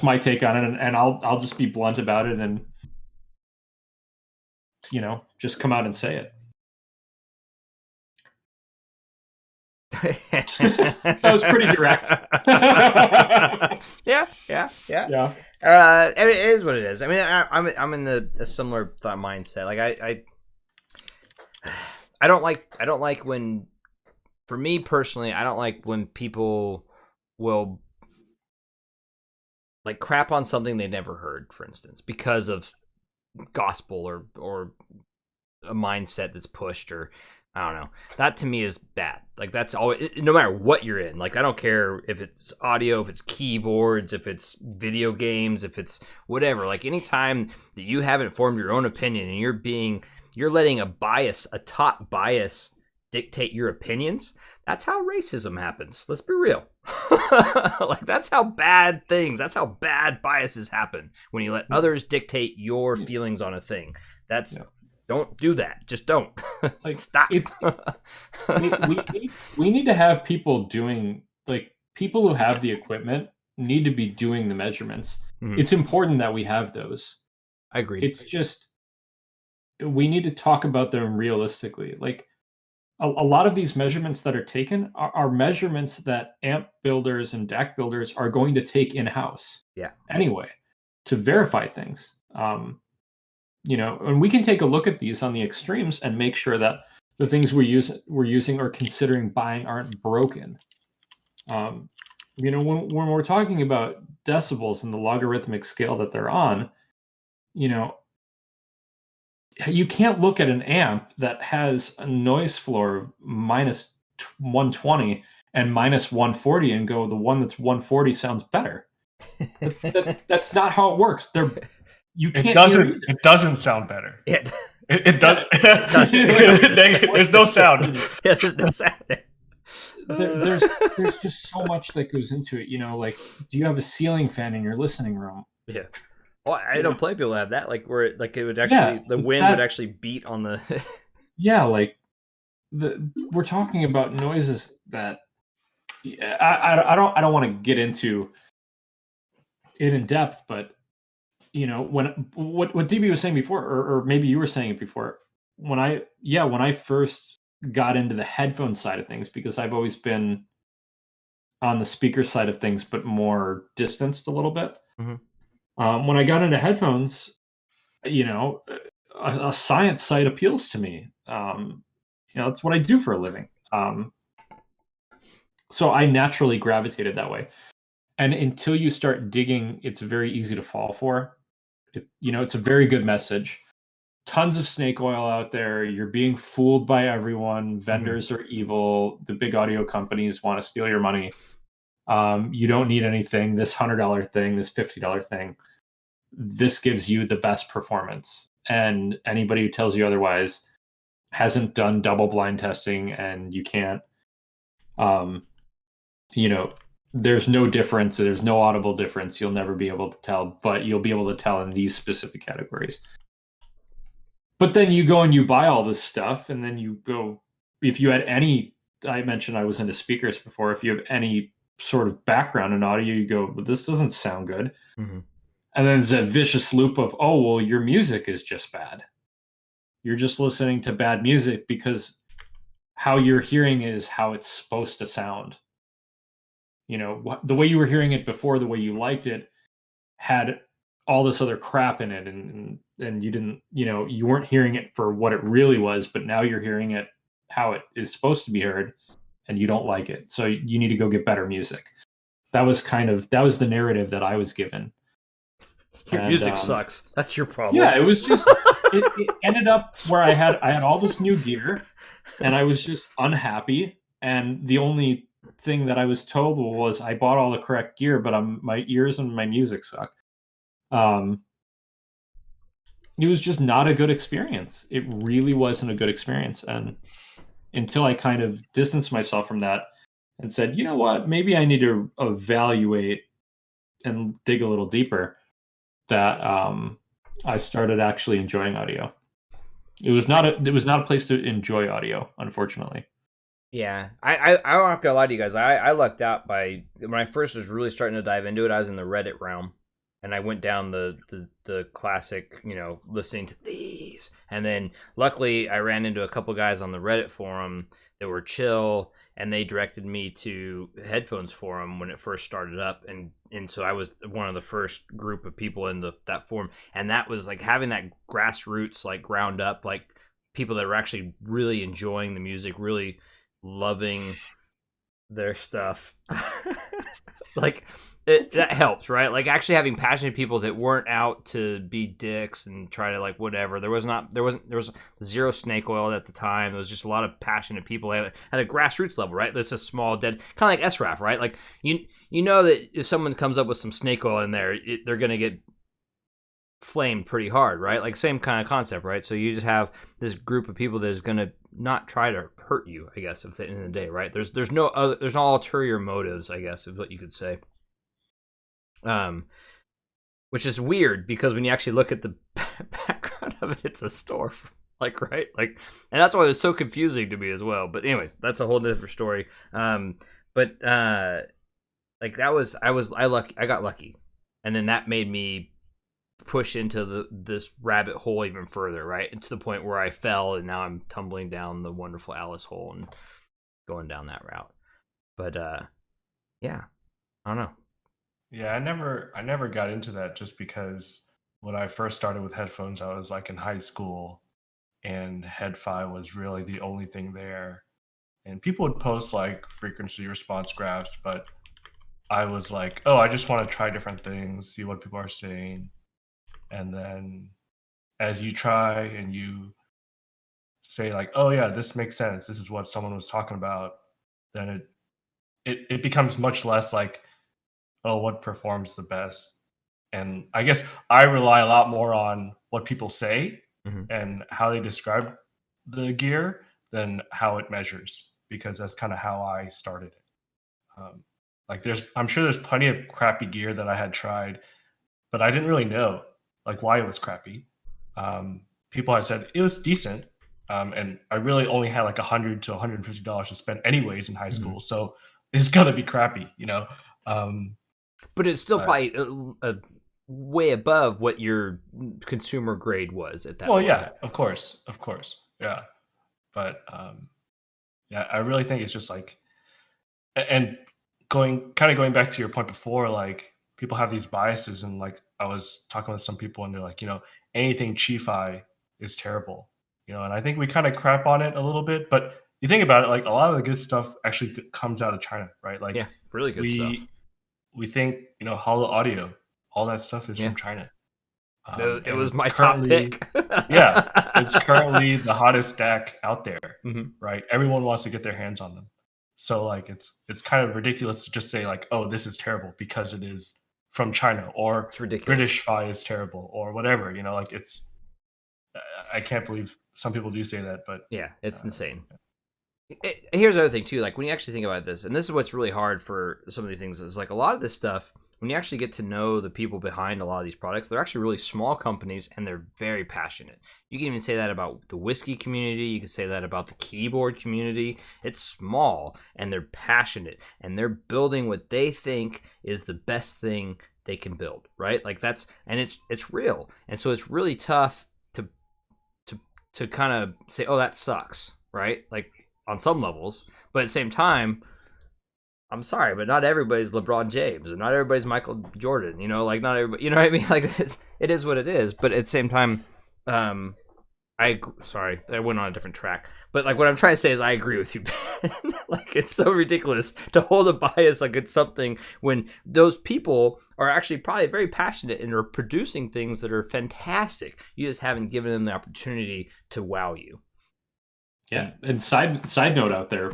my take on it, and I'll just be blunt about it, and just come out and say it. That was pretty direct. Yeah. I mean, it is what it is. I mean, I'm in a similar thought mindset. Like I don't like when, for me personally, I don't like when people will like crap on something they never heard, for instance, because of gospel or a mindset that's pushed, or I don't know. That to me is bad. Like that's always, no matter what you're in. Like I don't care if it's audio, if it's keyboards, if it's video games, if it's whatever. Like anytime that you haven't formed your own opinion and you're letting a top bias dictate your opinions, that's how racism happens. Let's be real. Like that's how bad biases happen, when you let others dictate your feelings on a thing. Don't do that. Just don't. Like stop. We need to have people doing, like, people who have the equipment need to be doing the measurements. It's important that we have those. I agree. It's just, we need to talk about them realistically. Like a lot of these measurements that are taken are measurements that amp builders and DAC builders are going to take in-house. Yeah. Anyway, to verify things. And we can take a look at these on the extremes and make sure that the things we're using or considering buying aren't broken. When we're talking about decibels and the logarithmic scale that they're on, you can't look at an amp that has a noise floor of minus 120 and minus 140 and go, the one that's 140 sounds better. That's not how it works. You can't. It doesn't sound better. It doesn't. There's no sound. Yeah, there's no sound. There's just so much that goes into it. Like, do you have a ceiling fan in your listening room? Yeah. Well, I don't play people have that. Like where it would actually, the wind would actually beat on the. Yeah, like we're talking about noises that Yeah, I don't want to get into it in depth, but when what DB was saying before, or maybe you were saying it before, when I first got into the headphone side of things, because I've always been on the speaker side of things, but more distanced a little bit. Mm-hmm. When I got into headphones, a science side appeals to me. That's what I do for a living. So I naturally gravitated that way. And until you start digging, it's very easy to fall for. It's a very good message. Tons of snake oil out there. You're being fooled by everyone. Vendors are evil. The big audio companies want to steal your money. You don't need anything. This $100 thing, this $50 thing, this gives you the best performance. And anybody who tells you otherwise hasn't done double blind testing, and you can't, there's no difference. There's no audible difference. You'll never be able to tell, but you'll be able to tell in these specific categories. But then you go and you buy all this stuff, and then you go, if you had any, I mentioned I was into speakers before, if you have any sort of background in audio, you go, well, this doesn't sound good. Mm-hmm. And then there's a vicious loop of, oh, well, your music is just bad. You're just listening to bad music because how you're hearing it is how it's supposed to sound. The way you were hearing it before, the way you liked it, had all this other crap in it, and you didn't, you weren't hearing it for what it really was, but now you're hearing it how it is supposed to be heard, and you don't like it. So you need to go get better music. That was the narrative that I was given. Your music sucks. That's your problem. Yeah, it was just it ended up where I had all this new gear, and I was just unhappy. And the only thing that I was told was I bought all the correct gear, but my ears and my music suck. It was just not a good experience. It really wasn't a good experience. And until I kind of distanced myself from that and said, you know what, maybe I need to evaluate and dig a little deeper, that I started actually enjoying audio. It was not a place to enjoy audio, unfortunately. Yeah, I don't have to lie to you guys. I lucked out by when I first was really starting to dive into it. I was in the Reddit realm, and I went down the classic, listening to these, and then luckily I ran into a couple guys on the Reddit forum that were chill, and they directed me to headphones forum when it first started up, and so I was one of the first group of people in that forum, and that was like having that grassroots, like ground up, like people that were actually really enjoying the music, really loving their stuff. Like that helps, right? Like actually having passionate people that weren't out to be dicks and try to like whatever. There was zero snake oil at the time. There was just a lot of passionate people at a grassroots level, right? That's a small dead, kind of like SRAF, right? Like you know that if someone comes up with some snake oil in there, they're gonna get flamed pretty hard, right? Like same kind of concept, right? So you just have this group of people that is gonna not try to hurt you, I guess, at the end of the day, right? There's no ulterior motives, I guess, is what you could say. Which is weird because when you actually look at the background of it, it's a store, like, right? Like, and that's why it was so confusing to me as well. But anyways, that's a whole different story. Like I got lucky, and then that made me push into this rabbit hole even further, right? And to the point where I fell, and now I'm tumbling down the wonderful Alice hole and going down that route. But yeah, I don't know. Yeah, I never got into that just because when I first started with headphones, I was like in high school, and HiFi was really the only thing there. And people would post like frequency response graphs, but I was like, oh, I just want to try different things, see what people are saying. And then as you try and you say like, oh yeah, this makes sense, this is what someone was talking about, then it becomes much less like, oh, what performs the best. And I guess I rely a lot more on what people say and how they describe the gear than how it measures, because that's kind of how I started it. I'm sure there's plenty of crappy gear that I had tried, but I didn't really know like why it was crappy. People had said it was decent, and I really only had like $100 to $150 to spend anyways in high school, so is gonna be crappy, But it's still probably a way above what your consumer grade was at that point. Yeah, of course, yeah. But I really think it's just like, and going back to your point before, like people have these biases, and like I was talking with some people, and they're like, anything HiFi is terrible, and I think we kind of crap on it a little bit, but you think about it, like a lot of the good stuff actually comes out of China, right? Like, yeah, really good stuff. We think, Holo Audio, all that stuff is from China. It was my top pick. Yeah, it's currently the hottest DAC out there, mm-hmm. right? Everyone wants to get their hands on them. So like it's kind of ridiculous to just say like, oh, this is terrible because it is from China, or it's ridiculous. British Fi is terrible, or whatever. Like it's. I can't believe some people do say that, but yeah, it's insane. Here's the other thing too. Like when you actually think about this, and this is what's really hard for some of these things, is like a lot of this stuff. When you actually get to know the people behind a lot of these products, they're actually really small companies, and they're very passionate. You can even say that about the whiskey community. You can say that about the keyboard community. It's small, and they're passionate, and they're building what they think is the best thing they can build, right? Like it's real. And so it's really tough to kind of say, oh, that sucks, right? Like on some levels, but at the same time, I'm sorry, but not everybody's LeBron James, and not everybody's Michael Jordan. Like not everybody. You know what I mean? Like it is what it is. But at the same time, sorry, I went on a different track. But like what I'm trying to say is, I agree with you, Ben. Like it's so ridiculous to hold a bias like it's something when those people are actually probably very passionate and are producing things that are fantastic. You just haven't given them the opportunity to wow you. Yeah, and side note out there,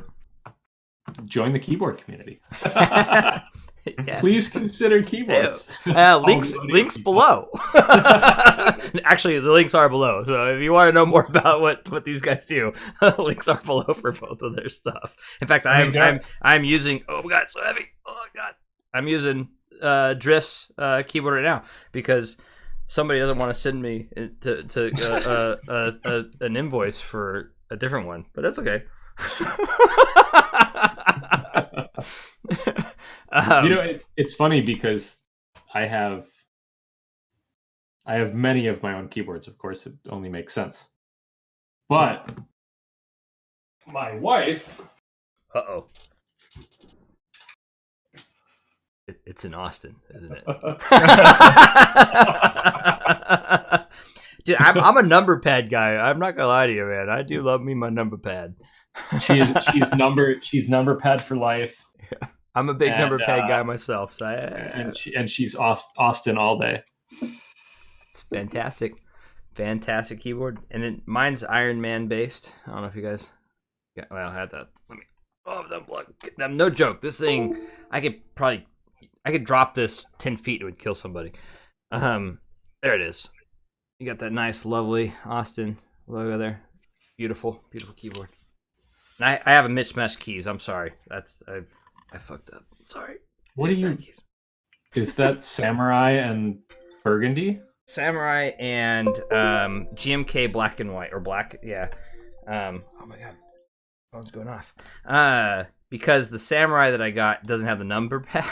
join the keyboard community. Yes. Please consider keyboards. Links below. Actually, the links are below. So if you want to know more about what these guys do, links are below for both of their stuff. In fact, I'm using. Oh my god, it's so heavy. Oh my god, I'm using Drift's keyboard right now because somebody doesn't want to send me to an invoice for a different one, but that's okay. It's funny because I have many of my own keyboards. Of course, it only makes sense. But my wife, it's in Austin, isn't it? Dude, I'm a number pad guy. I'm not gonna lie to you, man. I do love me my number pad. she's number pad for life. Yeah. I'm a big number pad guy myself. So and she's Austin all day. It's fantastic keyboard, and then mine's Iron Man based. I don't know if you guys. Well, I had that. Let me. Oh, no joke. This thing, I could drop this 10 feet. It would kill somebody. There it is. You got that nice, lovely Austin logo there. Beautiful keyboard. And I have a mismatched keys. I'm sorry. I fucked up. Sorry. What do you? Is that Samurai and Burgundy? Samurai and GMK black and white, or black. Yeah. Oh my god, phone's going off. Because the Samurai that I got doesn't have the number pad.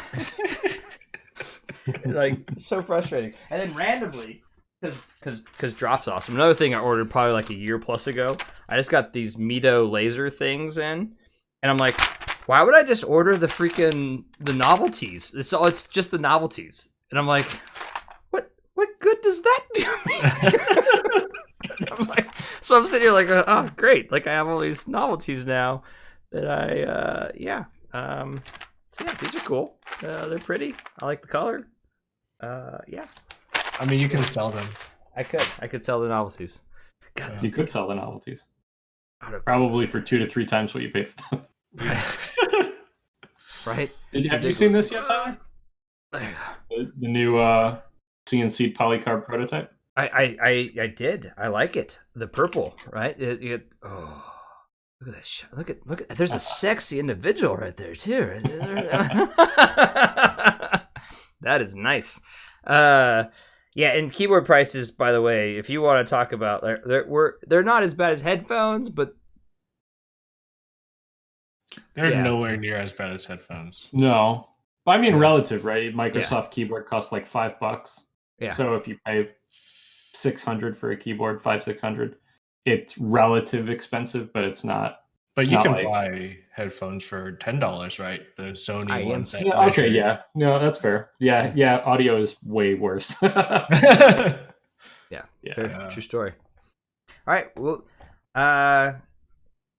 Like so frustrating. And then randomly, because Drop's awesome. Another thing I ordered probably like a year plus ago. I just got these Mito laser things in, and I'm like, why would I just order the novelties? It's just the novelties, and I'm like, what good does that do me? I'm like, so I'm sitting here like, oh great, like I have all these novelties now that so yeah, these are cool. They're pretty. I like the color. Yeah. I mean, you can sell them. I could sell the novelties. God, you could sell the novelties. Probably for 2 to 3 times what you paid for them. Right? Have you seen this yet, Tyler? The new CNC polycarb prototype? I did. I like it. The purple, right? Oh, look at that shot. Look at. There's a sexy individual right there too. That is nice. Yeah, and keyboard prices, by the way, if you want to talk about, they're not as bad as headphones, but They're nowhere near as bad as headphones. No. I mean, relative, right? Microsoft keyboard costs like $5. Yeah. So if you pay $600 for a keyboard, $500-600, it's relative expensive, but it's not. But you can buy headphones for $10, right? The Sony ones. Yeah, okay, yeah. No, that's fair. Yeah, audio is way worse. Yeah. True story. All right. Well,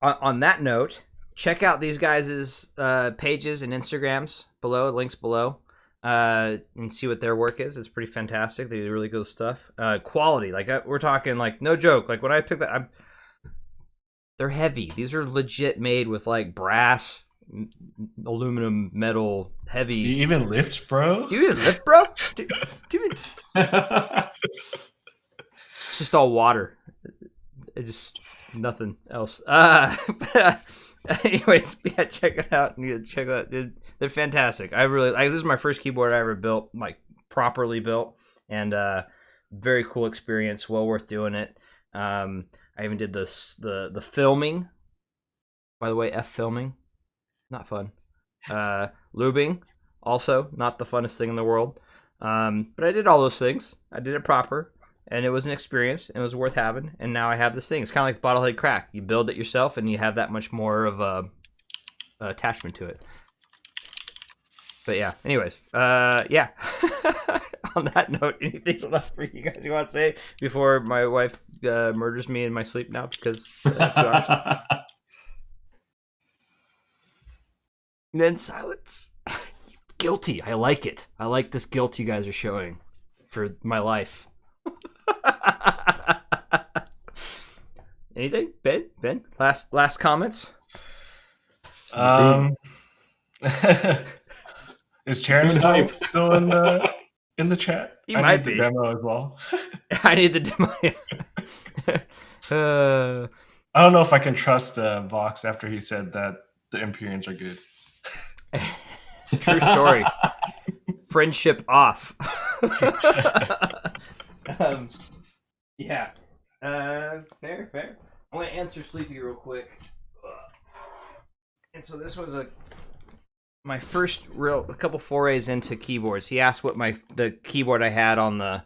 on that note, check out these guys' pages and Instagrams below, links below, and see what their work is. It's pretty fantastic. They do really good stuff. Quality, like we're talking, like no joke. Like when I pick that, they're heavy. These are legit made with like brass, aluminum, metal, heavy. Do you even lift, bro? Do you even lift, bro? Do you even... It's just all water. It just nothing else. Anyways, yeah, check it out. Check it out. They're fantastic. I really like. This is my first keyboard I ever built, like properly built, and very cool experience. Well worth doing it. I even did the filming. By the way, filming, not fun. Lubing, also not the funnest thing in the world. But I did all those things. I did it proper, and it was an experience, and it was worth having. And now I have this thing. It's kind of like Bottlehead Crack. You build it yourself, and you have that much more of a attachment to it. But yeah, anyways, yeah. On that note, anything left for you guys you want to say before my wife murders me in my sleep now because 2 hours? And then silence. Guilty. I like it. I like this guilt you guys are showing for my life. Anything? Ben? Last comments? Is Charon still in the chat? He might be. The demo as well. I need the demo. I don't know if I can trust Vox after he said that the Empyreans are good. True story. Friendship off. Yeah. Fair. I'm going to answer Sleepy real quick. And so this was my first a couple forays into keyboards. He asked what the keyboard I had on and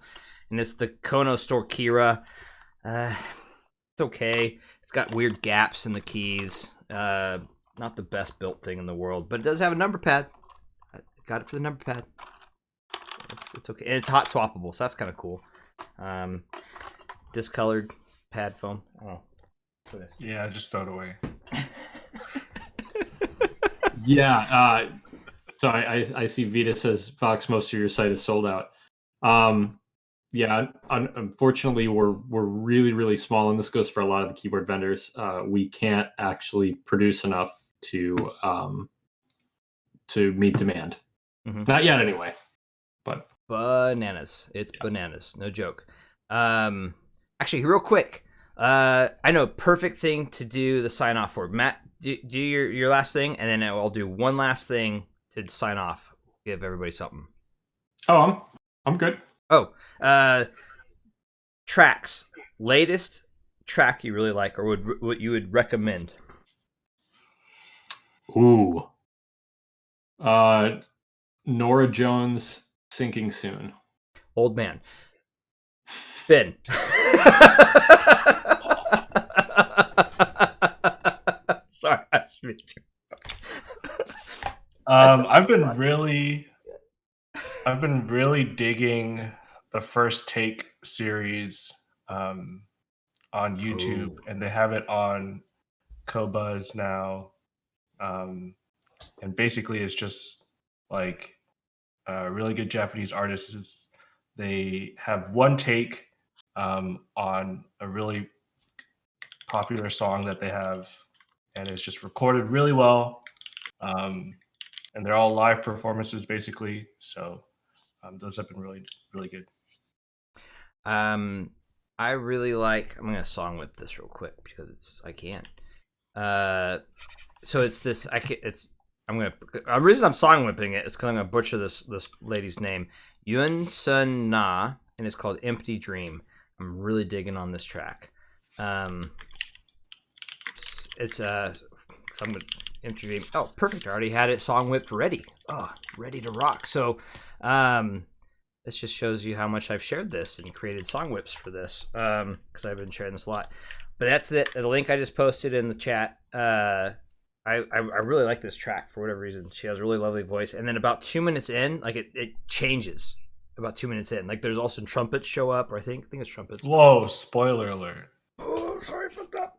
it's the Kono Store Kira. It's okay. It's got weird gaps in the keys. Not the best built thing in the world, but it does have a number pad. I got it for the number pad. It's okay. And it's hot swappable, so that's kind of cool. Discolored pad foam. Oh. Yeah, just throw it away. Yeah. So I see Vita says, Fox, most of your site is sold out. Yeah, unfortunately, we're really, really small, and this goes for a lot of the keyboard vendors. We can't actually produce enough to meet demand. Mm-hmm. Not yet, anyway. But bananas, it's bananas, no joke. Actually, real quick, I know perfect thing to do the sign off for. Matt, do your last thing, and then I'll do one last thing to sign off. Give everybody something. Oh, I'm good. Oh, tracks. Latest track you really like, or what you would recommend? Ooh. Nora Jones, Sinking Soon. Old man. Ben. Sorry, I should be I've been really digging the First Take series on YouTube, and they have it on Qobuz now. And basically, it's just like really good Japanese artists. They have one take on a really popular song that they have, and it's just recorded really well. And they're all live performances, basically. So those have been really, really good. I really like. I'm gonna song whip this real quick because I can. So it's this. The reason I'm song whipping it is because I'm gonna butcher this lady's name, Yun Sun Na, and it's called Empty Dream. I'm really digging on this track. It's So I'm gonna interview. Oh, perfect! I already had it song whipped ready. Oh, ready to rock. So, this just shows you how much I've shared this and created song whips for this. Because I've been sharing this a lot. But that's it. The link I just posted in the chat. I really like this track for whatever reason. She has a really lovely voice. And then about 2 minutes in, like it changes. About 2 minutes in, like there's also trumpets show up. Or I think it's trumpets. Whoa! Spoiler alert. Oh, sorry about that.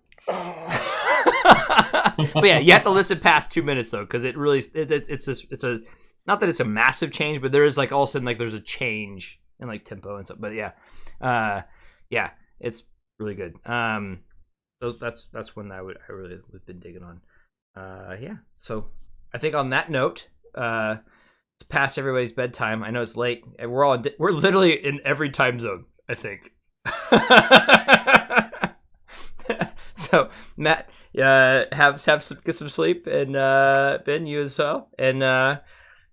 But yeah, you have to listen past 2 minutes though, because it really it's a not that it's a massive change, but there is like all of a sudden like there's a change in like tempo and stuff. But yeah, it's really good. That's one that I really have been digging on. Yeah. So I think on that note, it's past everybody's bedtime. I know it's late, and we're literally in every time zone, I think. So Matt, get some sleep, and Ben, you as well. And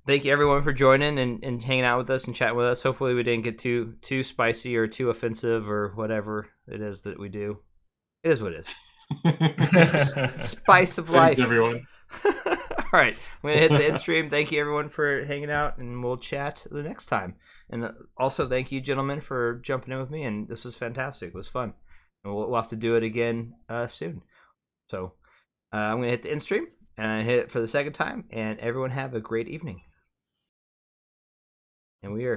thank you everyone for joining and hanging out with us and chatting with us. Hopefully we didn't get too spicy or too offensive or whatever it is that we do. It is what it is. Spice of life. Thanks, everyone. All right, I'm gonna hit the end stream. Thank you everyone for hanging out, and we'll chat the next time. And also thank you gentlemen for jumping in with me, and this was fantastic. It was fun, and we'll have to do it again soon. So I'm gonna hit the end stream and hit it for the second time, and everyone have a great evening. And we are